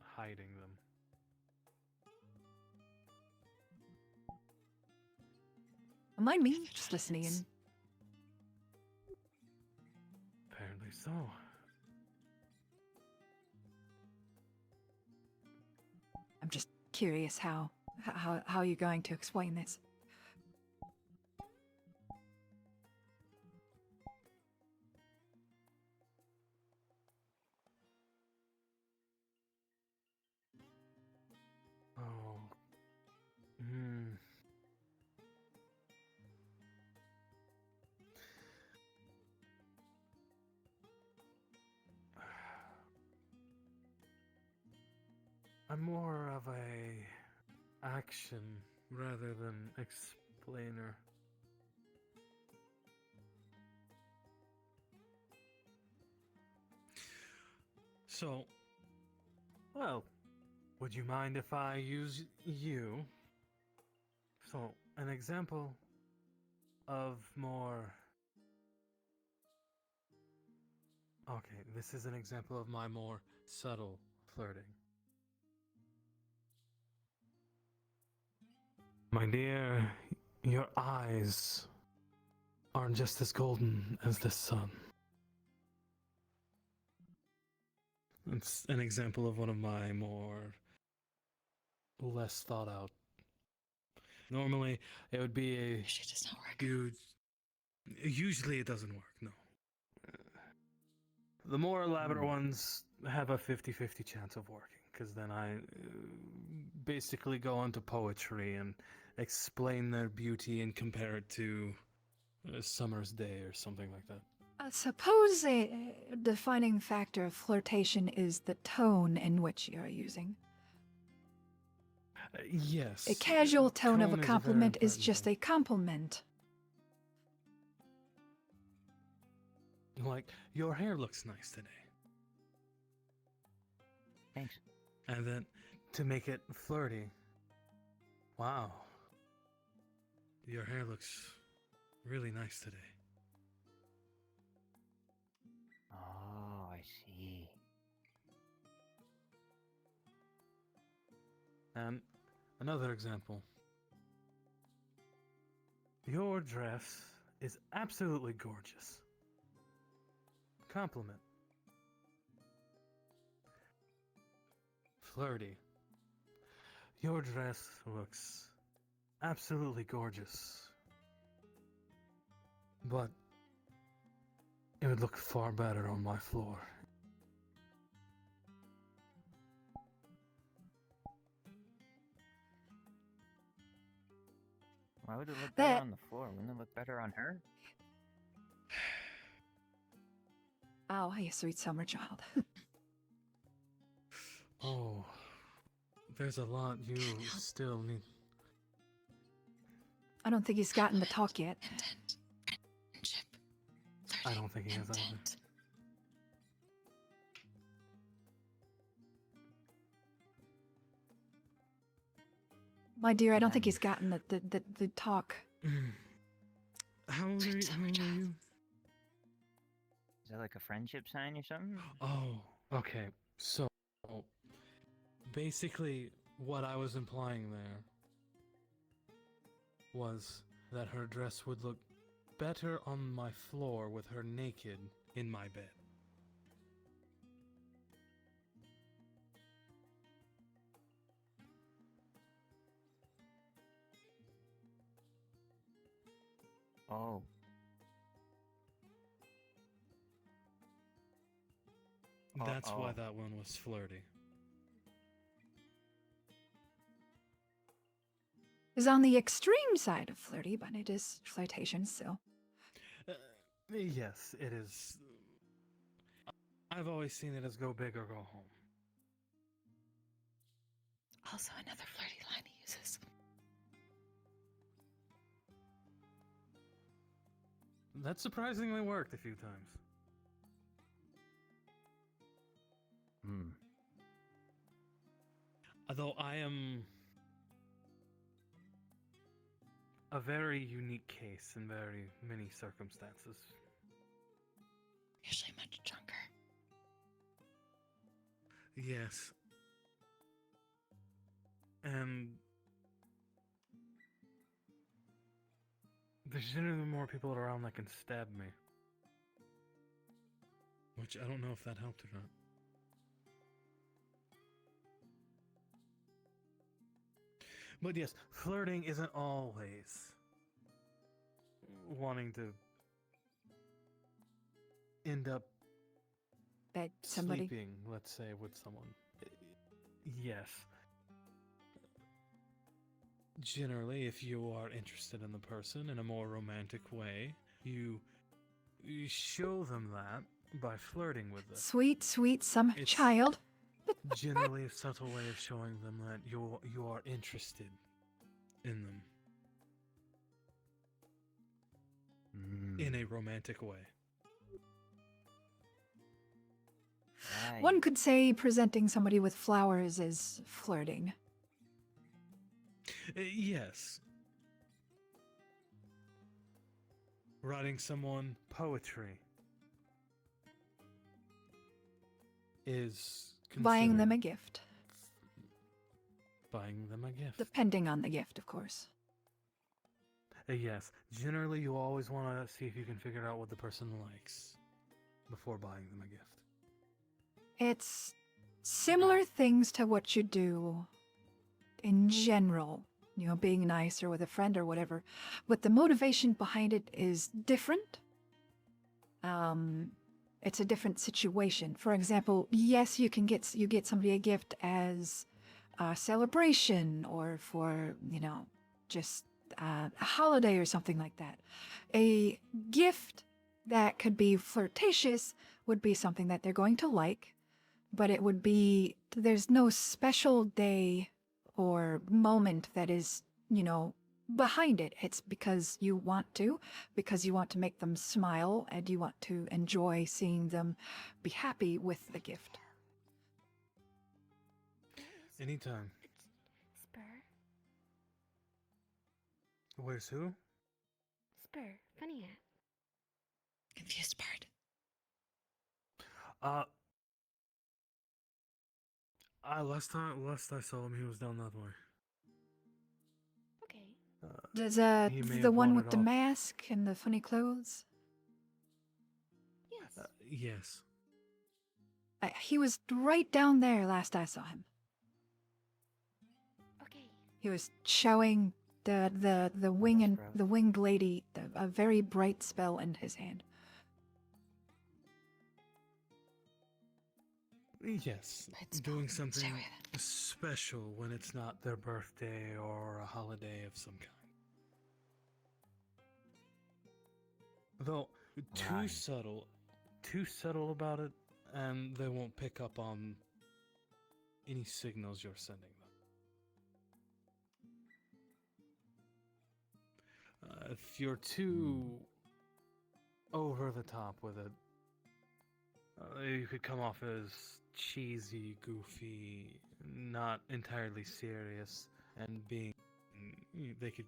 hiding them. Mind me, just listening in. Apparently so. I'm just curious how you're going to explain this. Oh. I'm more of a action rather than explainer. So, well, would you mind if I use you? So, an example of more... Okay, this is an example of my more subtle flirting. My dear, your eyes aren't just as golden as the sun. It's an example of one of my more less thought out. Normally, it would be a Shit does not work. huge. Usually, it doesn't work. No. The more elaborate ones have a 50-50 chance of working, because then I basically go into poetry and explain their beauty and compare it to a summer's day or something like that. Suppose a defining factor of flirtation is the tone in which you are using. Yes. A casual tone of a Tone is a very compliment is important just a compliment. Like, your hair looks nice today. Thanks. And then, to make it flirty, wow, your hair looks really nice today. Oh, I see. And another example. Your dress is absolutely gorgeous. Compliment. Flirty. Your dress looks absolutely gorgeous. But it would look far better on my floor. Why would it look better on the floor? Wouldn't it look better on her? Oh, you sweet summer child. Oh, there's a lot you still need. I don't think he's gotten the talk yet. I don't think he has either. My dear, I don't think he's gotten the talk. How old are you? Is that like a friendship sign or something? Oh, okay. So, basically, what I was implying there was that her dress would look better on my floor with her naked in my bed. Oh. That's why that one was flirty. Is on the extreme side of flirty, but it is flirtation still. Yes, it is. I've always seen it as go big or go home. Also, another flirty line he uses. That surprisingly worked a few times. Although I am a very unique case in very many circumstances. Usually much drunker. Yes. And there's generally more people around that can stab me. Which I don't know if that helped or not. But yes, flirting isn't always wanting to end up that somebody sleeping, let's say, with someone. Yes. Generally, if you are interested in the person in a more romantic way, you show them that by flirting with them. Sweet, sweet summer child. Generally a subtle way of showing them that you are interested in them. In a romantic way. One could say presenting somebody with flowers is flirting. Yes. Writing someone poetry is Buying them a gift. Buying them a gift. Depending on the gift, of course. Yes. Generally, you always want to see if you can figure out what the person likes before buying them a gift. It's similar things to what you do in general. You know, being nice or with a friend or whatever. But the motivation behind it is different. It's a different situation. For example, yes, you get somebody a gift as a celebration or for, you know, just a holiday or something like that. A gift that could be flirtatious would be something that they're going to like, but it would be, there's no special day or moment that is, behind it. It's because you want to make them smile, and you want to enjoy seeing them be happy with the gift. Anytime. Spur. Where's who? Spur. Funny hat. Confused part. Last I saw him, he was down that way. Okay. Does He may the have one with wandered the off. mask and the funny clothes? Yes. Yes. He was right down there last I saw him. Okay. He was showing the winged lady a very bright spell in his hand. Yes. Doing something special when it's not their birthday or a holiday of some kind. Though, too subtle about it, and they won't pick up on any signals you're sending them. If you're too over the top with it, you could come off as cheesy, goofy, not entirely serious, and it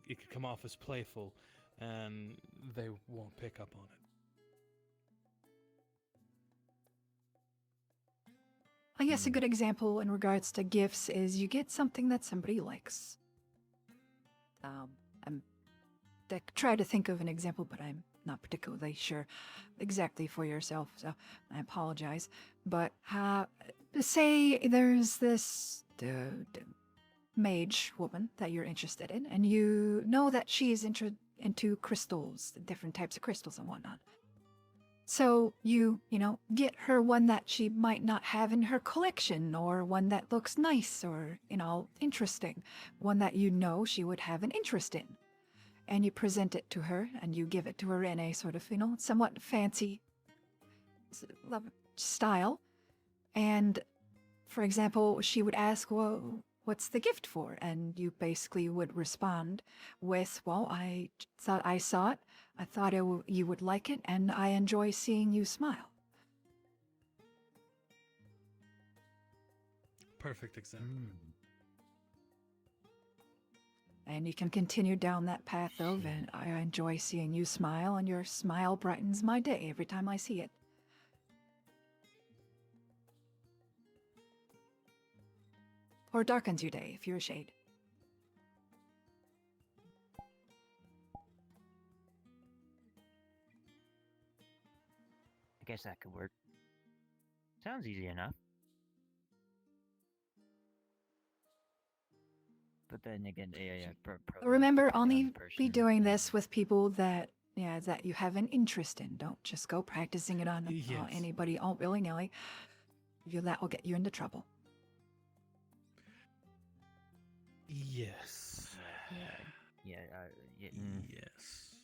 could come off as playful, and they won't pick up on it. I guess a good example in regards to gifts is you get something that somebody likes. I try to think of an example, but I'm not particularly sure exactly for yourself, so I apologize. But say there's this mage woman that you're interested in, and you know that she's into crystals, different types of crystals and whatnot. So you get her one that she might not have in her collection, or one that looks nice or, interesting, one that she would have an interest in. And you present it to her, and you give it to her in a sort of, somewhat fancy style. And, for example, she would ask, well, what's the gift for? And you basically would respond with, well, I thought I saw it, I thought you would like it, and I enjoy seeing you smile. Perfect example. And you can continue down that path of, and I enjoy seeing you smile, and your smile brightens my day every time I see it. Or darkens your day if you're a shade. I guess that could work. Sounds easy enough. But then again, Remember, only be doing this with people that you have an interest in. Don't just go practicing it on anybody all willy-nilly. That will get you into trouble. Yes. Yes.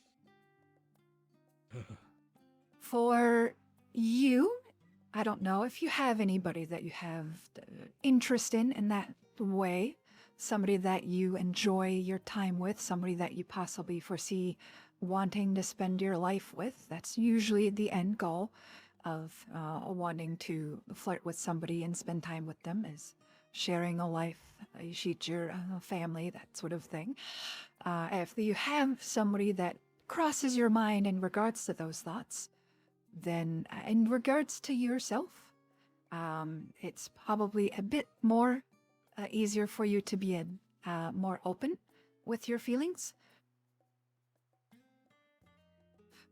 For you, I don't know if you have anybody that you have interest in that way. Somebody that you enjoy your time with, somebody that you possibly foresee wanting to spend your life with. That's usually the end goal of wanting to flirt with somebody and spend time with them, is sharing a life, your family, that sort of thing. If you have somebody that crosses your mind in regards to those thoughts, then in regards to yourself, it's probably a bit more easier for you to be more open with your feelings.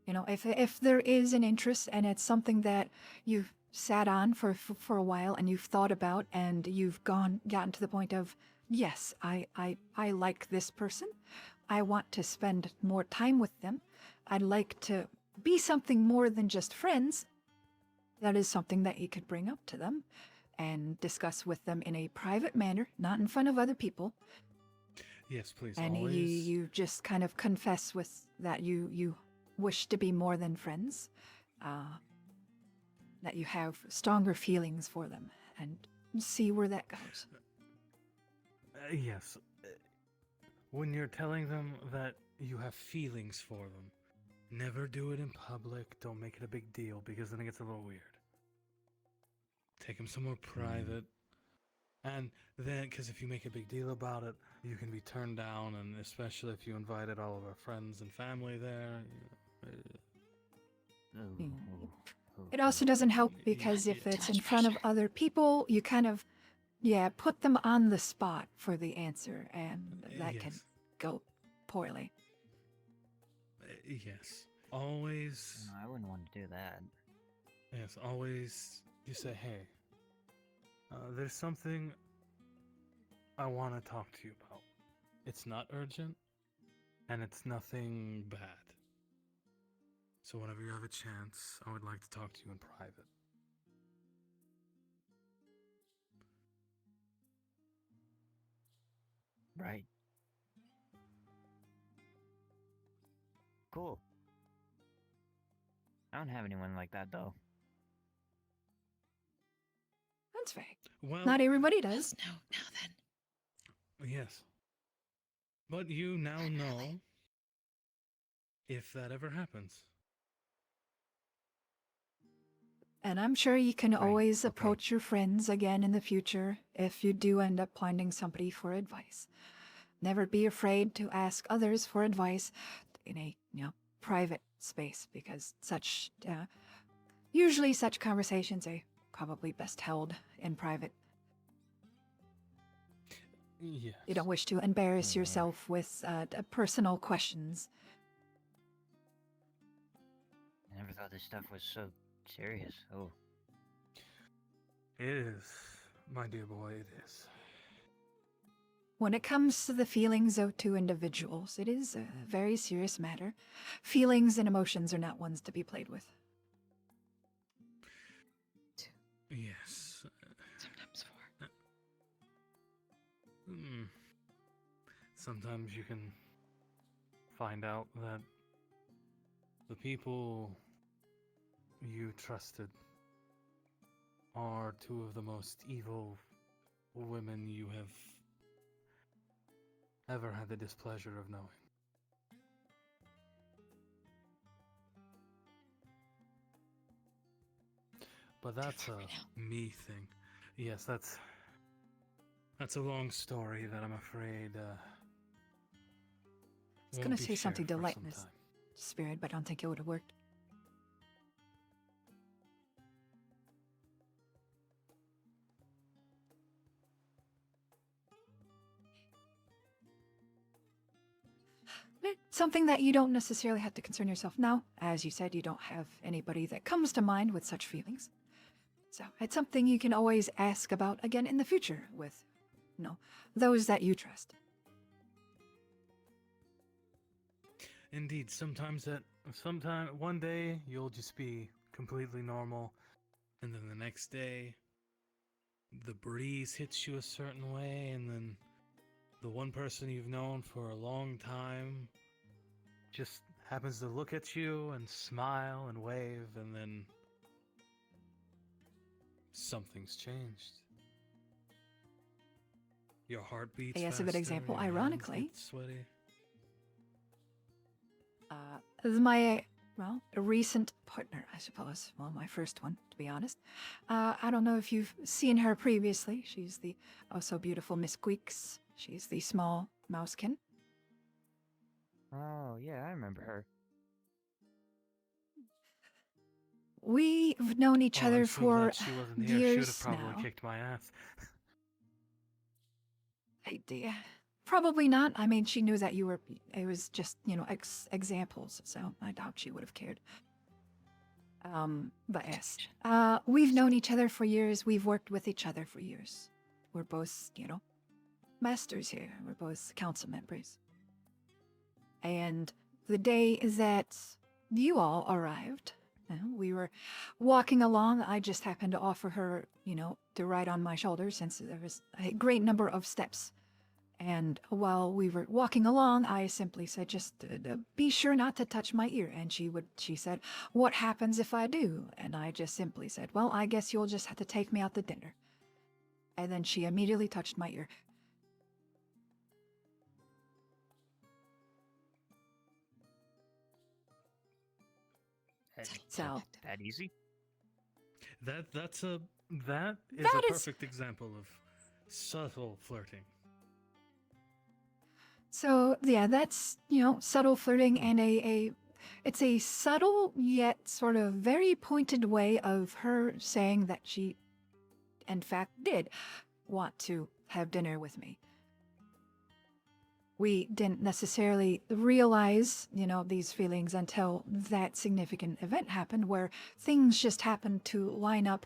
If there is an interest and it's something that you've sat on for a while and you've thought about, and you've gotten to the point of, yes, I like this person, I want to spend more time with them, I'd like to be something more than just friends, that is something that you could bring up to them and discuss with them in a private manner, not in front of other people. Yes, please. And always. you just kind of confess with that you wish to be more than friends, that you have stronger feelings for them, and see where that goes. Yes. When you're telling them that you have feelings for them, never do it in public. Don't make it a big deal, because then it gets a little weird. Take them somewhere private. And then, because if you make a big deal about it, you can be turned down, and especially if you invited all of our friends and family there. It also doesn't help because if it's in front of other people, you kind of, put them on the spot for the answer, and that can go poorly. Yes. Always. No, I wouldn't want to do that. Yes, always. You say, hey, there's something I want to talk to you about. It's not urgent, and it's nothing bad. So whenever you have a chance, I would like to talk to you in private. Right. Cool. I don't have anyone like that, though. That's fair. Well, Not everybody does. No, now then. Yes. But you now know if that ever happens. And I'm sure you can always approach your friends again in the future if you do end up finding somebody for advice. Never be afraid to ask others for advice in a private space, because usually such conversations are probably best held in private. Yes. You don't wish to embarrass yourself with personal questions. I never thought this stuff was so serious. Oh. It is, my dear boy, it is. When it comes to the feelings of two individuals, it is a very serious matter. Feelings and emotions are not ones to be played with. Yes. Sometimes four. Sometimes you can find out that the people you trusted are two of the most evil women you have ever had the displeasure of knowing. But that's a me thing. Yes, that's a long story that I'm afraid I was going to say something to lighten this spirit, but I don't think it would have worked. Something that you don't necessarily have to concern yourself now. As you said, you don't have anybody that comes to mind with such feelings. So it's something you can always ask about again in the future with, those that you trust. Indeed, one day you'll just be completely normal, and then the next day the breeze hits you a certain way, and then the one person you've known for a long time just happens to look at you and smile and wave, and then something's changed. Your heart beats Yes, a good faster, example. your hands Ironically, get sweaty. my a recent partner, I suppose. Well, my first one, to be honest. I don't know if you've seen her previously. She's the so beautiful Miss Squeaks. She's the small mousekin. Oh, yeah, I remember her. We've known each other I'm so for glad she wasn't here. She would years have probably now. kicked my ass. Probably not. I mean, she knew that you were. It was just examples, so I doubt she would have cared. But yes, we've known each other for years. We've worked with each other for years. We're both, masters here. We're both council members. And the day that you all arrived, we were walking along. I just happened to offer her, to ride on my shoulder since there was a great number of steps And while we were walking along, I simply said, just be sure not to touch my ear. And she said, what happens if I do? And I just simply said, well, I guess you'll just have to take me out to dinner. And then she immediately touched my ear. So that easy? That is That a is- perfect example of subtle flirting. So yeah, that's, subtle flirting, and it's a subtle yet sort of very pointed way of her saying that she, in fact, did want to have dinner with me. We didn't necessarily realize, these feelings until that significant event happened, where things just happened to line up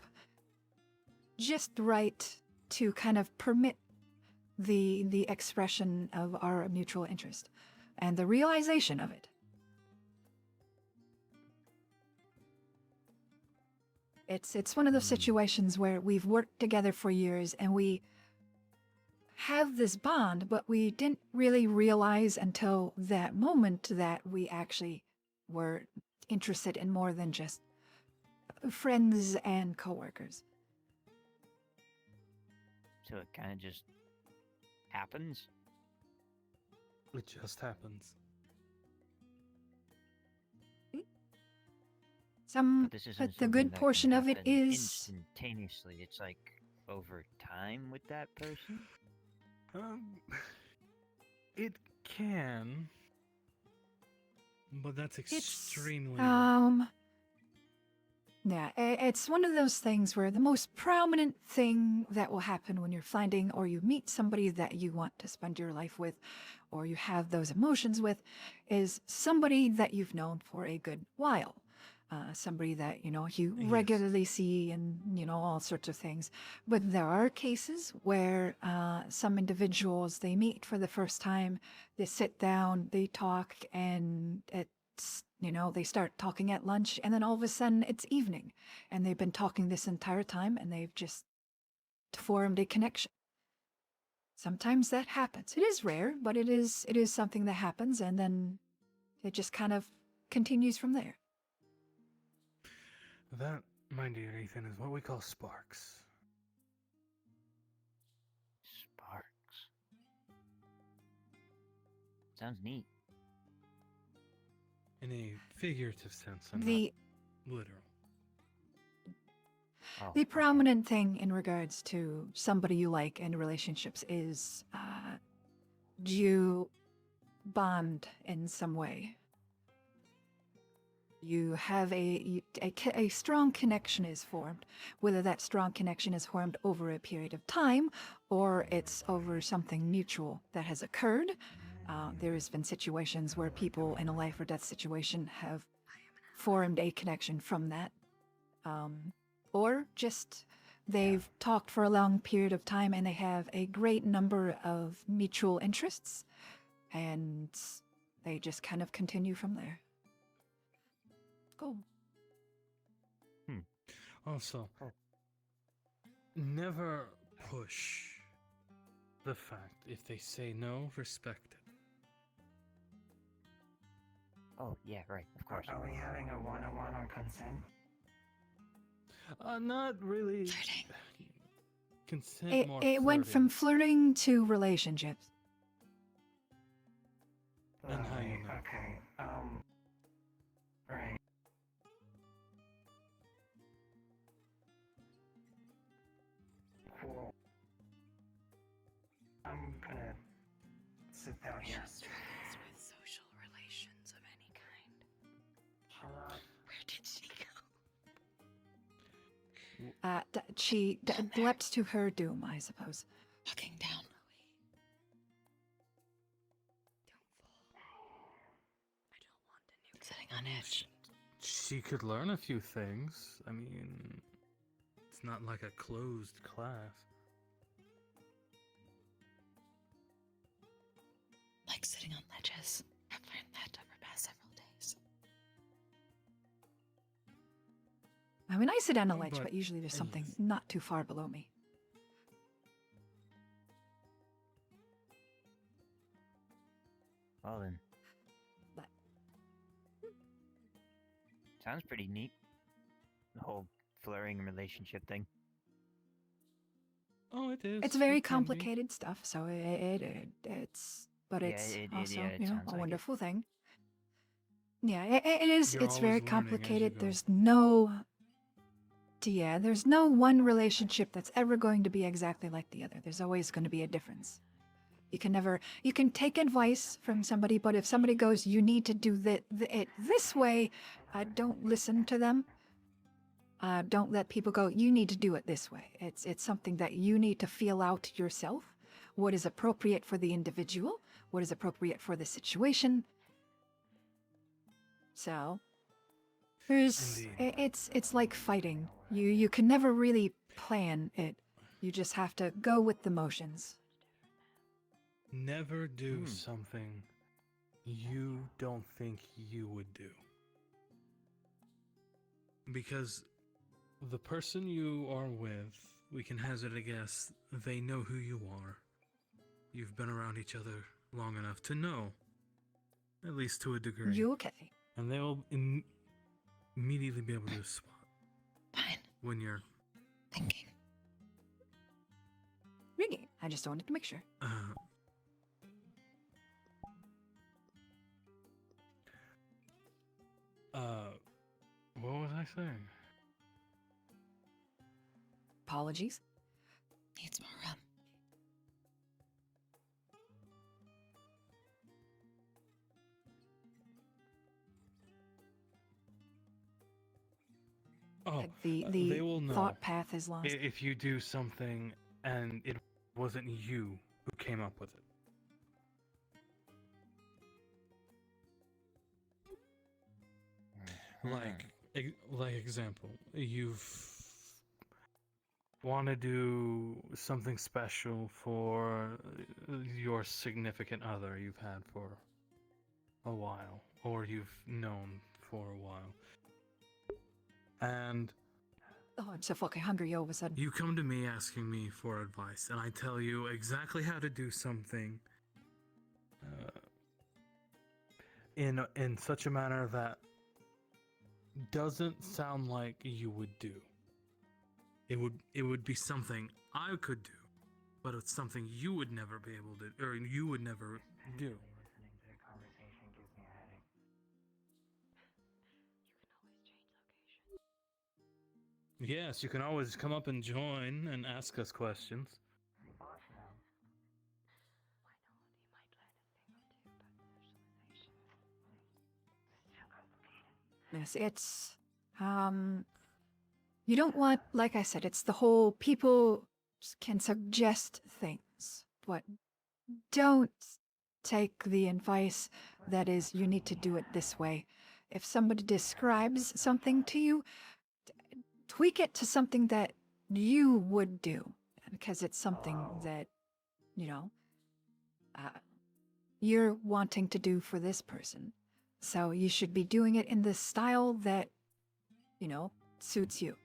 just right to kind of permit the expression of our mutual interest and the realization of it. It's one of those situations where we've worked together for years and we have this bond, but we didn't really realize until that moment that we actually were interested in more than just friends and coworkers. So it kind of just happens? It just happens. But this isn't But the something good that can portion of it happen is instantaneously. It's like over time with that person? It can, but that's extremely yeah, it's one of those things where the most prominent thing that will happen when you're finding or you meet somebody that you want to spend your life with or you have those emotions with is somebody that you've known for a good while. Somebody that, you regularly see and, all sorts of things. But there are cases where some individuals, they meet for the first time, they sit down, they talk, and it's, they start talking at lunch, and then all of a sudden it's evening, and they've been talking this entire time, and they've just formed a connection. Sometimes that happens. It is rare, but it is something that happens, and then it just kind of continues from there. That, my dear Ethan, is what we call sparks. Sparks. Sounds neat. In a figurative sense, and The not literal. The prominent thing in regards to somebody you like in relationships is, do you bond in some way? You have a strong connection is formed, whether that strong connection is formed over a period of time or it's over something mutual that has occurred. There has been situations where people in a life or death situation have formed a connection from that. Or just they've talked for a long period of time and they have a great number of mutual interests and they just kind of continue from there. Cool. Also, never push the fact. If they say no, respect it. Oh, yeah, right, of course. Are we having a one-on-one on consent? Not really. Consent more It went from flirting to relationships. And how you know? Okay, right. Cool. I'm gonna sit down here. Struggles with social relations of any kind. Where did she go? She leapt to her doom, I suppose. Walking down. Sitting on edge. She could learn a few things. I mean, it's not like a closed class. Like sitting on ledges. I've learned that over the past several days. I mean, I sit on a ledge, But but usually there's something not too far below me. Well then. But sounds pretty neat. The whole flirting relationship thing. Oh, it is. it's very It can be. complicated stuff, so it's but Yeah, it's also it you know sounds a like it. wonderful thing. Yeah, it is. You're It's very always learning as you complicated. go. There's no one relationship that's ever going to be exactly like the other. There's always going to be a difference. You can take advice from somebody, but if somebody goes, you need to do it this way, don't listen to them. Don't let people go, you need to do it this way. It's something that you need to feel out yourself. What is appropriate for the individual? What is appropriate for the situation? So, it's like fighting. You can never really plan it. You just have to go with the motions. Never do something you don't think you would do. Because the person you are with, we can hazard a guess, they know who you are. You've been around each other long enough to know, at least to a degree. You okay? And they will immediately be able to spot. Fine. When you're thinking. Ringing. I just wanted to make sure. What was I saying? Apologies. Needs more rum. Oh, The they will know thought path is lost. if you do something and it wasn't you who came up with it. Like example, you've want to do something special for your significant other you've had for a while, or you've known for a while. And Oh, I'm so fucking hungry all of a sudden. you come to me asking me for advice, and I tell you exactly how to do something in such a manner that doesn't sound like you would do. It would be something I could do, but it's something you would never be able to, or you would never do. Listening to the conversation gives me a headache. Yes, you can always come up and join and ask us questions. Yes, it's you don't want, like I said, it's the whole people can suggest things, but don't take the advice that is you need to do it this way. If somebody describes something to you, tweak it to something that you would do, because it's something that, you're wanting to do for this person. So you should be doing it in the style that, suits you.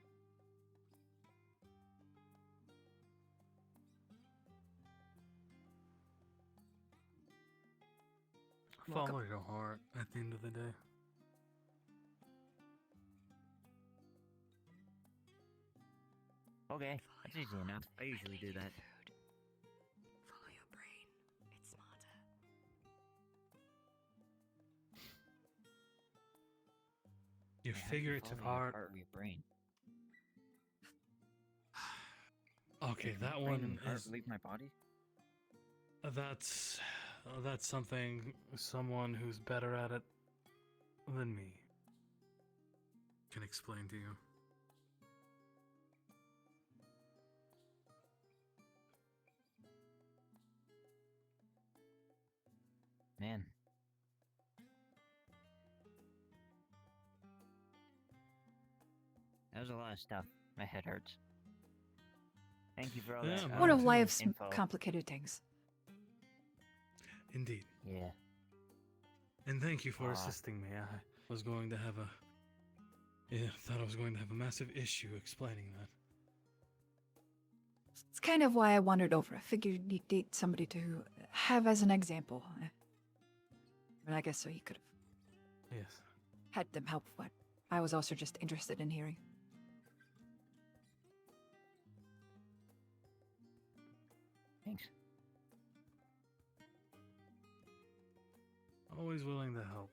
Follow your heart at the end of the day. Okay, that's easy enough. I usually do that. Follow your brain. It's smarter. Your figurative heart. Part of your brain. Okay, that Brain one and heart is. leave my body. That's something someone who's better at it than me can explain to you. Man. That was a lot of stuff. My head hurts. Thank you for all that. One of life's info. complicated things. Indeed. Yeah. And thank you for assisting me. I was going to have thought I was going to have a massive issue explaining that. It's kind of why I wandered over. I figured you'd need somebody to have as an example. And I guess so he could have Yes. had them help, but I was also just interested in hearing. Thanks. Always willing to help.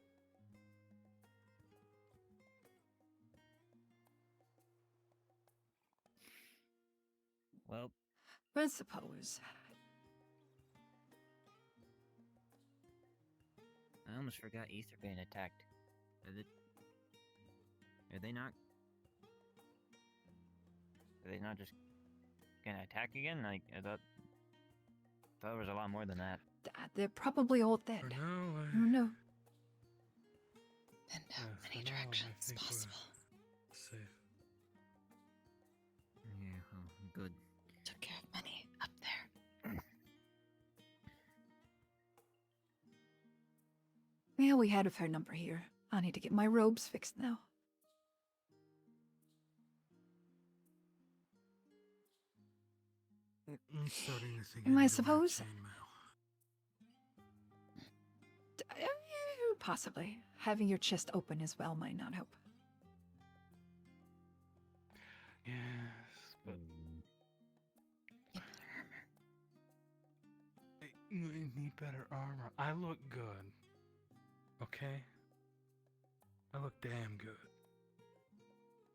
Well, I suppose. I almost forgot Ether being attacked. Are they not? Are they not just gonna attack again? Like I thought there was a lot more than that. They're probably all dead. For now, I don't know. And yes, many for now, I directions think we're possible. safe. Yeah, oh, good. Took care of many up there. Yeah, we had a fair number here. I need to get my robes fixed now. I'm starting to think And I need to wear suppose- chainmail. Possibly. Having your chest open as well might not help. Yes, but I need better armor. I look good. Okay? I look damn good.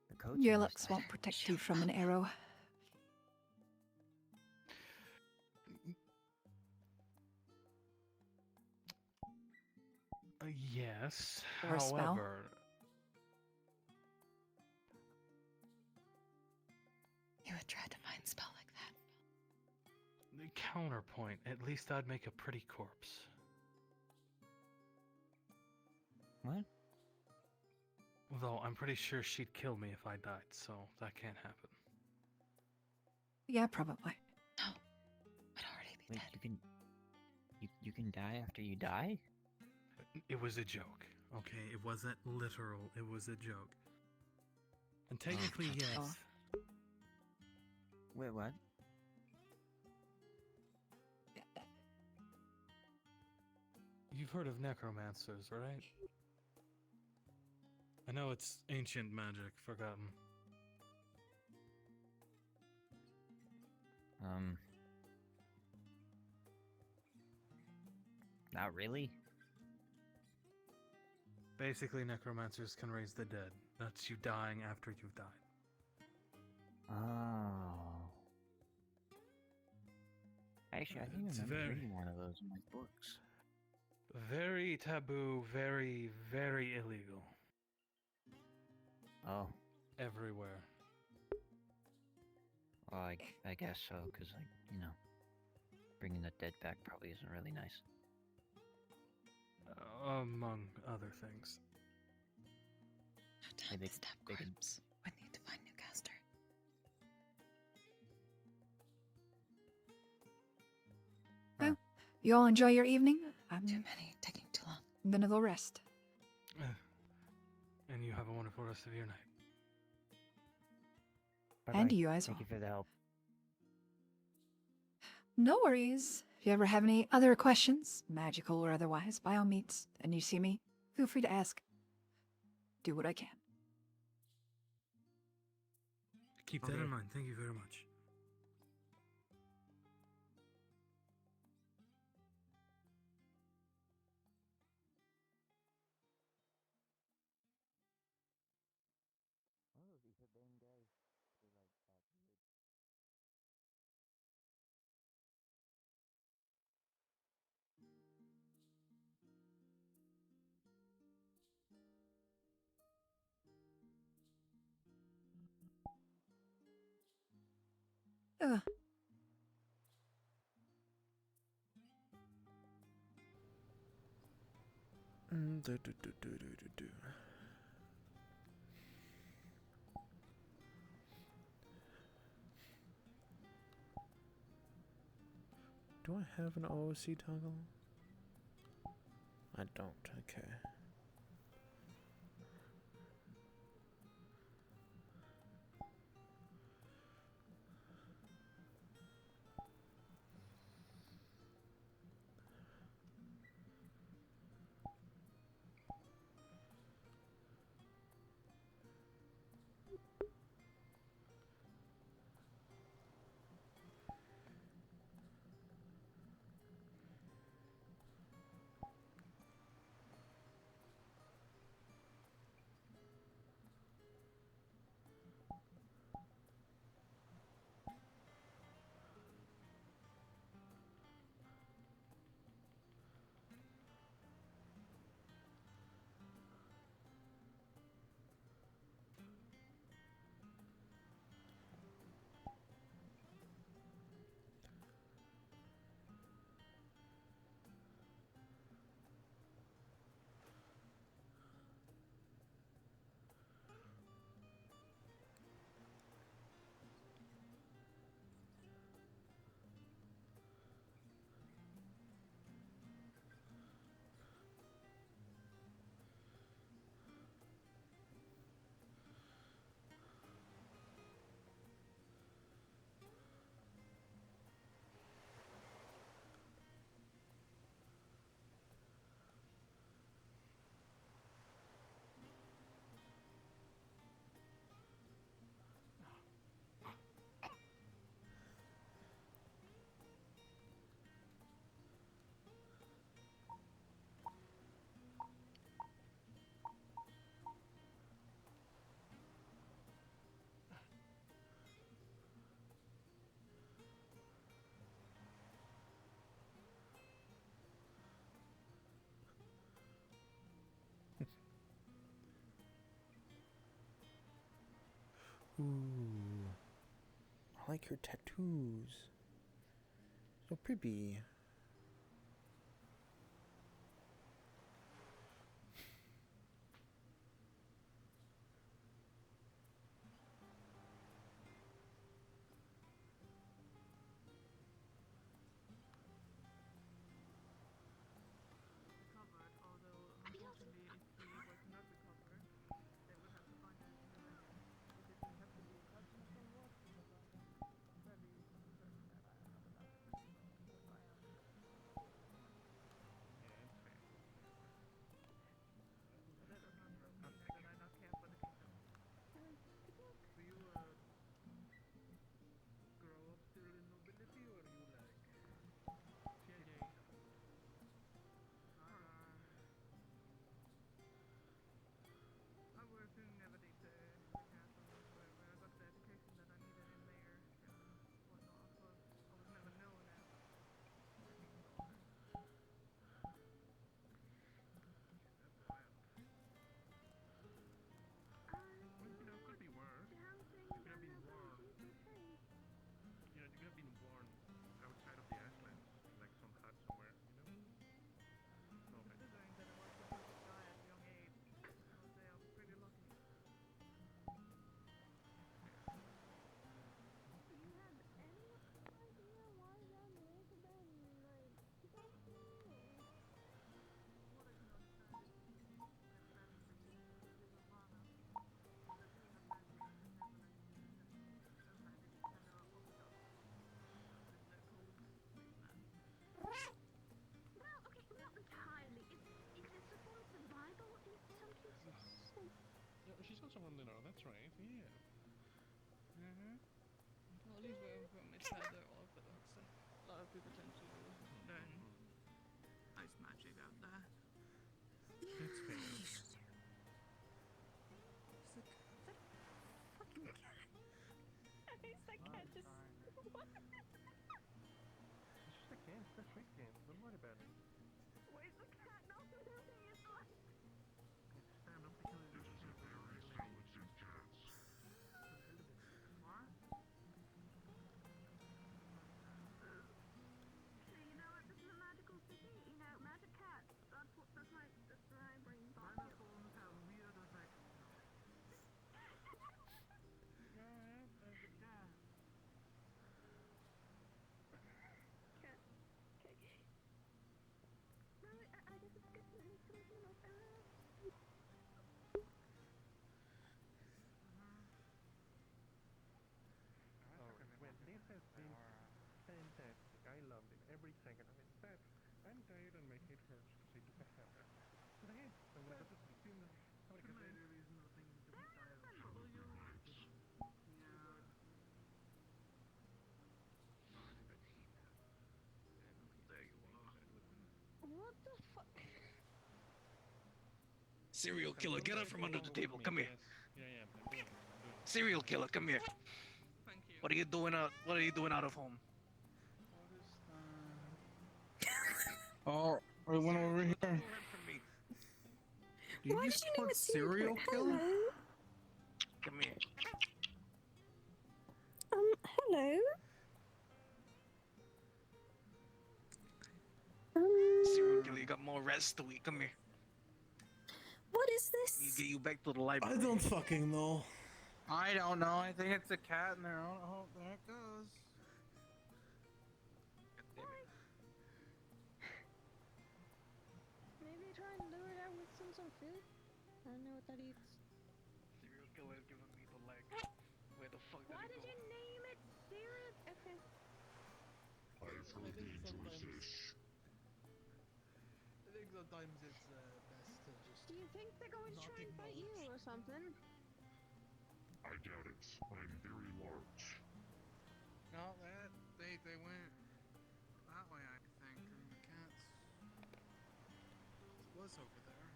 The coach Your in this looks does- won't protect you from an arrow. Yes. Or a spell. However, You would try to find a spell like that. the counterpoint, at least I'd make a pretty corpse. What? Though I'm pretty sure she'd kill me if I died, so that can't happen. Yeah, probably. No. I'd already be Wait, dead. you can die after you die? It was a joke, okay? It wasn't literal, it was a joke. And technically, yes. Wait, what? You've heard of necromancers, right? I know it's ancient magic, forgotten. Not really. Basically, necromancers can raise the dead. That's you dying after you've died. Oh. Actually, I think I It's remember very- reading one of those in my books. Very taboo, very, very illegal. Oh. Everywhere. Well, I guess so, because, like, you know, bringing the dead back probably isn't really nice. Among other things. No time to stop corpse. We need to find new caster. Well, you all enjoy your evening. Too many, taking too long. I'm gonna go rest. And you have a wonderful rest of your night. And you as well. Thank you for the help. No worries. If you ever have any other questions, magical or otherwise, by all means, and you see me, feel free to ask. Do what I can. Keep that in mind. Thank you very much. Ugh. Do I have an OOC toggle? I don't, okay. Ooh. I like her tattoos. So pretty. Yeah, she's got someone to know, that's right, yeah. Mm-hmm. Well, at least wherever from it's either or, but like, a lot of people tend to learn ice magic out there. That's fair. Fucking cat. It's that cat just. What? It's just a cat, it's a trick game, don't worry about it. Where's the cat? No, it's like. Stand up because It is a very talented cat. You know what? This is a magical city. You know, magic cats. That's my brain thought. Dinosaurs have weird effects. Yeah, there's a cat. Cat. Okay. No, I guess it's good to make something like that. Oh, well, this has been fantastic. I loved it, every second of it. But I'm tired and my head hurts because I took a hammer. So I'm gonna go to sleep. Tonight there is nothing to be tired of. There you are. What the fuck? Serial killer, get up from under the table. Come here. Yeah, I'm doing it. Serial killer, come here. Thank you. What are you doing out? What are you doing out of home? Oh, I went over here. Why did you name it serial killer? Come here. Hello? Serial killer, you got more rest to eat. Come here. What is this? You get you back to the library. I don't fucking know. I don't know. I think it's a cat in there. Oh, there it goes. Maybe try and lure it out with some food? I don't know what that eats. Serial killer giving me the leg. Where the fuck Why did did it you name it serial? Okay. I've heard they enjoy fish. I think sometimes it's best to just. Do you think they're going to try and bite you or something? I doubt it. I'm very large. No, they went that way, I think, and the cats was over there.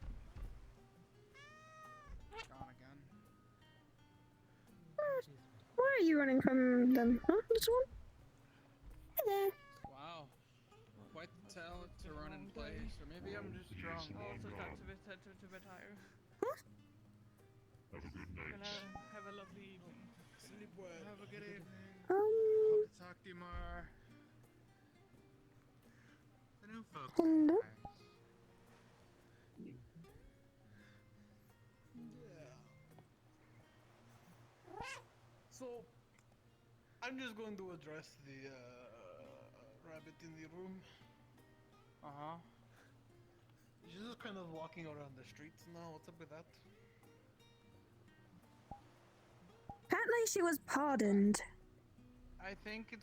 Gone again. Why are you running from them? Huh? This one? Hey there. Wow. Quite the talent to run in place, or maybe I'm just drunk. Also time to retire. Have a good night. Gonna have a lovely evening. Have a good evening. Um, Hope to talk to you more. The new folks. hello? So, I'm just going to address the rabbit in the room. Uh-huh. She's just kind of walking around the streets now. What's up with that? Apparently she was pardoned. I think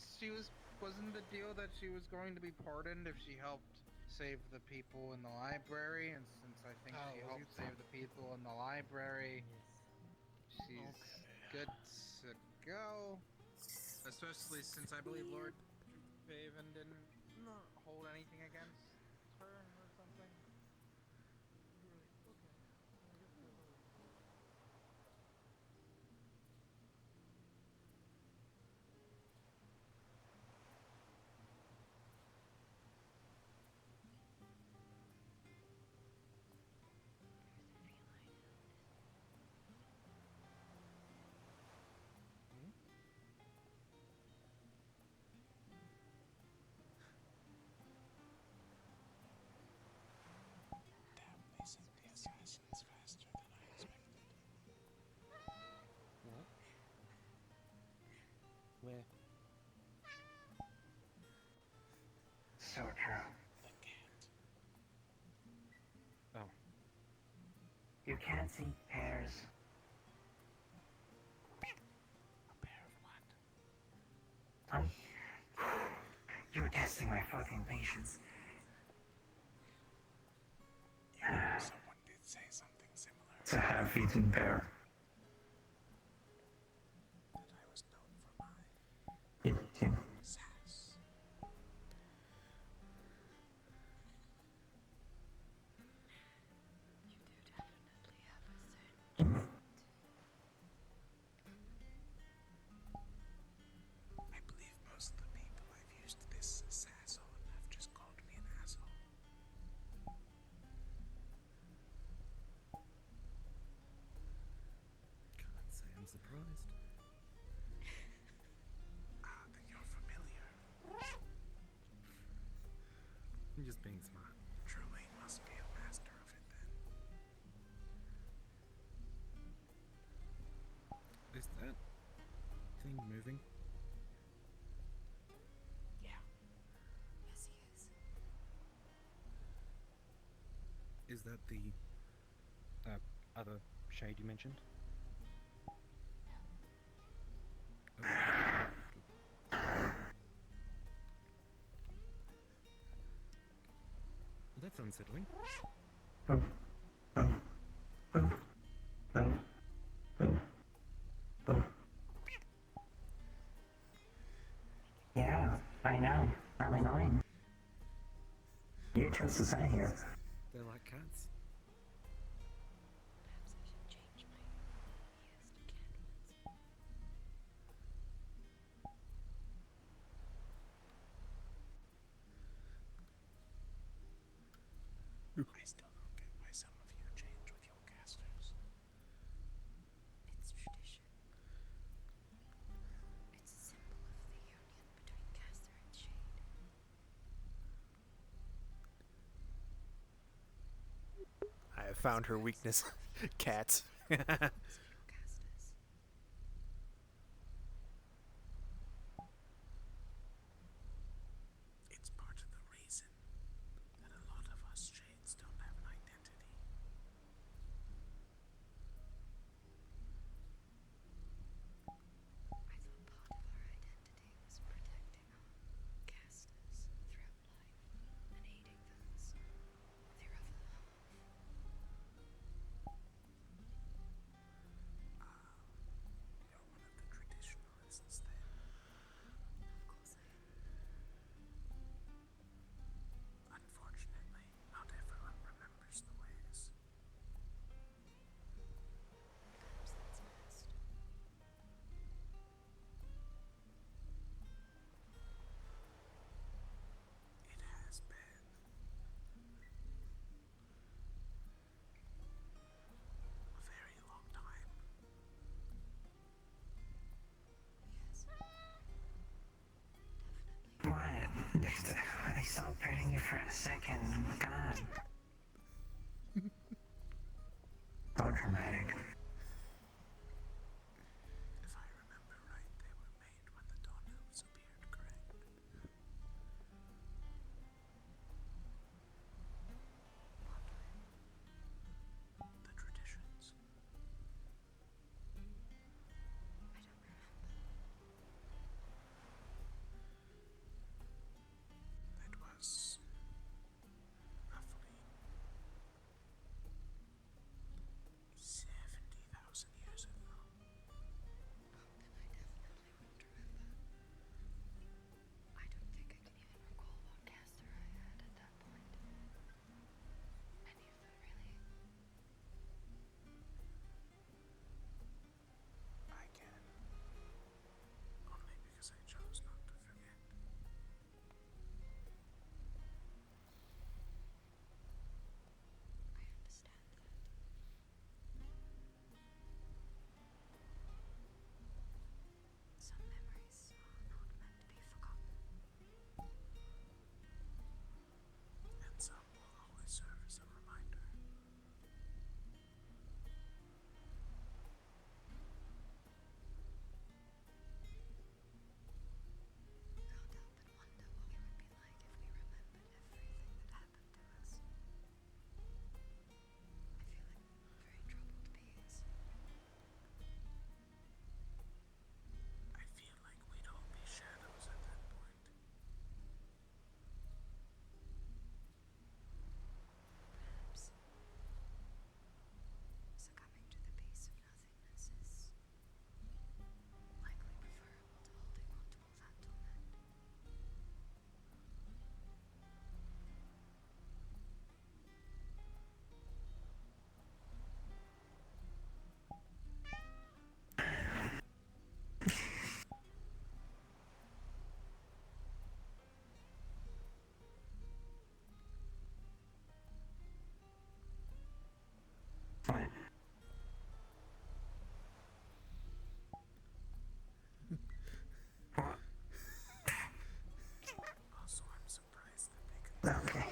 wasn't the deal that she was going to be pardoned if she helped save the people in the library, and since I think she helped save the people in the library, she's good to go. Especially since I believe Lord Paven didn't hold anything against her or something. What? Where? So true. Oh. You can't see pairs. A pair of what? You're testing my fucking patience. Someone did say something similar. It's a half-eaten bear. That I was known for my Eating. sass. I believe most of the people I've used this sass on have just called me an asshole. Can't say I'm surprised. Then you're familiar. I'm just being smart. Trelane must be a master of it then. Is that thing moving? Yeah. Yes, he is. Is that the other shade you mentioned? Okay. Well, that's unsettling. Yeah, I know. I'm annoying. You chose to sit here. They're like cats. I still don't get why some of you change with your casters. It's tradition. It's a symbol of the union between caster and shade. I have found her weakness. Cats. It's part of the reason that a lot of us shades don't have an identity. I thought part of our identity was protecting our casters throughout life and aiding those with their other half. for a second. God. So dramatic. If I remember right, they were made when the Dawn Elves appeared, correct? The traditions. It was roughly 70,000 years ago. I don't think I can even recall what caster I had at that point. Any of them, really. I can. Only because I chose not to forget. I understand that. Some memories are not meant to be forgotten. And some will always serve as a reminder. Can't help but wonder what we would be like if we remembered everything that happened to us. I feel like very troubled beings. I feel like we'd all be shadows at that point. Perhaps succumbing to the peace of nothingness is likely preferable to holding on to all that torment. What? Also, I'm surprised that they can Okay.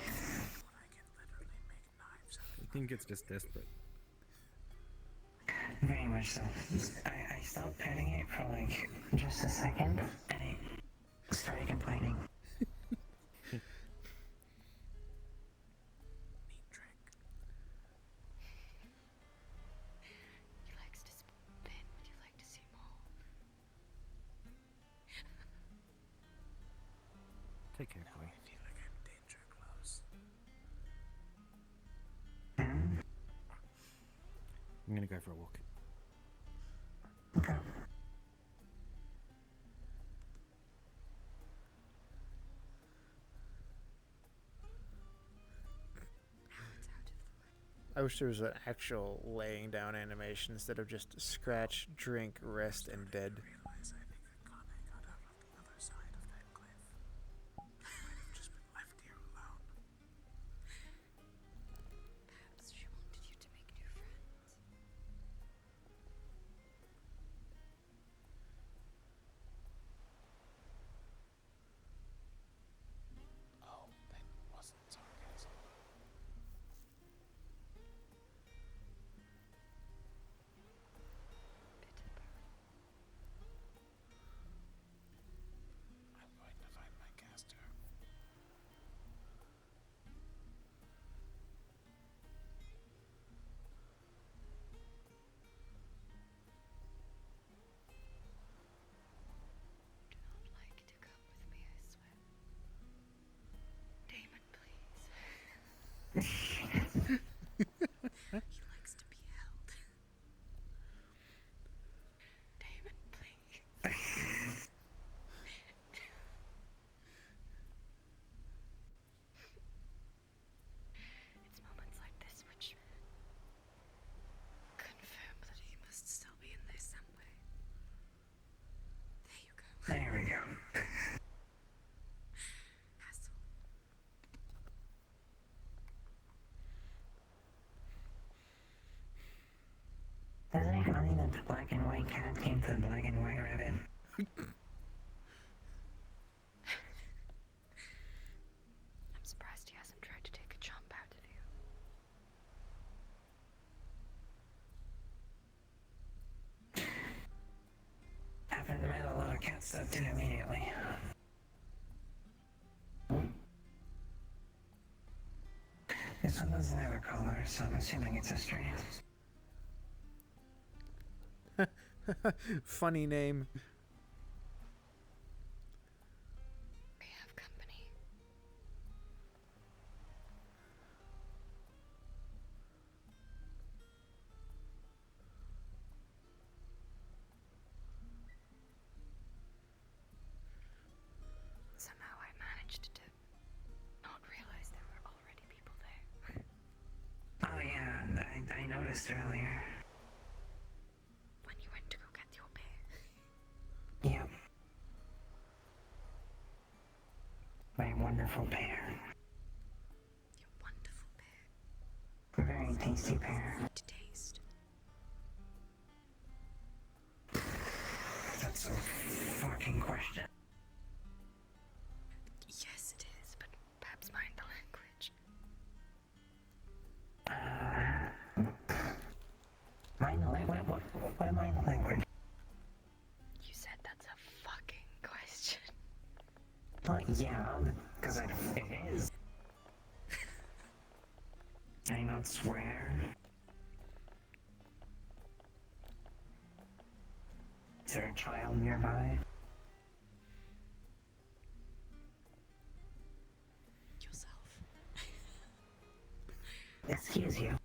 when I can literally make knives out I think it's just desperate. Very much so. I stopped petting it for like just a second, and it started complaining. neat trick. He likes to spin. Would you like to see more? Take care, Chloe. I feel like I'm danger close. I'm gonna go for a walk. Okay. I wish there was an actual laying down animation instead of just scratch, drink, rest, and dead. Realize I think Akane got out on the other side of that cliff. I might have just been left here alone. Perhaps she wanted you to make new friends. Oh, that wasn't sarcasm. I'm going to find my caster. Do not like to come with me, I swear. Damon, please. He likes to be held. Damon, please. It's moments like this which confirm that he must still be in there somewhere. There you go. There we go. Hassle. Isn't it funny that the black and white cat came to the black and white rabbit? I'm surprised stepped in immediately. This one doesn't have a color, so I'm assuming it's a stray. Funny name. We have company. Somehow I managed to not realize there were already people there. Oh yeah, I noticed earlier. When you went to go get your bear. Yep. My wonderful pear. Your wonderful bear. Very tasty pear. To taste. That's a fucking question. Yes, it is, but perhaps mind the language. Mind the language? What mind the language? You said that's a fucking question. Well, yeah, because it is. Can I not swear? Is there a child nearby? Yourself. Excuse you.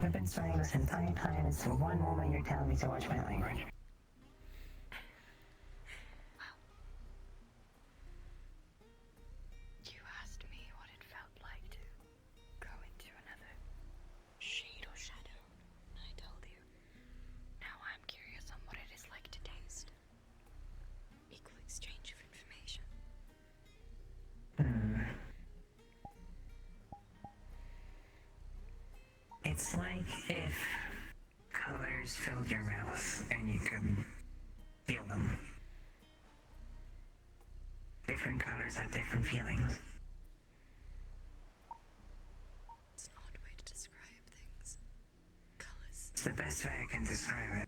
I've been studying this entire time, and so one moment you're telling me to watch my language. You asked me what it felt like to go into another shade or shadow, and I told you. Now I'm curious on what it is like to taste. Equal exchange of information. It's like if colors filled your mouth and you could feel them. Different colors have different feelings. It's an odd way to describe things. Colors. It's the best way I can describe it.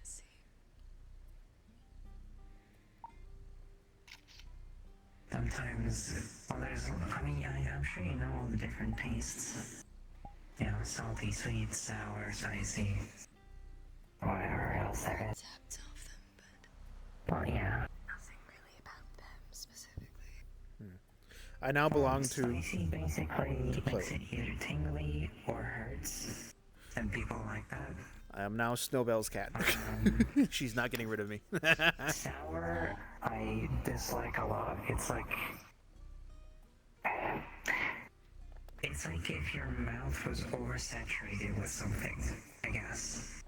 See. Sometimes, well, I'm sure you know all the different tastes. You know, salty, sweet, sour, spicy, whatever else there is. Tapped off them, but Well, yeah. nothing really about them specifically. I now belong to. Spicy basically play. makes it either tingly or hurts. And people like that. I am now Snowbell's cat. She's not getting rid of me. Sour, I dislike a lot. It's like if your mouth was oversaturated with something, I guess.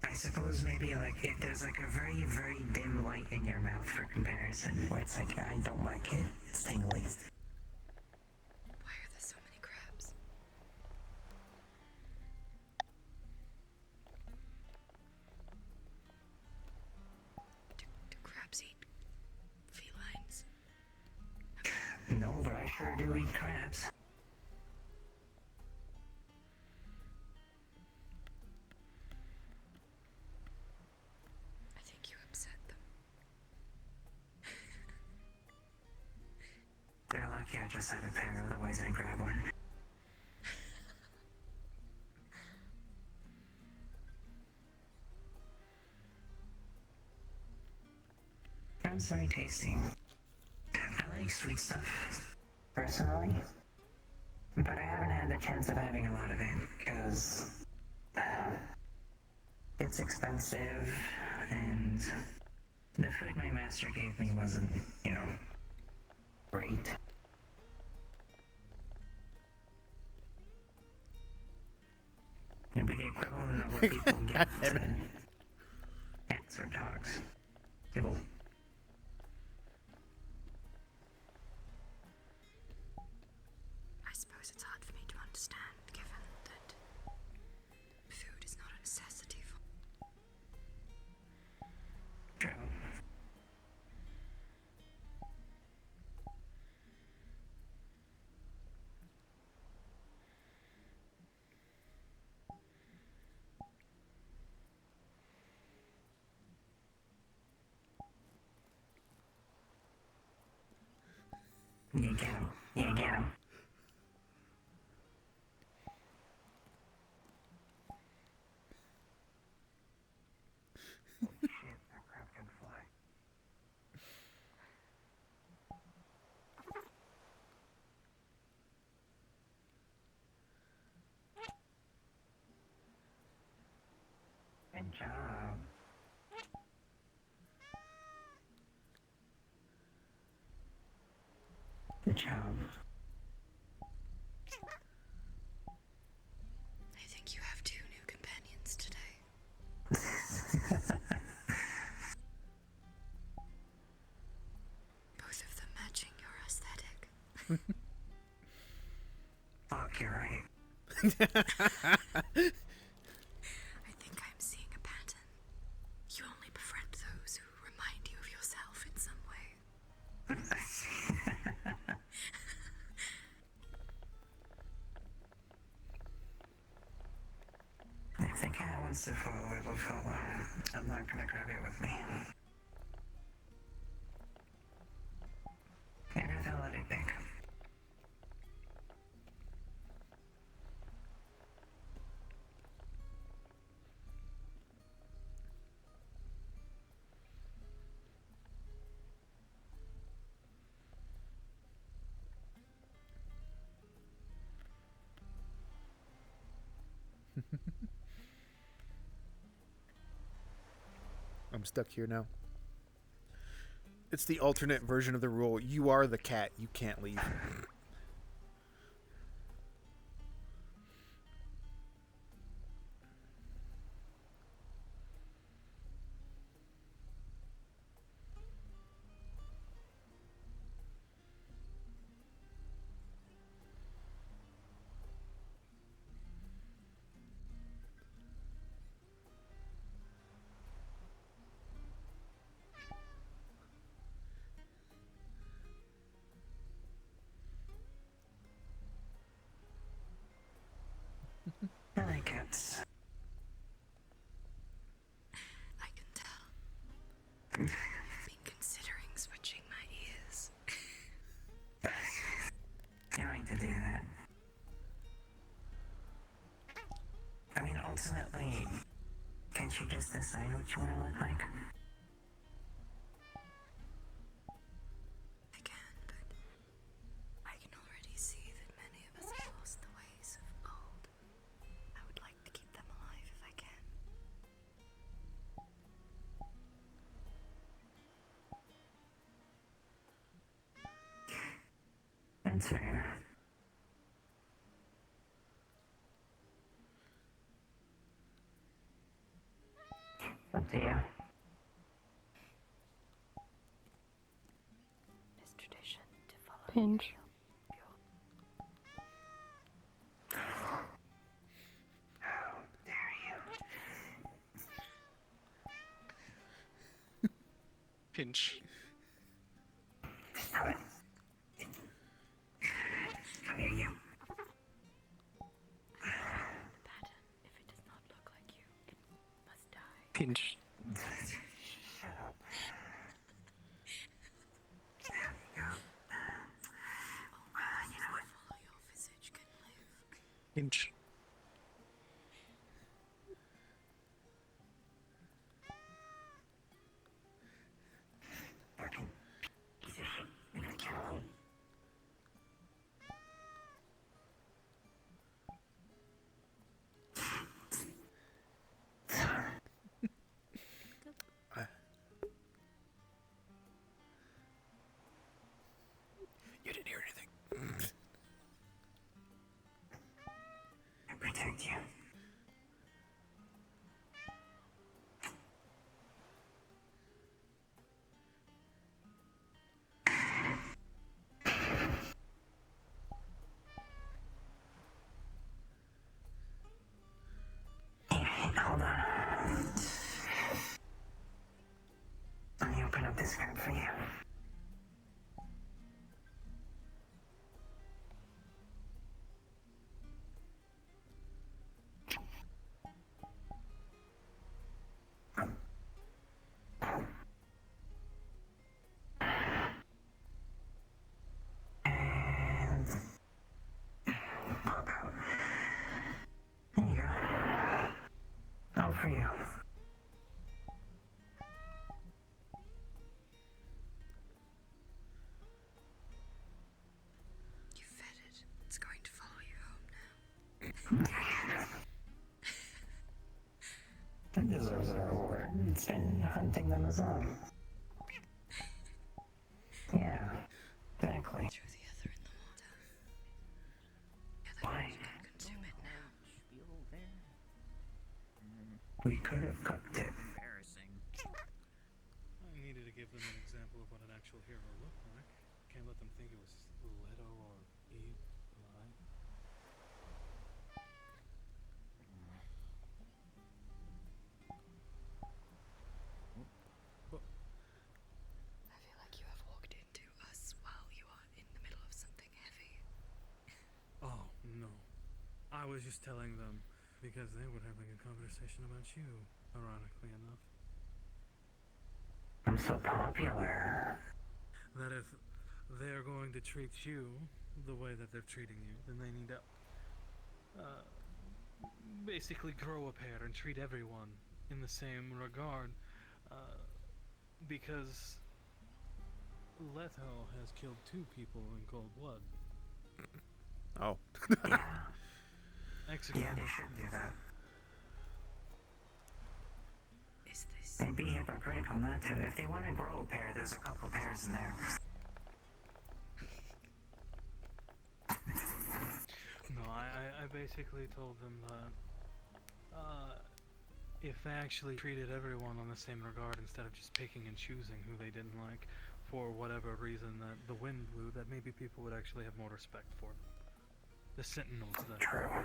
I suppose maybe like if there's like a very, very dim light in your mouth for comparison, where it's like, I don't like it, it's tingly. Why are there so many crabs? Do crabs eat felines? No, but I sure do eat crabs. I think you upset them. They're lucky I just had a pair, otherwise I'd grab one. Crab's very tasty. I like sweet stuff, personally. But I haven't had the chance of having a lot of it, because it's expensive, and the food my master gave me wasn't, you know, great. It'd be the equivalent of what people get to cats or dogs. Kibble. I suppose it's hard for me to understand, given that food is not a necessity for. True. You get him. You get him. Shit, that crap can fly. Good job. Good job. I think you have 2 new companions today. Both of them matching your aesthetic. Fuck, you're right. I think I'm seeing a pattern. You only befriend those who remind you of yourself in some way. If the cat wants to follow, it will follow. I'm not gonna grab it with me. Maybe I'll let it pick. I'm stuck here now. It's the alternate version of the rule. You are the cat. You can't leave. I like cats. I can tell. I've been considering switching my ears. You don't need to do that. I mean, ultimately, can't you just decide what you want to look like? I can, but I can already see that many of us have lost the ways of old. I would like to keep them alive if I can. That's fair. Up to you. It's tradition to follow. Pinch. How dare you? Pinch. Stop it. How dare you? Pattern, if it does not look like you, it must die. Pinch. Shut up. There we go. You know what? Follow your visage can live. Pinch. Fucking piece of shit. Leave the cat alone. You didn't hear anything. for you. You fed it. It's going to follow you home now. It deserves a reward. It's been hunting them as well. Yeah, exactly. Throw the other in the water. Why? You can consume it now. We could have cooked it. Embarrassing. I needed to give them an example of what an actual hero looked like. Can't let them think it was Leto or Eve. Right? I feel like you have walked into us while you are in the middle of something heavy. Oh, no. I was just telling them because they were having a conversation about you, ironically enough. I'm so popular. That if they're going to treat you the way that they're treating you, then they need to basically grow a pair and treat everyone in the same regard. Because Leto has killed 2 people in cold blood. Oh. Executed. Yeah, they should do that. Is this? They'd be hypocritical not to. If they want to grow a pair, there's a couple pairs in there. No, I basically told them that if they actually treated everyone on the same regard instead of just picking and choosing who they didn't like for whatever reason that the wind blew, that maybe people would actually have more respect for them. The Sentinels that True. Well,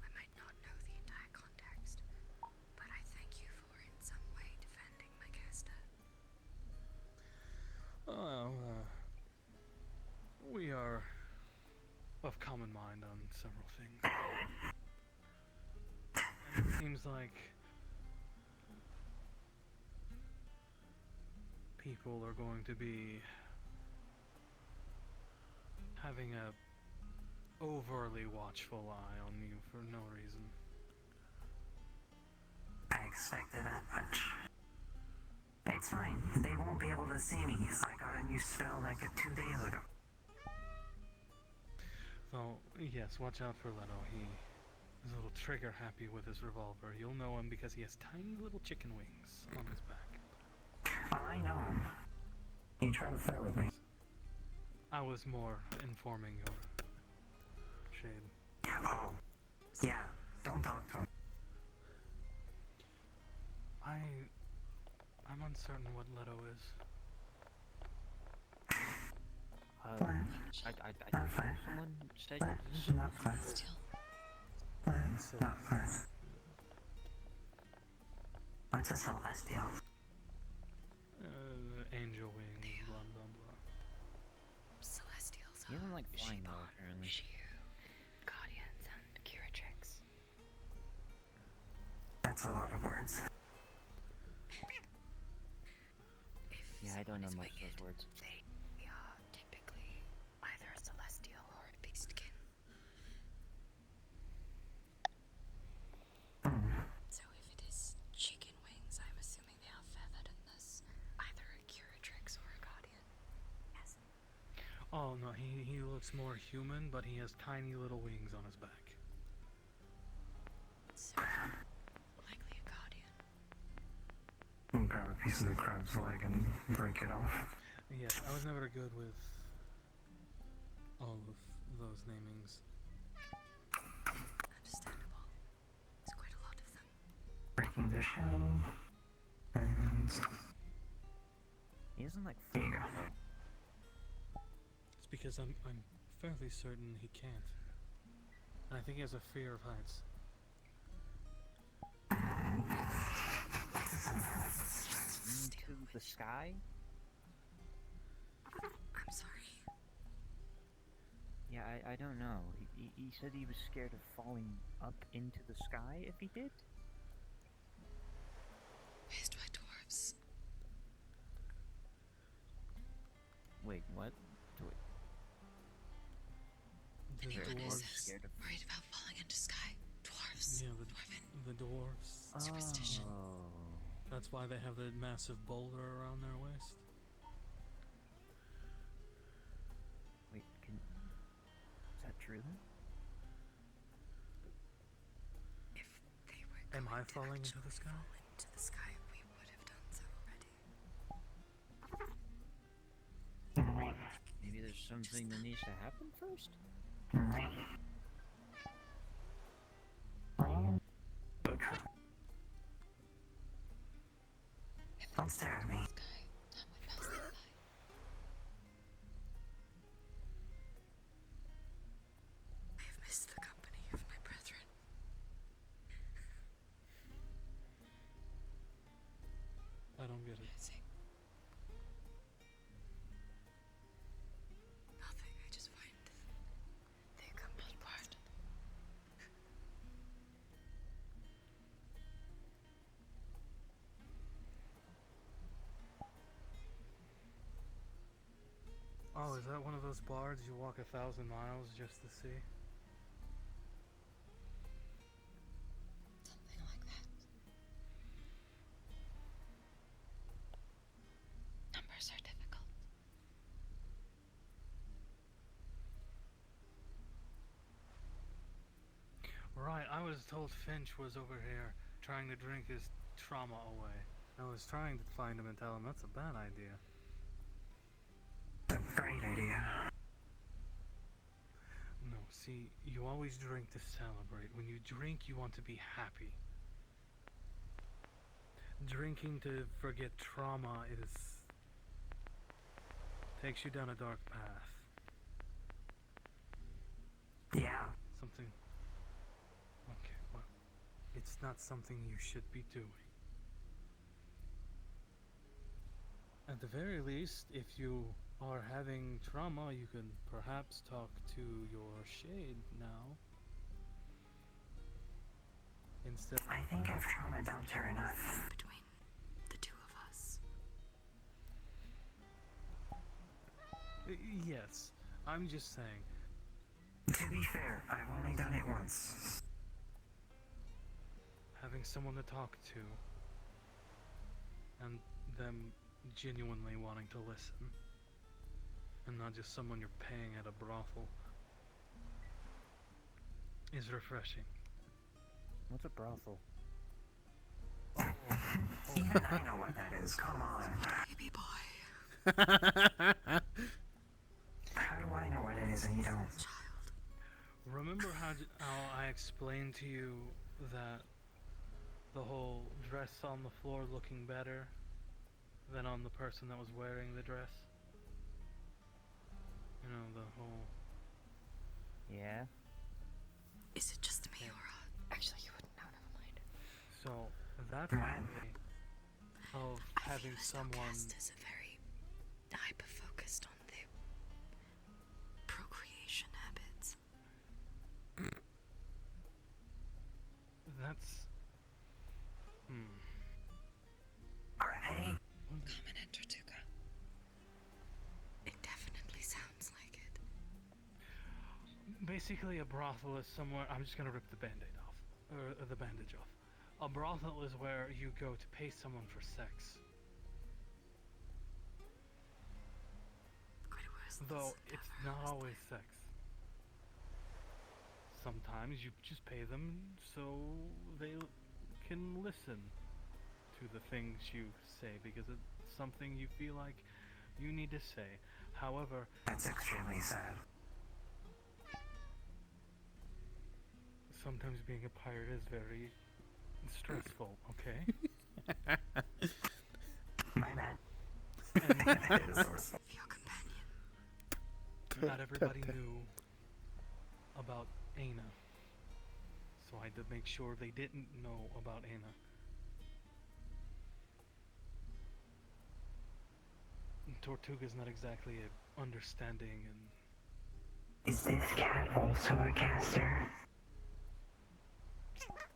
I might not know the entire context, but I thank you for in some way defending my caster. Well, we are of common mind on several things. And it seems like people are going to be having a overly watchful eye on you for no reason. I expected that much. It's fine. They won't be able to see me. I got a new spell like 2 days ago. So, yes, watch out for Leto. He is a little trigger happy with his revolver. You'll know him because he has tiny little chicken wings on his back. Well, I know him. He tried to flirt with me. I was more informing your shade. Oh, yeah. Don't talk to him. I'm uncertain what Leto is. Not flash. Someone said Flash, not flash. Flash, not flash. What's a celestial? Angel wings, blah blah blah. Celestials He doesn't like flying though, Shibon, apparently. Shiu, Guardians, and Curatrix. That's a lot of words. Yeah, I don't know much of those words. They are typically either a celestial or a beastkin. So if it is chicken wings, I'm assuming they are feathered and thus either a Curatrix or a Guardian. Yes. Oh no, he looks more human, but he has tiny little wings on his back. So likely a Guardian. I'll grab a piece of the crab's leg and break it off. Yes, I was never good with all of those namings. Understandable. There's quite a lot of them. Breaking the shell. And He doesn't like there you go. It's because I'm fairly certain he can't. And I think he has a fear of heights. Into the sky? I'm sorry. Yeah, I don't know. He said he was scared of falling up into the sky if he did? Raised by dwarves. Wait, what? The dwarves. Worried about falling into sky. Dwarves. Yeah, the dwarves. Superstition. That's why they have that massive boulder around their waist. Wait, is that true then? If they were Am I falling into the sky? into the sky, we would have done so already. Maybe there's something that needs to happen first? Don't stare at me. I have missed the company of my brethren. I don't get it. Nothing, I just find the complete part. Oh, is that one of those bards you walk 1,000 miles just to see? Something like that. Numbers are difficult. Right, I was told Finch was over here trying to drink his trauma away. I was trying to find him and tell him that's a bad idea. Great idea. No, see, you always drink to celebrate. When you drink, you want to be happy. Drinking to forget trauma takes you down a dark path. Yeah. Something. Okay, well, it's not something you should be doing. At the very least, if you are having trauma, you can perhaps talk to your shade now. Instead, I think I've trauma dumped her enough. Between the two of us. Yes, I'm just saying. To be fair, I've only done it once. Having someone to talk to, and them genuinely wanting to listen, and not just someone you're paying at a brothel, is refreshing. What's a brothel? Even I know what that is, come on. Baby boy. How do I know what it is and you don't? Remember how I explained to you that the whole dress on the floor looking better than on the person that was wearing the dress? You know, the whole... Yeah? Is it just me or actually you wouldn't know, never mind. So, that way of having someone... is a very hyper-focused on the procreation habits. That's... Alright. Come and enter, Tuka. It definitely sounds like it. Basically, a brothel is somewhere... I'm just gonna rip the band-aid off. Or the bandage off. A brothel is where you go to pay someone for sex. Though it's not always sex. Sometimes you just pay them so they can listen to the things you say because it's something you feel like you need to say. However, that's extremely sad. Sometimes being a pirate is very stressful, okay? My bad. Your companion. Not everybody knew about Aina. So I had to make sure they didn't know about Aina. Tortuga's not exactly understanding and... Is this cat also a caster?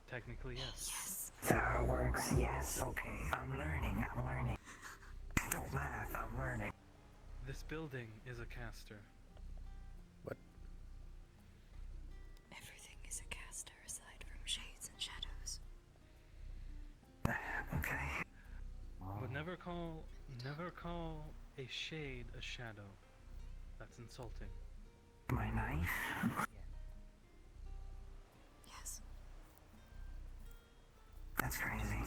Technically, yes. Is that how it works? Yes, okay. I'm learning. Don't laugh, I'm learning. This building is a caster. What? Never call a shade a shadow. That's insulting. My knife? Yes. That's crazy.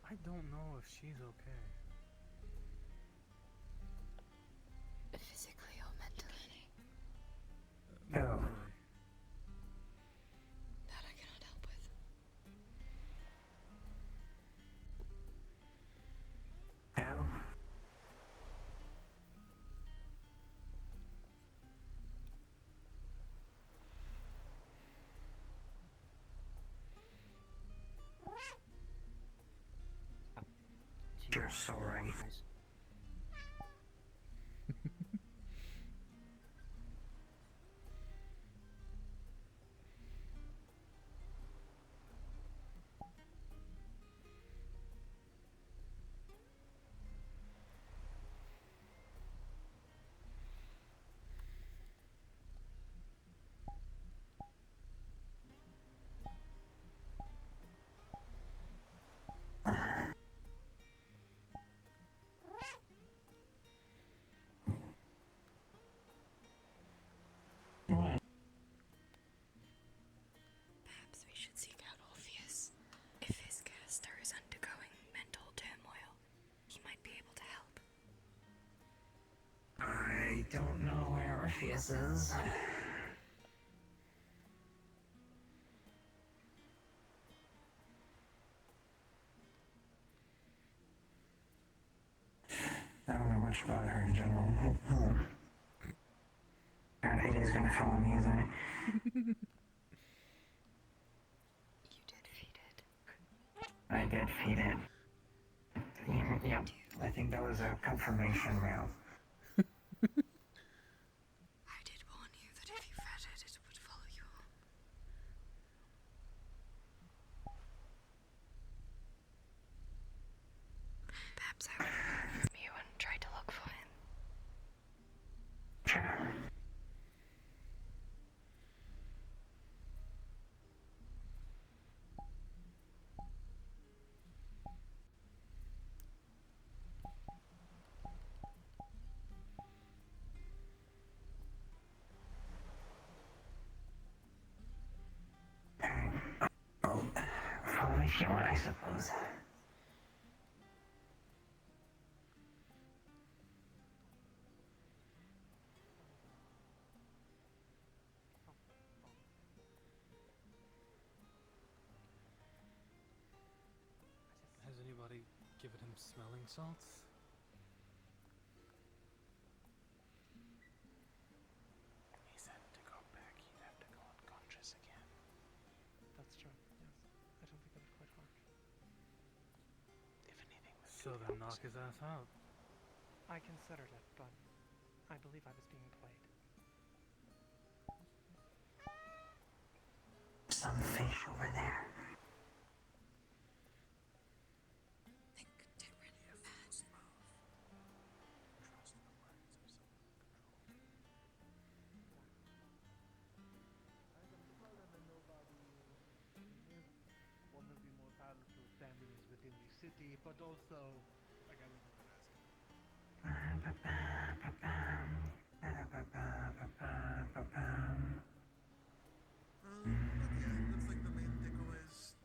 I don't know if she's okay. Physically or mentally? No. That I cannot help with. No. You're so right. Perhaps we should seek out Orpheus. If his caster is undergoing mental turmoil, he might be able to help. I don't know where Orpheus is. I don't know much about her in general. God, it is gonna follow me, isn't it? You did feed it. I did feed it. Yep, I think that was a confirmation now. I did warn you that if you fed it, it would follow you home. Perhaps I would go with you and try to look for him. Sure. Oh, follow me if you want, I suppose. Has anybody given him smelling salts? He said to go back, he'd have to go unconscious again. That's true, yes. I don't think that would quite work. If anything, So then knock his ass out. I considered it, but I believe I was being played. Some fish over there. One of the most powerful families within the city, but also, like I was not asking. But yeah, it looks like the main takeaway is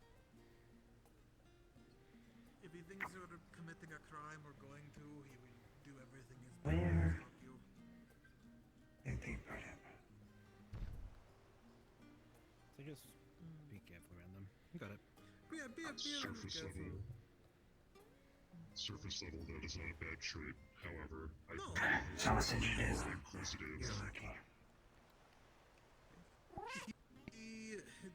if he thinks you're committing a crime or going to, he will do everything in his power to stop you. So just be careful around them. Got it. Yeah, be a little careful. Surface level, that is not a bad trait. However, I No. Sausage it is. inquisitive. You're lucky.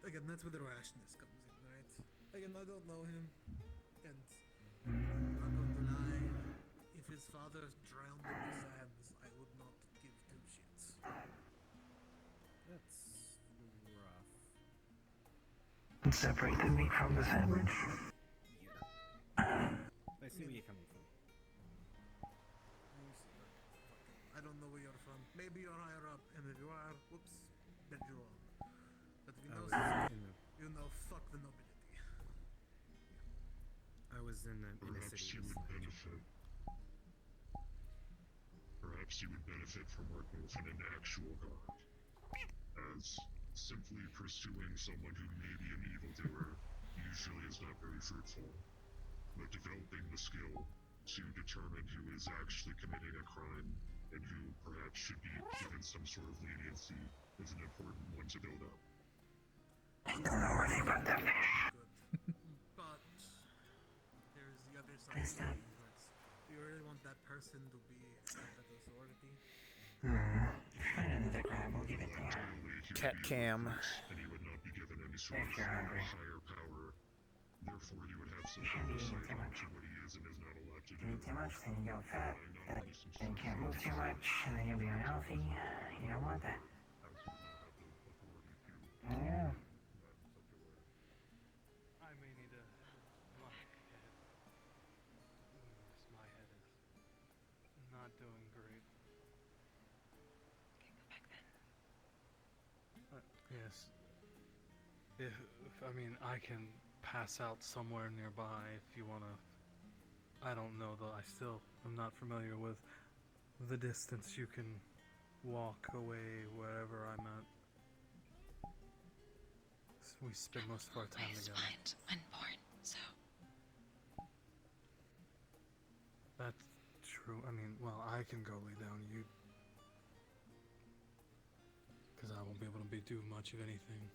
Again, that's where the rashness comes in, right? Again, I don't know him, and I'm not going to lie. If his father drowned in the sands, I would not give two shits. and separate the meat from the sandwich. I see where you're coming from. I don't know where you're from. Maybe you're higher up, and if you are, whoops, then you're wrong. But if you know something, you know, fuck the nobility. I was in the Perhaps city. you would benefit. Perhaps you would benefit from working with an actual god. As simply pursuing someone who may be an evildoer usually is not very fruitful. But developing the skill to determine who is actually committing a crime and who perhaps should be given some sort of leniency is an important one to build up. I don't know where they put the fish. But there's the other side of the universe. Do you really want that person to be that authority? Find another crab, we'll give it there. Cat cam. And he would not be given any sort of higher power. Therefore, he would have some oversight into what he is and is not allowed to If do. you eat too much, then you go fat. Then you can't move too much, and then you'll be unhealthy. You don't want that. Yeah. I may need a black head. Yes, my head is not doing great. Yes. If I mean, I can pass out somewhere nearby if you wanna. I don't know though. I still am not familiar with the distance you can walk away wherever I'm at. We spend most of our time together. Find unborn, so That's true. I mean, well, I can go lay down. You, because I won't be able to do much of anything.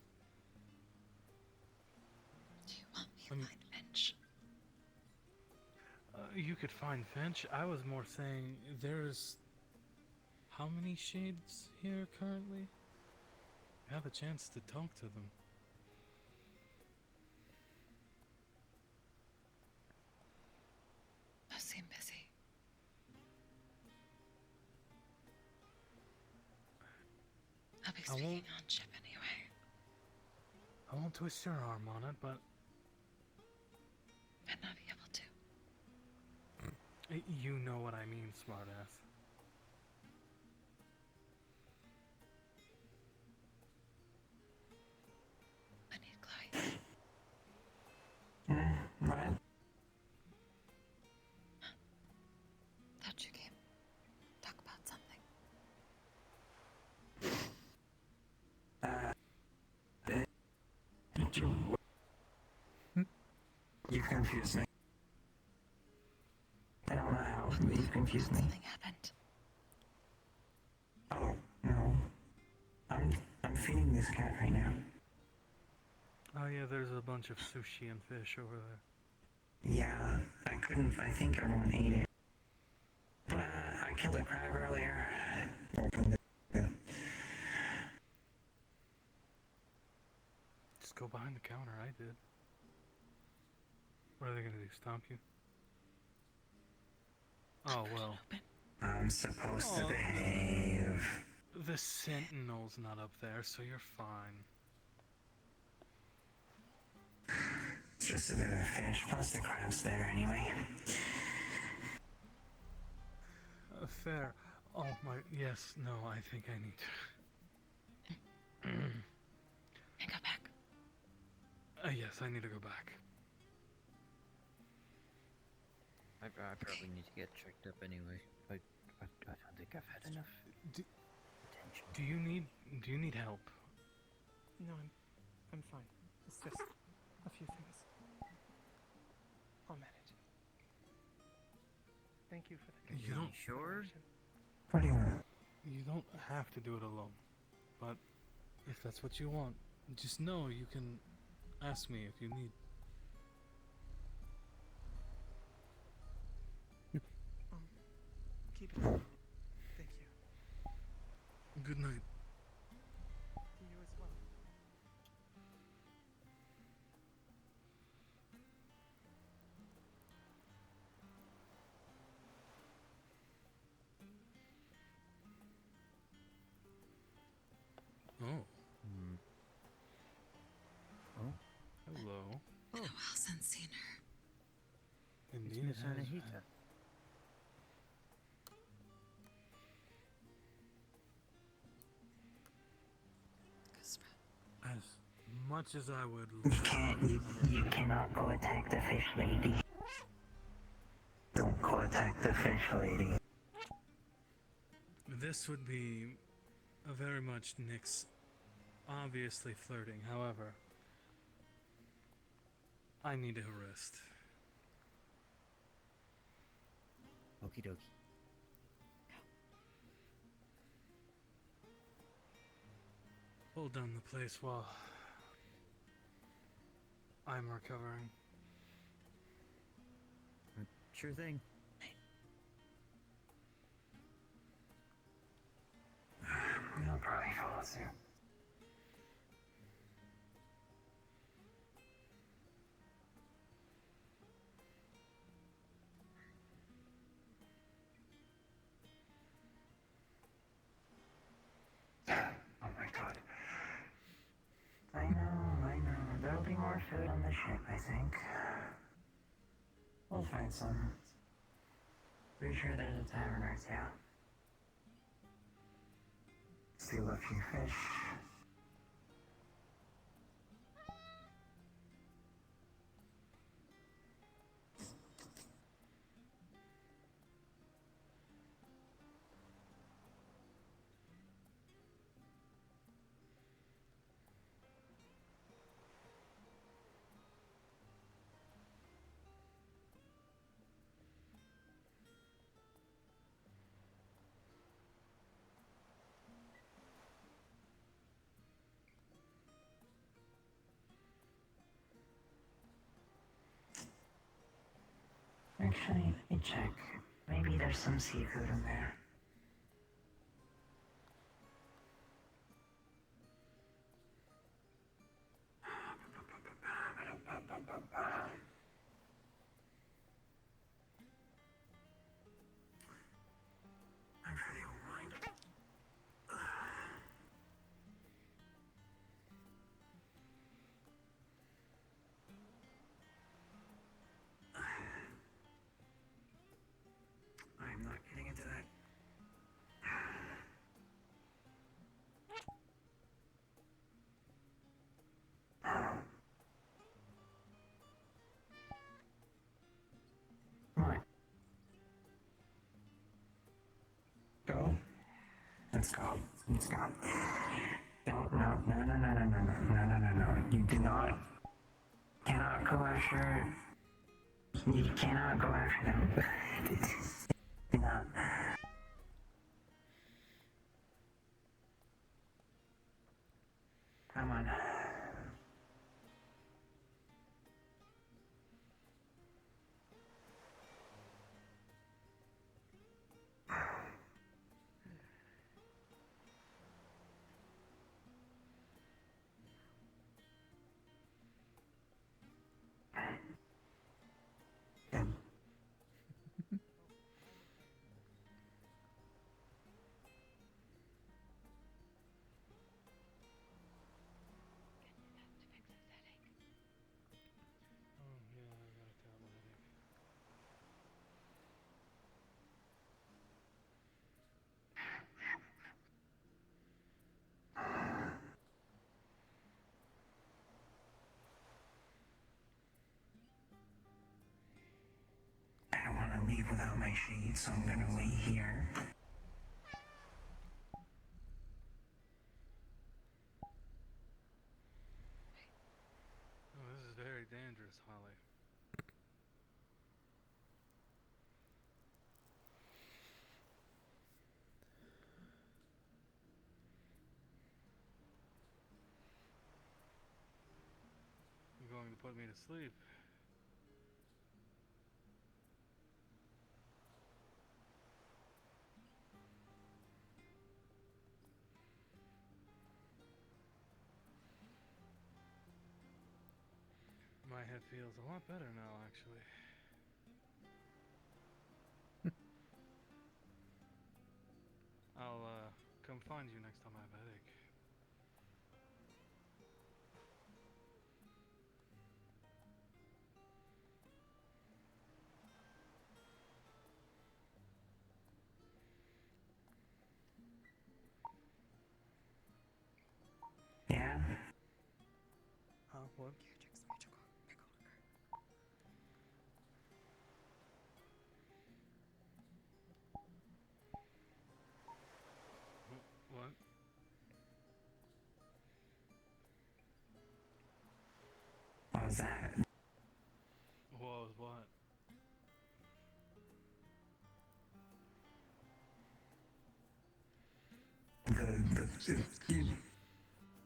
do you want me to find Finch? You could find Finch. I was more saying there's how many shades here currently? You have a chance to talk to them. Most seem busy. I'll be speaking on ship anyway. I won't twist your arm on it, but I'd not be able to. you know what I mean, smartass. I need Chloe. What? Thought you came. Talk about something. You confused me. I don't know how, but you confused me. Something happened. Oh, no. I'm feeding this cat right now. Oh yeah, there's a bunch of sushi and fish over there. Yeah, I think everyone ate it. I killed a crab earlier. Opened it. Just go behind the counter. I did. What are they gonna do? Stomp you? Oh well. I'm supposed to behave. The Sentinel's not up there, so you're fine. It's just a bit of fish, plus the crab's there anyway. Fair. Oh my. Yes. No. I think I need to. And go back. Yes, I need to go back. I probably need to get checked up anyway. I don't think I've had enough attention. Do you need help? No, I'm fine. It's just a few things. I'll manage. Thank you for the You don't sure? What do you want? You don't have to do it alone, but if that's what you want, just know you can ask me if you need. Keep it up. Thank you. Good night. To you as well. Oh. Oh? hasn't seen her. Indeed, it has. As much as I would You cannot go attack the fish lady. Don't go attack the fish lady. This would be a very much Nick's obviously flirting. However, I need a rest. Okie dokie. Hold down the place while I'm recovering. Sure thing. I'll probably follow suit. Oh my god. I know. There'll be more food on the ship, I think. We'll find some. Pretty sure there's a tavern or two. Steal a few fish. Actually, let me check. Maybe there's some seafood in there. I'm sure they won't mind. I'm not getting into that. What? Go. Let's go. Let's go. Don't, no. You do not. Cannot go after. You cannot go after them. Do not. Come on. Oh yeah, I got a terrible headache. I don't want to leave without my shade, so I'm gonna lay here. Oh, this is very dangerous, Holly. You're going to put me to sleep. My head feels a lot better now, actually. I'll come find you next time I have a headache. What? What? What was that? What was what?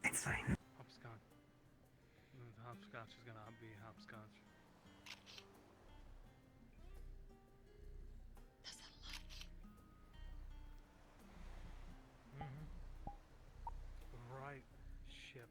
It's fine. Hopscotch. Hopscotch is gonna be hopscotch. Right. Ship.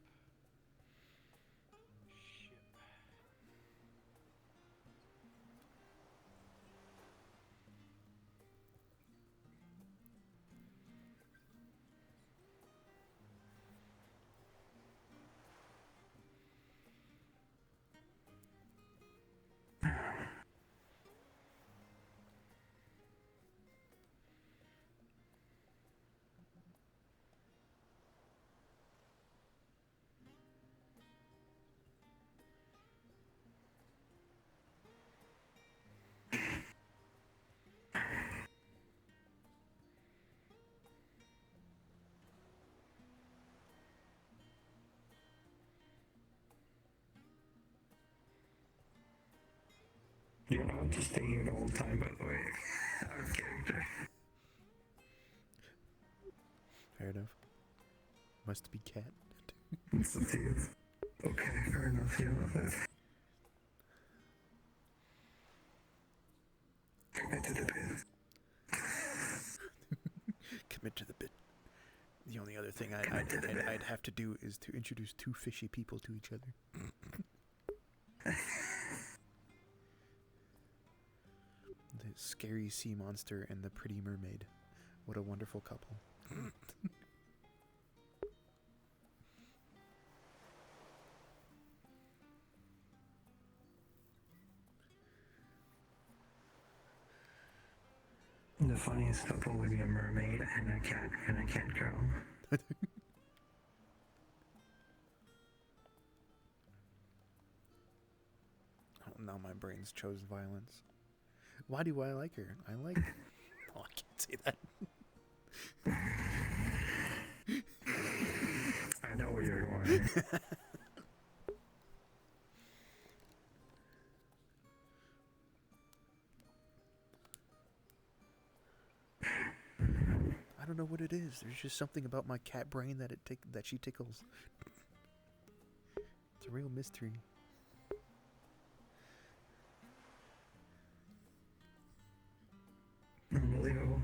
You're not just staying here the whole time, by the way. Out of character. Fair enough. Must be cat. It's up to you. Okay, fair enough. You know that. Commit to the bit. Commit to the bit. The only other thing I'd have to do is to introduce two fishy people to each other. The scary sea monster and the pretty mermaid. What a wonderful couple. The funniest couple would be a mermaid and a cat girl. Oh, now my brain's chose violence. Why do I like her? I like... Oh, I can't say that. I know where you're going. I don't know what it is. There's just something about my cat brain that that she tickles. It's a real mystery. Unbelievable.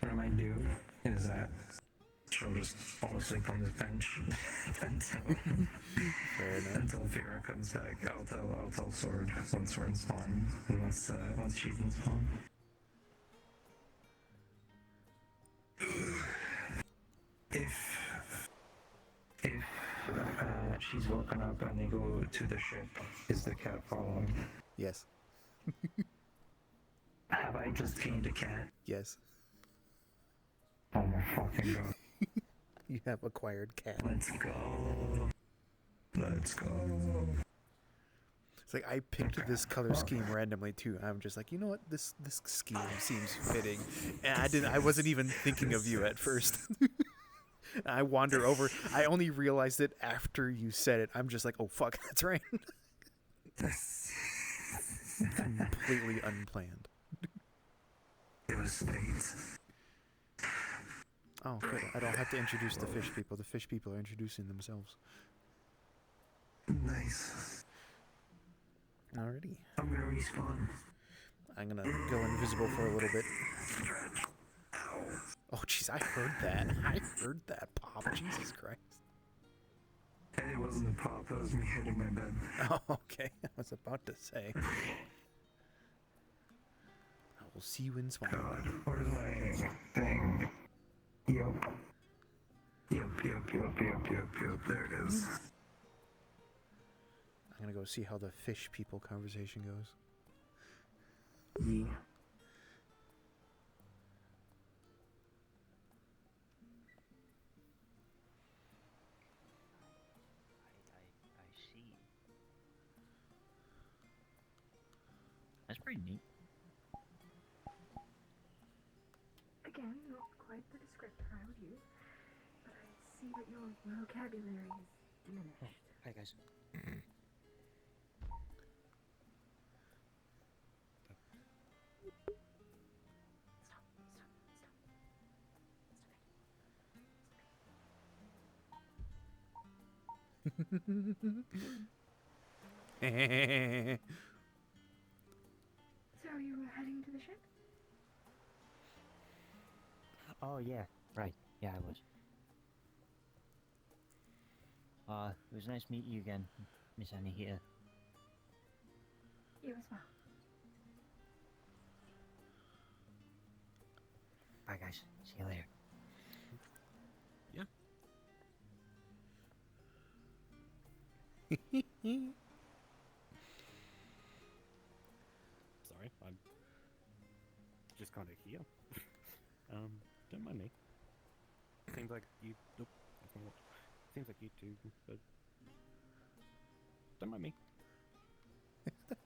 What I might do is that she'll just fall asleep on this bench until Vera comes back. I'll tell Sword once Sword's spawn, and once she's in spawn. If she's woken up and they go to the ship, is the cat following? Yes. Have I just gained a cat? Yes. Oh my fucking god. You have acquired cat. Let's go. Let's go. It's like I picked this color scheme randomly too. I'm just like, you know what? This scheme seems fitting. And I wasn't even thinking of you at first. I wander over. I only realized it after you said it. I'm just like, oh fuck, that's right. Completely unplanned. It was fate. Oh, good. I don't have to introduce the fish people. The fish people are introducing themselves. Nice. Alrighty. I'm gonna respawn. I'm gonna go invisible for a little bit. Oh, jeez, I heard that. I heard that pop. Jesus Christ. It wasn't a pop, that was me hitting my bed. Oh, okay. I was about to say. I will see you in Spawn. God, where's my thing? Yup. Yup. There it is. I'm gonna go see how the fish people conversation goes. Yeah. I see. That's pretty neat. Again, not quite the descriptor I would use, but I see that your vocabulary is diminished. Hi guys. So you were heading to the ship? Oh yeah, right. Yeah, I was. It was nice meeting you again, Miss Annie here. You as well. Bye guys. See you later. Sorry, I'm just kind of here. Don't mind me. Seems like you. Nope, that's not what. Seems like you two, but don't mind me.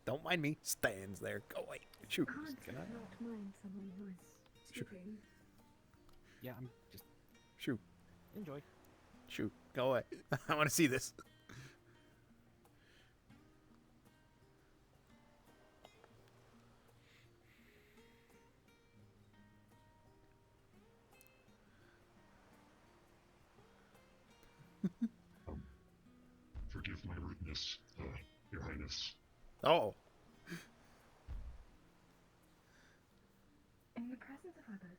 Don't mind me. Stands there. Go away. Shoot. Hard to not mind someone who is sleeping. Yeah, I'm just. Shoot. Enjoy. Shoot. Go away. I want to see this. Forgive my rudeness, Your Highness. Oh. In the presence of others,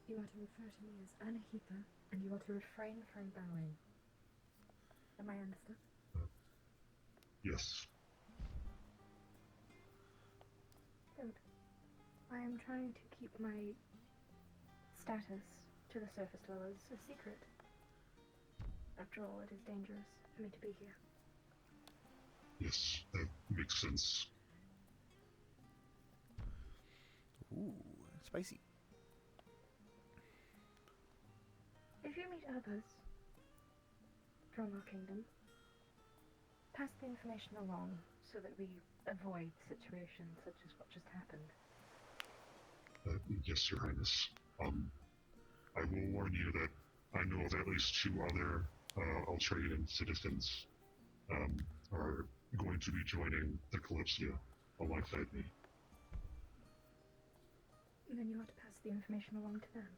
you are to refer to me as Anahita, and you are to refrain from bowing. Am I understood? Yes. Good. I am trying to keep my status to the surface dwellers a secret. After all, it is dangerous for me to be here. Yes, that makes sense. Ooh, spicy. If you meet others from our kingdom, pass the information along so that we avoid situations such as what just happened. Yes, Your Highness. I will warn you that I know of at least 2 other Ultradian citizens are going to be joining the Kalypsia alongside me. And then you are to pass the information along to them.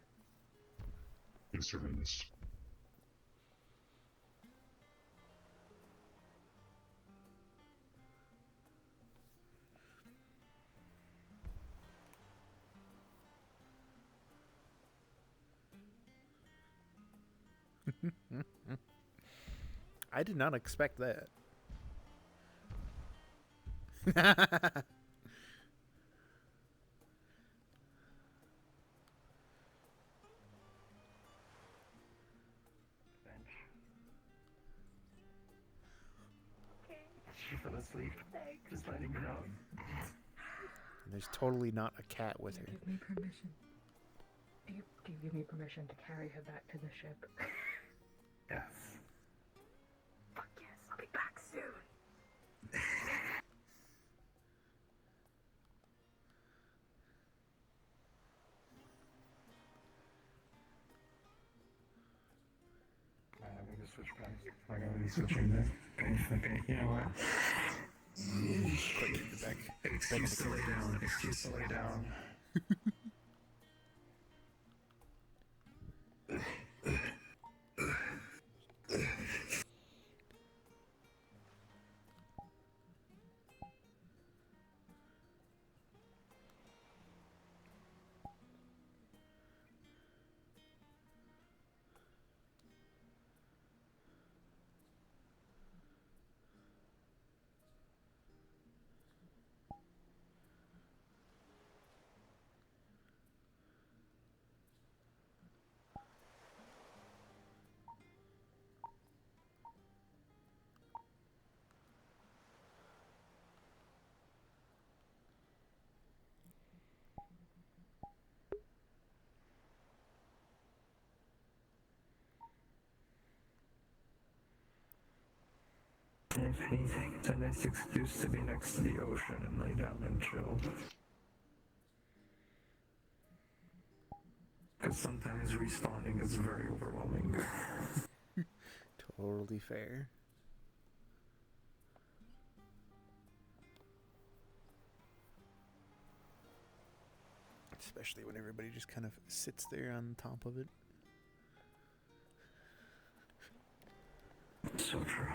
Yes, Your Highness. I did not expect that. She fell asleep. Just letting her know. And there's totally not a cat with her. Give me permission. Do you give me permission to carry her back to the ship? Yes. Fuck yes, I'll be back soon. I'm gonna switch back. I'm gonna be switching back. Okay, you know what? Excuse to lay down. Excuse to lay down. If anything, it's a nice excuse to be next to the ocean and lay down and chill. Because sometimes respawning is very overwhelming. Totally fair. Especially when everybody just kind of sits there on top of it. So true.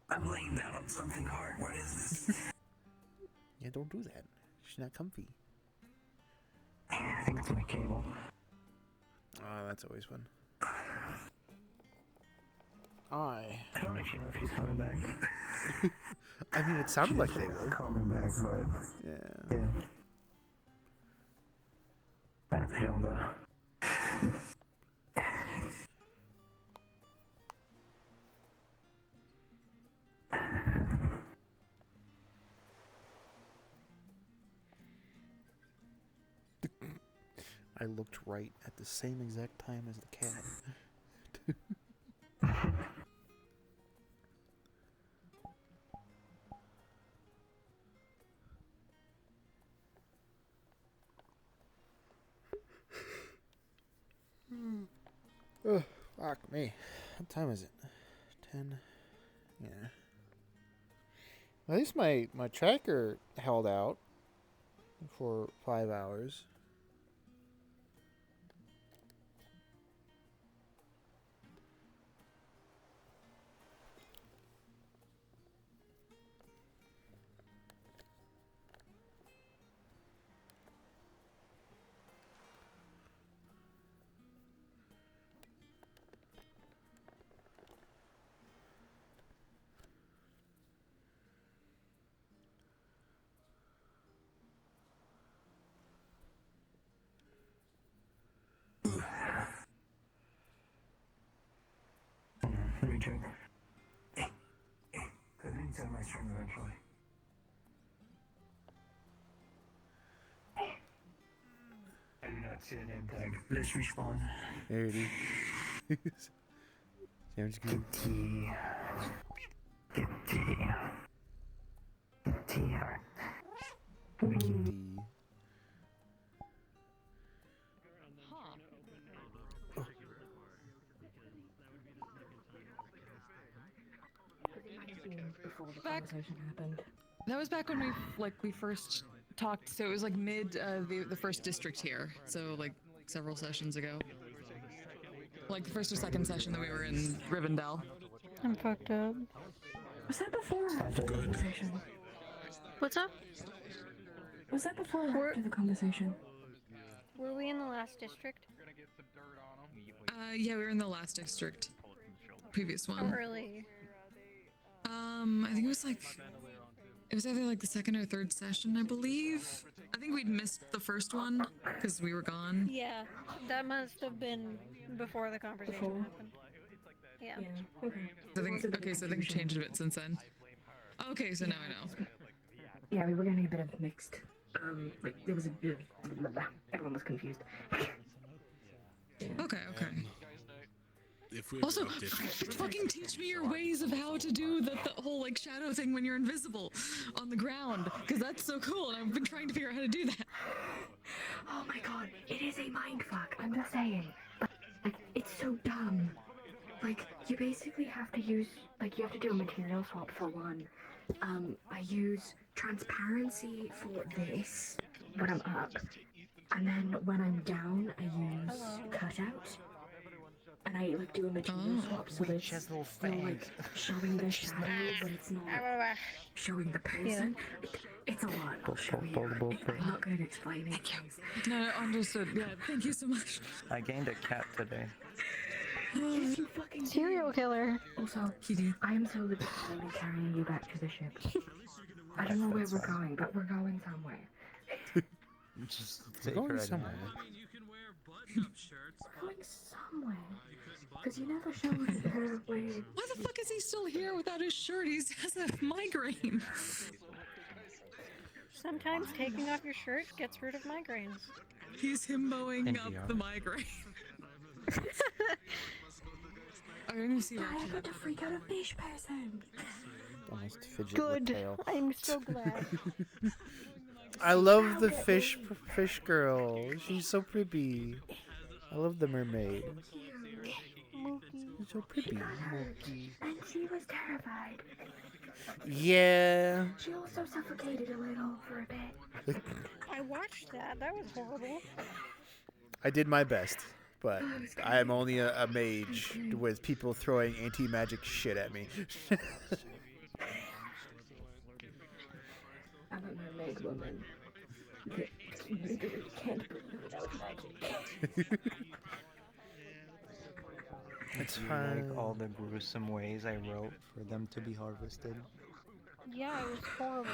I'm laying down on something hard. What is this? Yeah, don't do that. She's not comfy. I think it's my cable. Oh, that's always fun. I don't actually know if he's coming back. I mean, it sounded like they were. Coming back, but yeah. I feel the. I looked right at the same exact time as the cat. Oh, fuck me. What time is it? 10? Yeah. At least my tracker held out for 5 hours. Let me check. Could be inside my stream eventually. I do not see the name tag. Let's respawn. There it is. Sounds good. Get tea. Before the conversation happened. That was back when we first talked. So it was like mid the first district here. So like several sessions ago. Like the first or second session that we were in Rivendell. I'm fucked up. Was that before or after the conversation? What's up? Was that before or after the conversation? Were we in the last district? Yeah, we were in the last district. Previous one. How early? I think it was either like the second or third session, I believe. I think we'd missed the first one because we were gone. Yeah, that must have been before the conversation happened. Yeah. Okay. So I think we changed a bit since then. Okay, so now I know. Yeah, we were getting a bit of mixed. Like there was a bit of everyone was confused. Okay. If we Also, fucking teach me your ways of how to do the whole like shadow thing when you're invisible on the ground, because that's so cool, and I've been trying to figure out how to do that. Oh my god, it is a mindfuck. I'm just saying, but like it's so dumb. Like you basically have to use you have to do a material swap for one. I use transparency for this when I'm up, and then when I'm down, I use cutout. And I like do a material swap, so that it's chisel still like showing the shadow, but it's not showing the person. It's a lot. I'll show you. I'm not going to explain it. No, understood. Yeah, thank you so much. I gained a cat today. Yes, you fucking Serial killer. Also, I am so legitimately carrying you back to the ship. I don't know where we're going, but we're going somewhere. Just We're take going her somewhere. We're going somewhere. Because you never showed her where. Why the fuck is he still here without his shirt? He has a migraine. Sometimes taking off your shirt gets rid of migraines. He's himboing up the migraine. I'm gonna see what I got to freak out a fish person. Almost fidget Good. with tail. I'm so glad. I love the fish girl. She's so pretty. I love the mermaid. She's so pretty. And she was terrified. Yeah. She also suffocated a little for a bit. I watched that. That was horrible. I did my best, but I am only a mage with people throwing anti-magic shit at me. I'm a mermaid woman. Can't breathe without magic. It's Do you fine. like all the gruesome ways I wrote for them to be harvested? Yeah, it was horrible.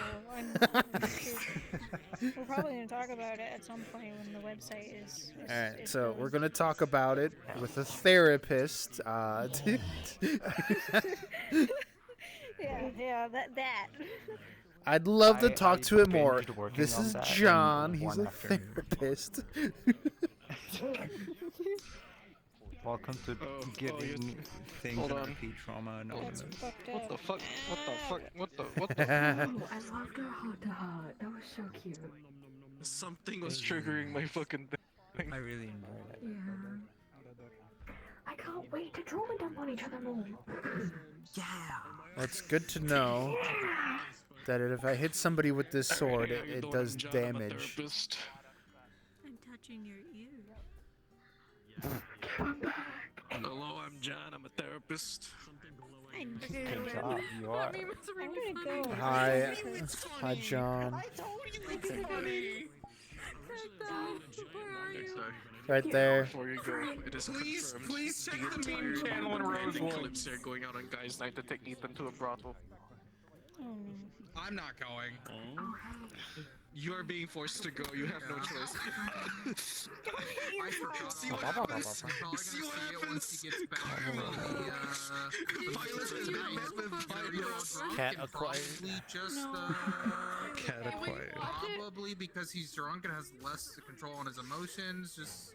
We're probably going to talk about it at some point when the website is Alright, so we're going to talk about it with a therapist. yeah, that. I'd love to I talk to it more. binged working This on is that in John. He's one a afternoon. therapist. Welcome to giving things Hold that on. repeat trauma anonymous. What the fuck? What the fuck? What the? What Oh, the? I loved her heart to heart. That was so cute. Something was triggering my fucking thing. I really enjoyed it. Yeah. I can't wait to trauma dump on each other more. It's good to know that if I hit somebody with this sword, it does damage. I'm touching your ear. Hello, I'm John. I'm a therapist. Good job, you are. I'm gonna go. Hi, hi, John. Right there. Before you go, it is confirmed. Please check the the meme entire channel in band Rosewood. Kalypsia are going out on guys' night to take Ethan to a brothel. I'm not going. You are being forced to go. You have no choice. I forgot. See what happens? You're probably gonna see it once he gets back from the Cat acquired. Cat acquired. Probably because he's drunk and has less control on his emotions. Just.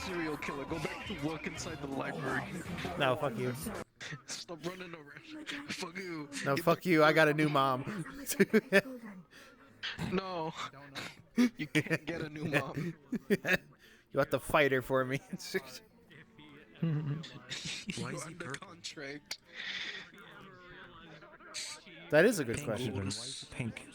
Serial killer, go back to work inside the library. No, fuck you. Stop running around. Fuck you. No, fuck you. I got a new mom. No. You can't get a new mom. You have to fight her for me. You're under contract. That is a good Pink question. was pink.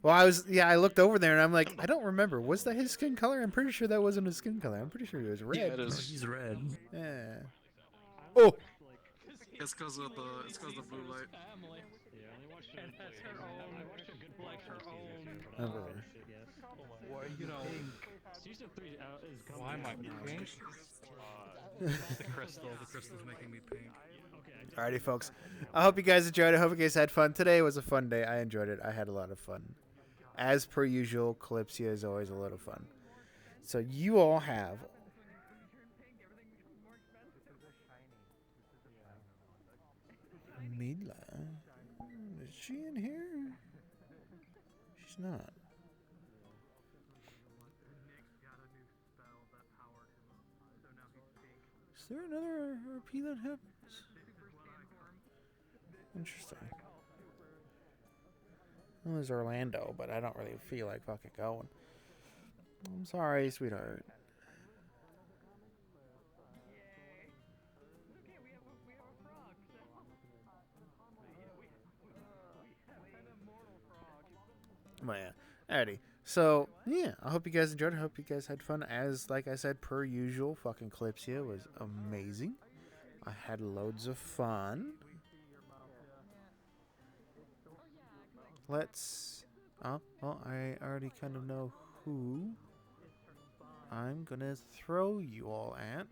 Well, I looked over there and I'm like, I don't remember. Was that his skin color? I'm pretty sure that wasn't his skin color. I'm pretty sure he was red. Yeah, it is. He's red. Yeah. Oh! It's because of the blue light. Why you Why am I pink? The crystal's making me pink. Alrighty, folks. I hope you guys enjoyed it. I hope you guys had fun. Today was a fun day. I enjoyed it. I had a lot of fun. As per usual, Kalypsia is always a lot of fun. So you all have... Mila? Is she in here? She's not. Is there another RP that happens? Interesting. Well, there's Orlando, but I don't really feel like fucking going. I'm sorry, sweetheart. But yeah, alrighty. So yeah, I hope you guys enjoyed. I hope you guys had fun. As like I said, per usual, fucking Kalypsia was amazing. I had loads of fun. Let's. Oh, well, I already kind of know who I'm gonna throw you all at.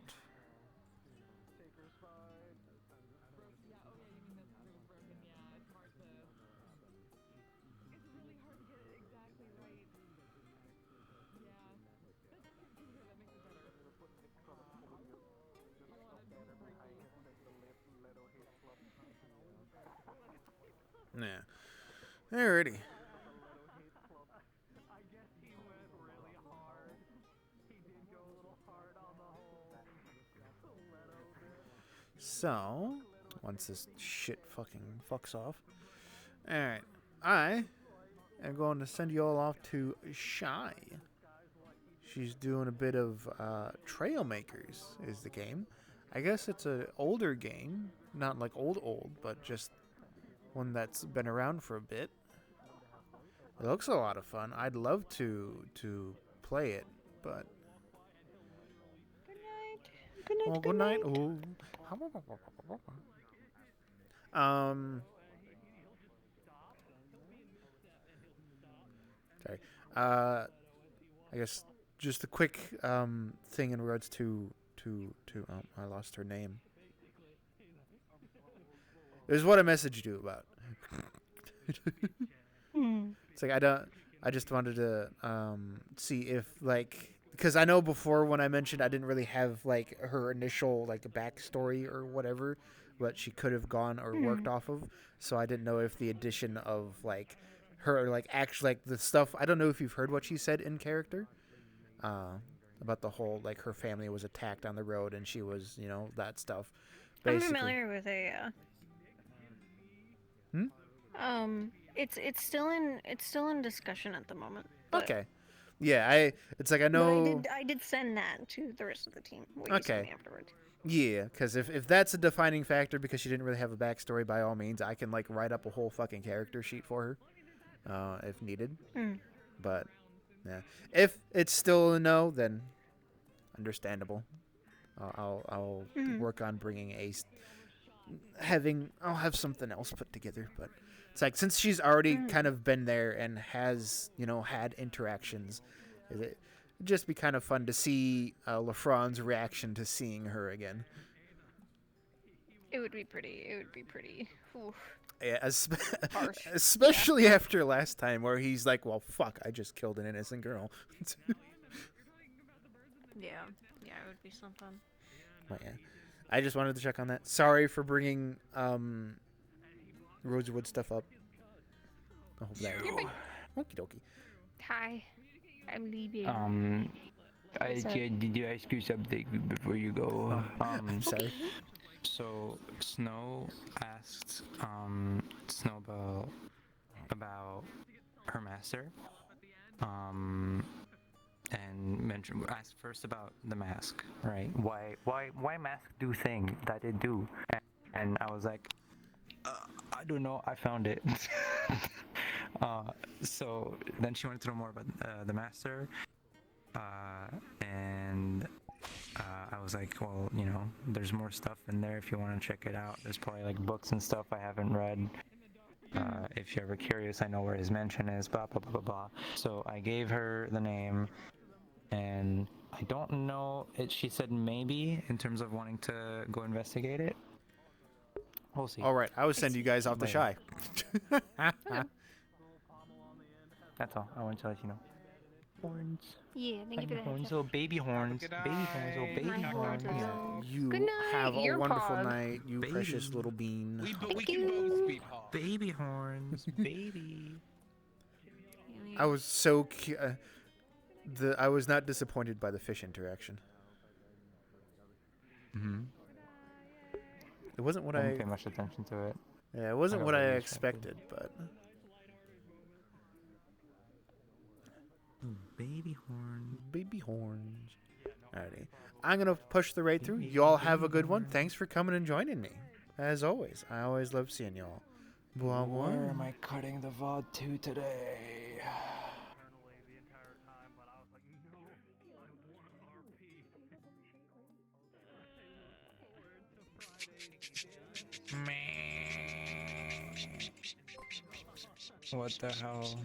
Yeah. Alrighty. So, once this shit fucking fucks off. Alright. I am going to send you all off to Shy. She's doing a bit of Trail Makers is the game. I guess it's an older game. Not like old, but just one that's been around for a bit. It looks a lot of fun. I'd love to play it, but good night. Oh. Sorry. I guess just a quick thing in regards to I lost her name. It was what I messaged you about. It's like I just wanted to see if like, because I know before when I mentioned I didn't really have like her initial like backstory or whatever, what she could have gone or worked off of. So I didn't know if the addition of like her like actually like the stuff. I don't know if you've heard what she said in character about the whole like her family was attacked on the road and she was, you know, that stuff. Basically. I'm familiar with a. It's still in discussion at the moment. But, Okay. Yeah, it's like I know. But I did send that to the rest of the team. What you sent me afterwards. Yeah, because if that's a defining factor because she didn't really have a backstory, by all means, I can like write up a whole fucking character sheet for her, if needed. But yeah, if it's still a no, then understandable. I'll work on bringing I'll have something else put together, but it's like since she's already kind of been there and has, you know, had interactions, it'd just be kind of fun to see LaFron's reaction to seeing her again. It would be pretty. Oof. Yeah, Harsh. especially after last time where he's like, well, fuck, I just killed an innocent girl. Yeah, it would be something. But yeah, I just wanted to check on that. Sorry for bringing Rosewood stuff up. I hope that okie dokie. Hi, I'm leaving. Did you ask you something before you go? I'm sorry. So Snow asked Snow about her master, and asked first about the mask, right? Why mask do thing that it do? And I was like, I don't know. I found it. So then she wanted to know more about the master, and I was like, well, you know, there's more stuff in there if you want to check it out. There's probably like books and stuff I haven't read. If you're ever curious, I know where his mansion is, blah, blah, blah, blah, blah. So I gave her the name, and I don't know, she said maybe in terms of wanting to go investigate it. We'll see. All right, I will send you guys off to Shy. That's all. I wanted to let you know. Horns. Yeah, thank you for that. Horns, little baby horns. Baby horns, little baby horns. You Good night, have a ear wonderful pod. night, you precious little bean. We can both be hot. Baby horns, baby. I was so I was not disappointed by the fish interaction. It wasn't what I didn't pay much attention to it. Yeah, it wasn't what I expected, but baby horns. Baby horns. Alrighty. I'm gonna push the raid through. You all have a good one. Thanks for coming and joining me. As always. I always love seeing y'all. Where am I cutting the VOD to today? What the hell?